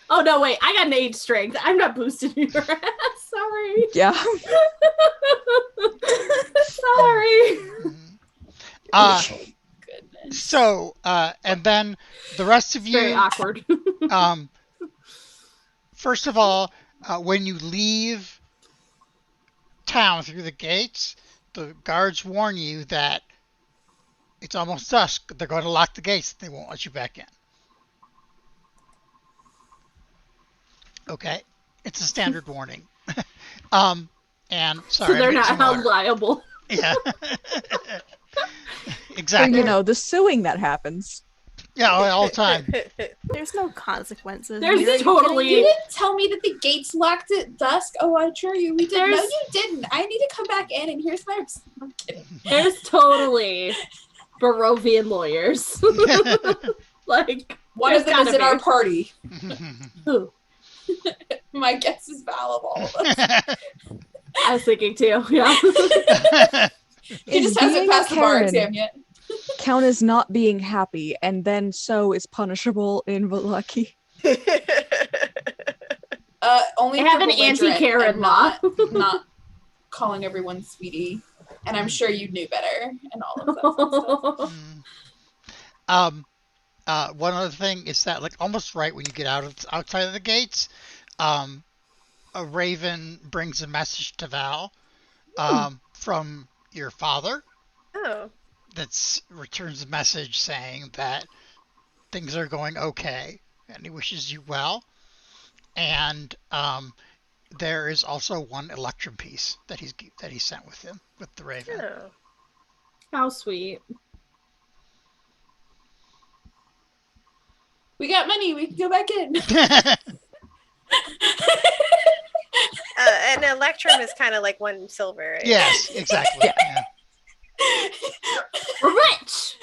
Oh no, wait! I got an 8 strength. I'm not boosting your ass. Sorry. Yeah. Sorry. Goodness. So, and then the rest of Very you, awkward. First of all, when you leave town through the gates, the guards warn you that it's almost dusk. They're going to lock the gates. They won't let you back in. Okay? It's a standard warning. And sorry, So they're I made not some held water. liable. Yeah. Or, Exactly. you know, the suing that happens. Yeah, all the time. There's no consequences. There's here. Are you totally- kidding You me? didn't tell me that the gates locked at dusk. Oh, I assure you, we did. No, There's- you didn't. I need to come back in, and here's my. I'm kidding. There's totally Barovian lawyers. Like, One of there's them is gotta in our be. party. Who? My guess is Val of all of us. I was thinking too. Yeah. He just hasn't passed the bar exam yet. Count as not being happy, and then so is punishable in Valaki. Only They have for an belligerent anti-Karen and law. not calling everyone sweetie. And I'm sure you knew better and all of that fun stuff. One other thing is that, like, almost right when you get outside of the gates, a raven brings a message to Val from your father. Oh. That returns a message saying that things are going okay and he wishes you well. And there is also one electrum piece that he sent with him with the raven. Oh. How sweet. We got money. We can go back in. An electrum is kind of like 1 silver, right? Yes, exactly. Yeah. We're rich.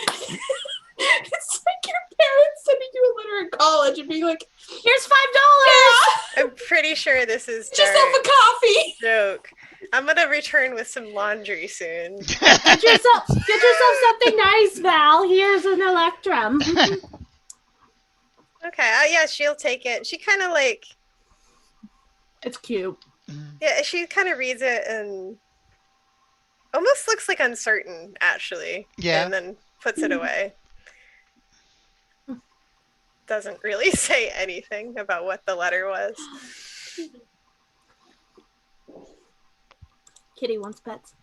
It's like your parents sending you a letter in college and being like, Here's $5. I'm pretty sure this is just their have a coffee. joke. I'm gonna return with some laundry soon. Get yourself something nice, Val. Here's an electrum. Okay, yeah, she'll take it. She kind of like, It's cute. yeah, she kind of reads it and almost looks like uncertain, actually. Yeah. And then puts it away. Doesn't really say anything about what the letter was. Kitty wants pets.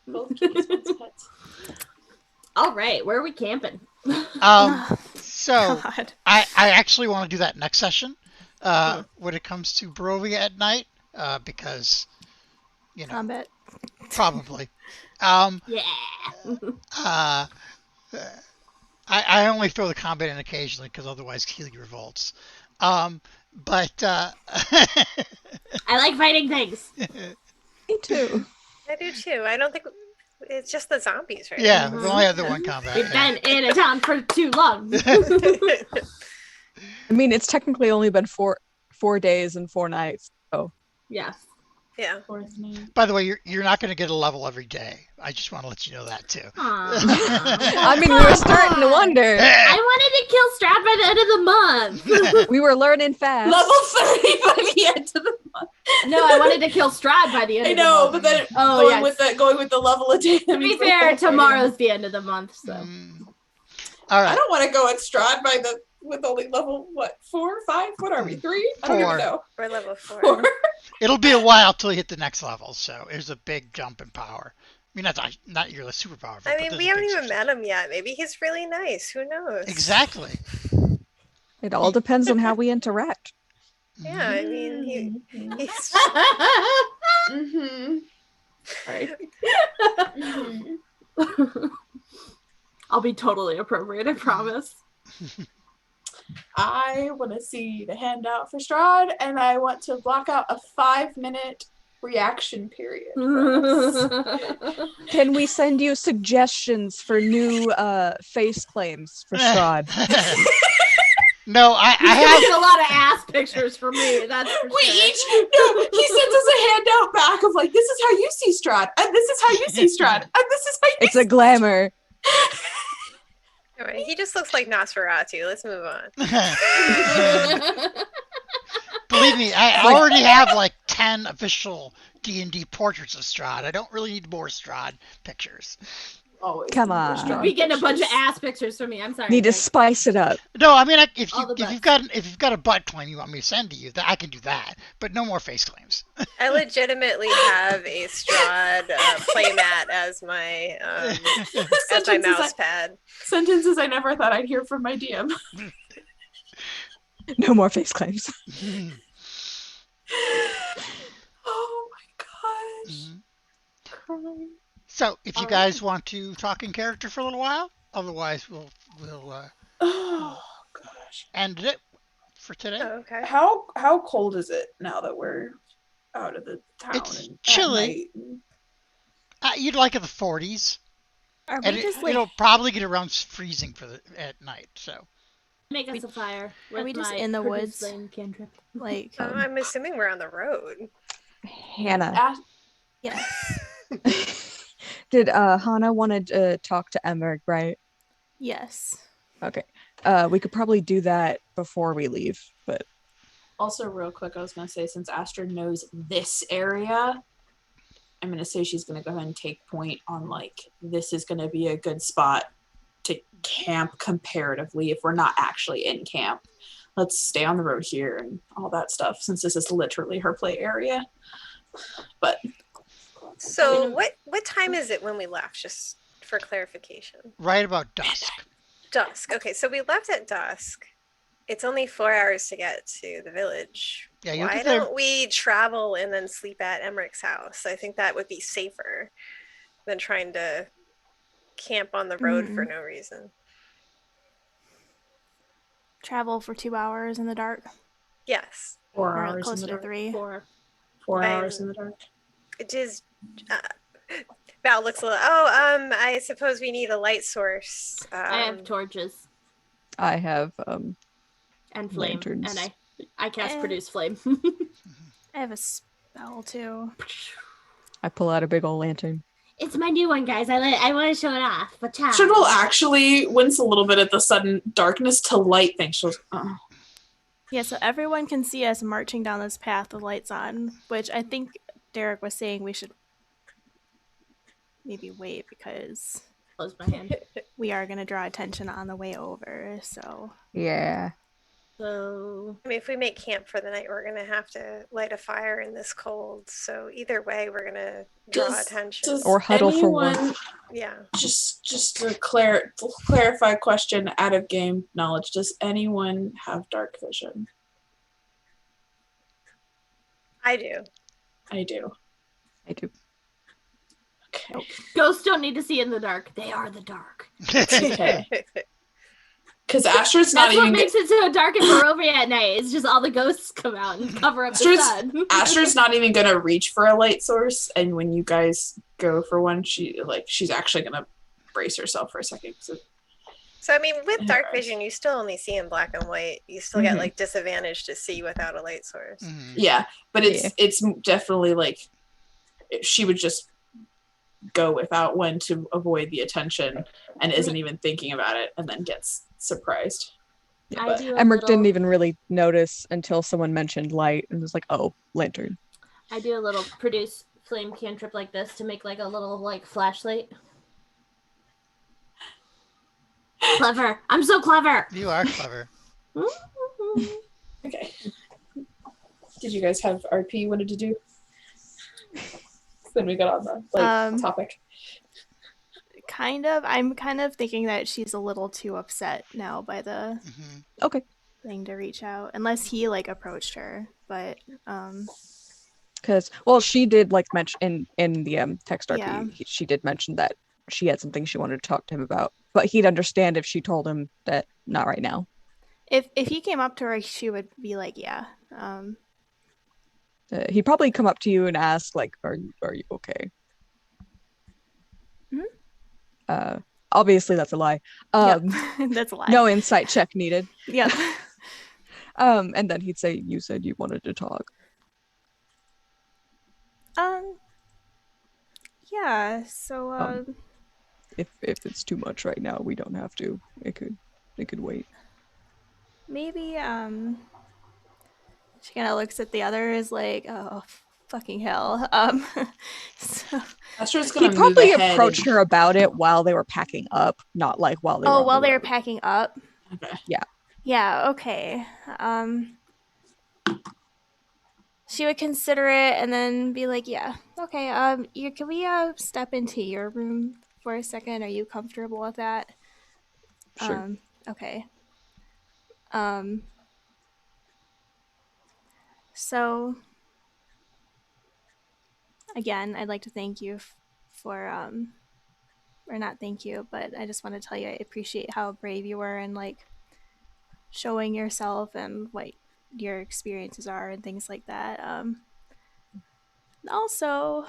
Both kitties want pets. All right, where are we camping? So God. I actually want to do that next session when it comes to Barovia at night because, you know, Combat. probably. Yeah. I only throw the combat in occasionally because otherwise Keely revolts. But I like fighting things. Me too. I do too. I don't think it's just the zombies, right? yeah, we only have the one combat. We've yeah. been in a town for too long. I mean, it's technically only been 4 days and 4 nights. So Yeah. Yeah. By the way, you're not going to get a level every day. I just want to let you know that too. Aw. I mean, we were starting to wonder. I wanted to kill Strap by the end of the month. We were learning fast. Level 30 by the end of the month. No, I wanted to kill Strad by the end I of the know, month. but then Oh, going yes. with the level of damage. To be fair, tomorrow's the end of the month, so. All I right. don't want to go at Strahd with only level 4, 5? What are we? 3? I don't 4. even know. We're level 4. 4. It'll be a while till you hit the next level, so there's a big jump in power. I mean, not you're super powerful. I but mean, there's we a haven't big even shift. met him yet. Maybe he's really nice. Who knows? Exactly. It all depends on how we interact. Yeah, I mean, he's Mm-hmm. Right. Mhm. I'll be totally appropriate, I promise. I want to see the handout for Strahd, and I want to block out a 5-minute reaction period. For us. Can we send you suggestions for new face claims for Strahd? No, I He's gonna have. get a lot of ass pictures from me, that's for We sure. each he sends us a handout back of like, this is how you see Strahd, and this is how you see Strahd, and this is how you It's a glamour. Anyway, he just looks like Nosferatu. Let's move on. Believe me, I already have like 10 official D&D portraits of Strahd. I don't really need more Strahd pictures. Always. Come the on. strong We get a bunch of pictures. ass pictures from me. I'm sorry. Need to guys. spice it up. No, I mean, All the if butts. you've got a butt claim you want me to send to you, that I can do that. But no more face claims. I legitimately have a Strahd playmat as my mouse pad. Sentences I never thought I'd hear from my DM. No more face claims. Oh my gosh. Mhm. So, if you guys want to talk in character for a little while, otherwise we'll Oh gosh. end it for today. Oh, okay. How cold is it now that we're out of the town? It's and chilly. at night? You'd like in the 40s, Are and we just like, it'll probably get around freezing at night. So, Make us a fire. Are we with just my in the produce woods? flame cantrip. like, I'm assuming we're on the road. Hannah, Ash- yes, did Hana wanted to talk to Emmerich, right? yes. Okay. We could probably do that before we leave, but Also, real quick, I was going to say, since Astrid knows this area, I'm going to say she's going to go ahead and take point on, like, this is going to be a good spot to camp comparatively if we're not actually in camp. Let's stay on the road here and all that stuff, since this is literally her play area. But So what time is it when we left? Just for clarification. right about dusk. Dusk. Okay, so we left at dusk. It's only 4 hours to get to the village. Yeah, you'll Why get there. don't we travel and then sleep at Emmerich's house? I think that would be safer than trying to camp on the road for no reason. Travel for 2 hours in the dark. Yes. 4 Or hours in closer the to dark. 3. 4 hours in the dark. It is. Val looks a little. I suppose we need a light source. I have torches I have and flame, lanterns. and I cast produce flame. I have a spell too. I pull out a big old lantern. It's my new one, guys. I want to show it off. But Astrid will actually wince a little bit at the sudden darkness to light thing. She'll Yeah, so everyone can see us marching down this path with lights on, which I think Derek was saying we should maybe wait because close my hand. we are going to draw attention on the way over, so. Yeah. So I mean, if we make camp for the night, we're gonna have to light a fire in this cold. So either way, we're gonna draw attention. Or huddle for warmth. Yeah. Just to clarify question out of game knowledge. Does anyone have dark vision? I do. I do. I do. Okay. ghosts don't need to see in the dark. They are the dark. Okay. Because Astrid's not That's what even. makes it so dark in Barovia at night. It's just all the ghosts come out and cover up the sun. Astrid's not even gonna reach for a light source, and when you guys go for one, she's actually gonna brace herself for a second. So I mean, with dark vision, you still only see in black and white. You still get like disadvantage to see without a light source. Yeah, but it's definitely like she would just go without one to avoid the attention and isn't even thinking about it, and then gets surprised. I do Emmerich didn't even really notice until someone mentioned light and was like, oh, lantern. I do a little produce flame cantrip like this to make like a little like flashlight. Clever. I'm so clever. You are clever. Okay. Did you guys have RP you wanted to do? Then we got on the topic. Kind of. I'm kind of thinking that she's a little too upset now by the Okay. thing to reach out, unless he like approached her. But Because she did like mention in the text RP, she did mention that she had something she wanted to talk to him about, but he'd understand if she told him that not right now. If he came up to her, she would be like, yeah. He'd probably come up to you and ask like, are you okay? Obviously that's a lie. That's a lie. No insight check needed. Yeah. And then he'd say, you said you wanted to talk. Yeah, so if it's too much right now, we don't have to. It could wait. maybe she kind of looks at the others like, oh, fucking hell. So, Astra's He gonna move probably ahead. approached her about it while they were packing up, not like while they were on while the they were road. packing up. Okay. Yeah, okay. She would consider it and then be like, yeah, okay, can we step into your room for a second? Are you comfortable with that? Sure. Okay. So again, I'd like to thank you for or not thank you, but I just want to tell you I appreciate how brave you were and like showing yourself and what your experiences are and things like that. Also,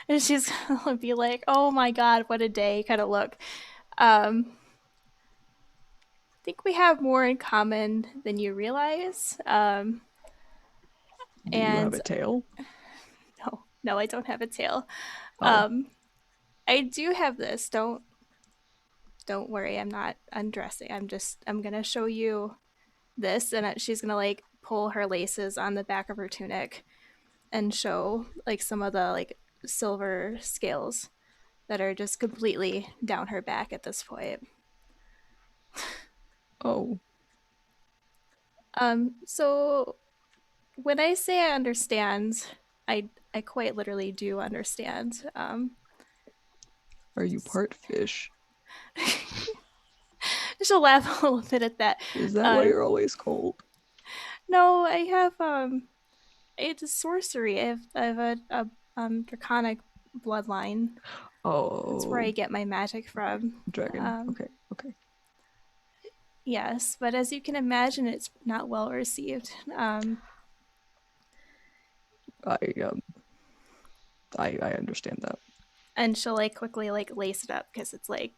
and she's gonna be like, "Oh my god, what a day!" kind of look. I think we have more in common than you realize. Do you have And a tail? no, I don't have a tail. Oh. I do have this. Don't worry. I'm not undressing. I'm gonna show you this, and she's gonna like pull her laces on the back of her tunic and show like some of the like silver scales that are just completely down her back at this point. Oh. So when I say I understand, I quite literally do understand. Are you part fish? She'll laugh a little bit at that. Is that why you're always cold? No, I have it's a sorcery. I have a draconic bloodline. Oh. That's where I get my magic from. Dragon. Okay. Yes, but as you can imagine, it's not well received. I understand that. And she'll like quickly like lace it up because it's like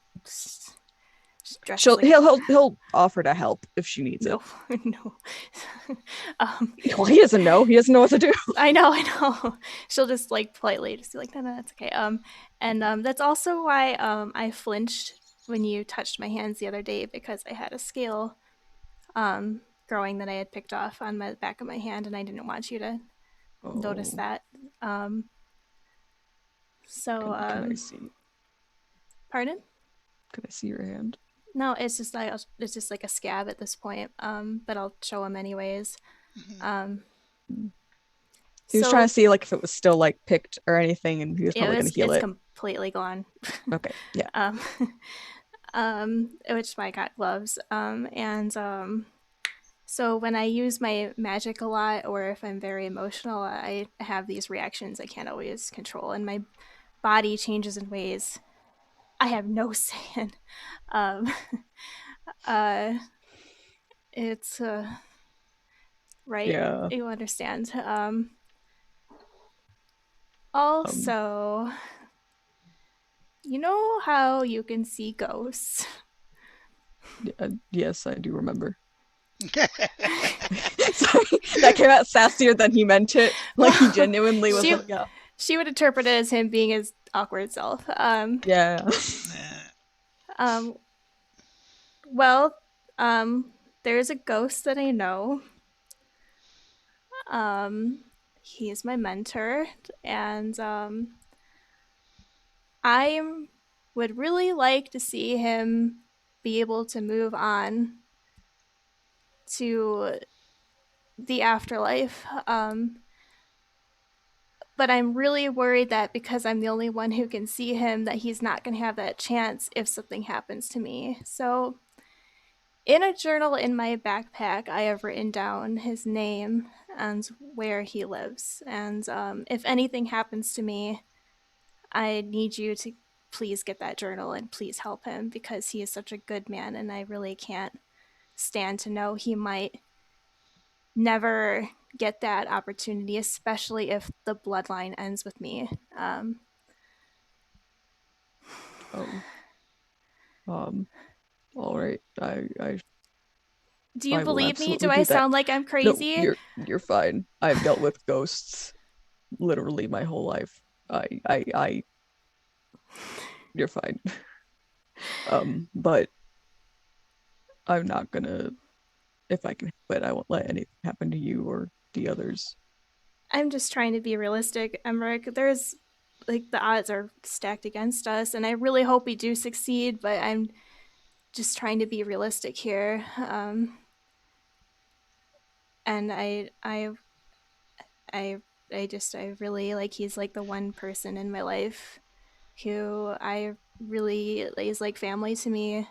like... He'll offer to help if she needs it. No. Well, he doesn't know. He doesn't know what to do. I know. She'll just like politely just be like, no, that's okay. And that's also why I flinched when you touched my hands the other day, because I had a scale growing that I had picked off on the back of my hand, and I didn't want you to notice that. So can I see? Pardon? Can I see your hand? No, it's just like a scab at this point. But I'll show him anyways. He was trying to see like if it was still like picked or anything, and he was probably gonna heal it. It's completely gone. Okay, yeah. Which is why I got gloves. So when I use my magic a lot, or if I'm very emotional, I have these reactions I can't always control, and my body changes in ways I have no say in. It's right. Yeah. You understand. Also, you know how you can see ghosts? Yes, I do remember. Sorry, that came out sassier than he meant it. Like he genuinely was like, yeah. She would interpret it as him being his awkward self. Yeah. Well, there's a ghost that I know. He's my mentor, and I would really like to see him be able to move on to the afterlife. But I'm really worried that because I'm the only one who can see him, that he's not going to have that chance if something happens to me. So in a journal in my backpack, I have written down his name and where he lives. And if anything happens to me, I need you to please get that journal and please help him, because he is such a good man, and I really can't stand to know he might never get that opportunity, especially if the bloodline ends with me. All right. Do you believe me? Do I sound like I'm crazy? No, you're fine. I've dealt with ghosts literally my whole life. You're fine. But I'm not gonna, if I can help it, I won't let anything happen to you or the others. I'm just trying to be realistic, Emmerich. There's like the odds are stacked against us, and I really hope we do succeed, but I'm just trying to be realistic here. And I, I really like he's like the one person in my life who I really is like family to me.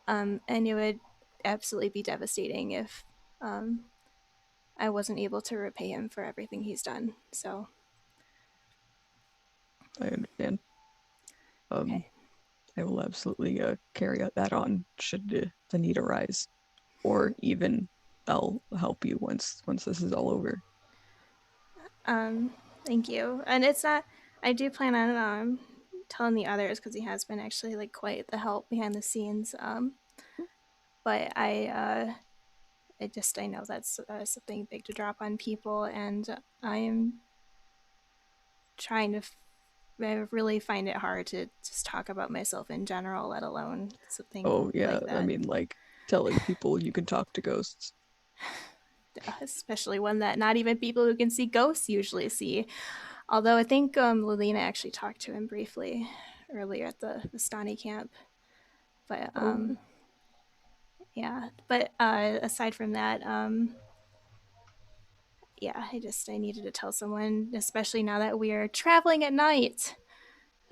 And it would absolutely be devastating if I wasn't able to repay him for everything he's done. So I understand. okay. I will absolutely carry that on should the need arise, or even I'll help you once this is all over. Thank you. And it's not. I do plan on telling the others because he has been actually like quite the help behind the scenes. But I know that's something big to drop on people, and I am trying to. I really find it hard to just talk about myself in general, let alone something Oh yeah, like that. I mean, like telling people you can talk to ghosts. Especially one that not even people who can see ghosts usually see. Although I think Lilina actually talked to him briefly earlier at the Vistani camp. But yeah. But aside from that, yeah, I needed to tell someone, especially now that we are traveling at night.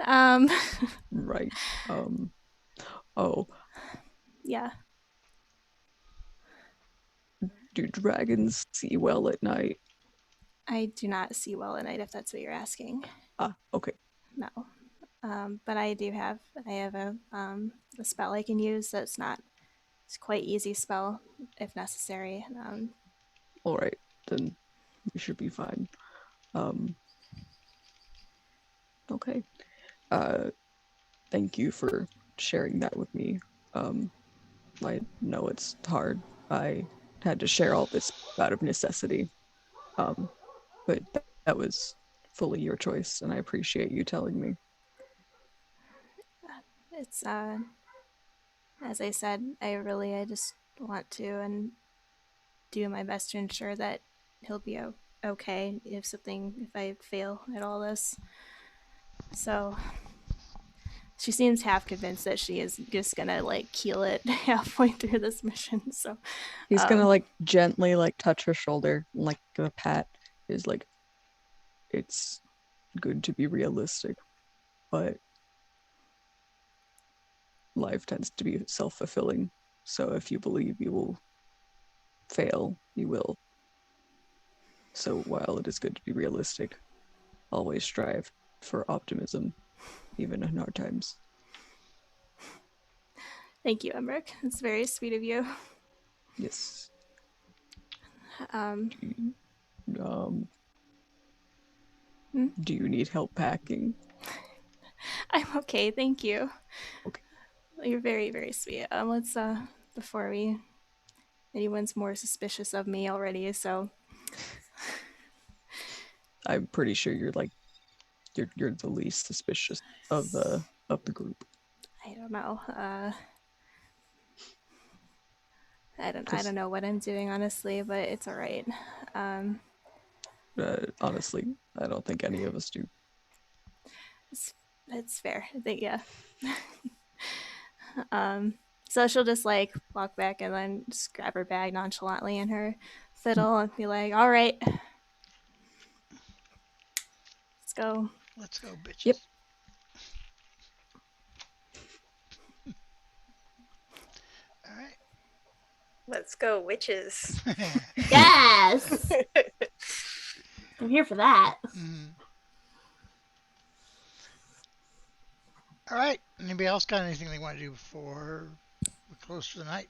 Right. Oh, Yeah. do dragons see well at night? I do not see well at night, if that's what you're asking. Ah, okay. No. But I have a spell I can use that's it's quite easy spell if necessary. All right, then we should be fine. Okay. Thank you for sharing that with me. I know it's hard. I had to share all this out of necessity. But that was fully your choice, and I appreciate you telling me. It's as I said, I just want to and do my best to ensure that he'll be okay if I fail at all this. So she seems half convinced that she is just gonna like keel it halfway through this mission. So He's gonna like gently like touch her shoulder, and, like give a pat. Is like, it's good to be realistic, but life tends to be self-fulfilling. So if you believe you will fail, you will. So while it is good to be realistic, always strive for optimism, even in hard times. thank you, Emmerich. It's very sweet of you. Yes. Do you need help packing? I'm okay, thank you. Okay. You're very, very sweet. Let's before anyone's more suspicious of me already, so I'm pretty sure you're like you're the least suspicious of the group. I don't know. I don't know what I'm doing honestly, but it's all right. Honestly, I don't think any of us do. It's fair. I think yeah. So she'll just like walk back and then just grab her bag nonchalantly and her fiddle and be like, "All right, let's go." Let's go, bitches. Yep. All right. Let's go, witches. Yes. I'm here for that. All right. Anybody else got anything they want to do before we close for the night?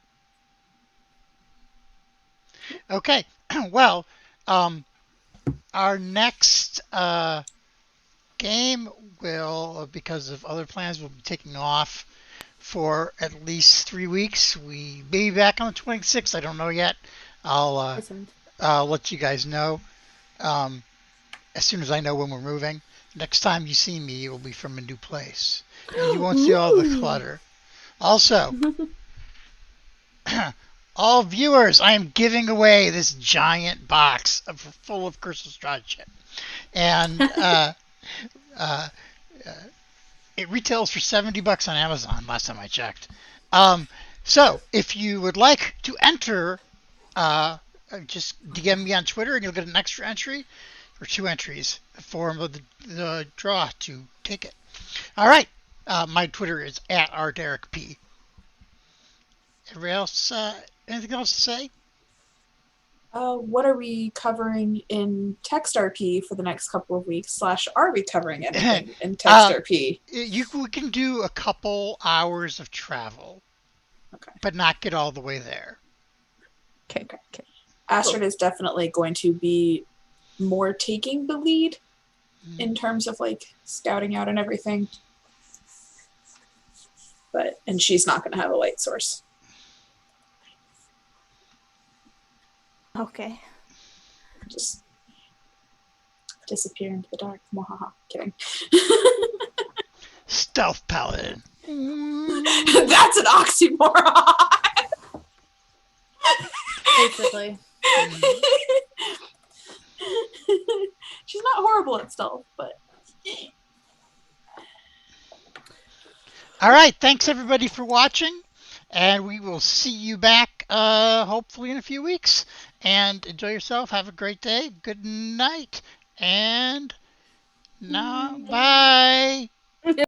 Okay. Well, our next game will, because of other plans, will be taking off for at least 3 weeks. We may be back on the 26th. I don't know yet. I'll let you guys know as soon as I know when we're moving. Next time you see me, it will be from a new place. And you won't see all the clutter. Also, All viewers, I am giving away this giant box full of Crystal Strahd shit. And it retails for $70 on Amazon last time I checked. So if you would like to enter, just DM me on Twitter and you'll get an extra entry or 2 entries for the draw to take it. All right. My Twitter is @rderekp. Everybody else, anything else to say? What are we covering in Text RP for the next couple of weeks? / are we covering anything in Text RP? We can do a couple hours of travel, Okay. but not get all the way there. Okay. Astrid is definitely going to be more taking the lead in terms of like scouting out and everything. And she's not going to have a light source. Okay. Just disappear into the dark. Mwahaha. Kidding. Stealth paladin. That's an oxymoron. Basically. She's not horrible at stealth, but. All right. Thanks everybody for watching, and we will see you back hopefully in a few weeks. And enjoy yourself. Have a great day. Good night. And now, bye.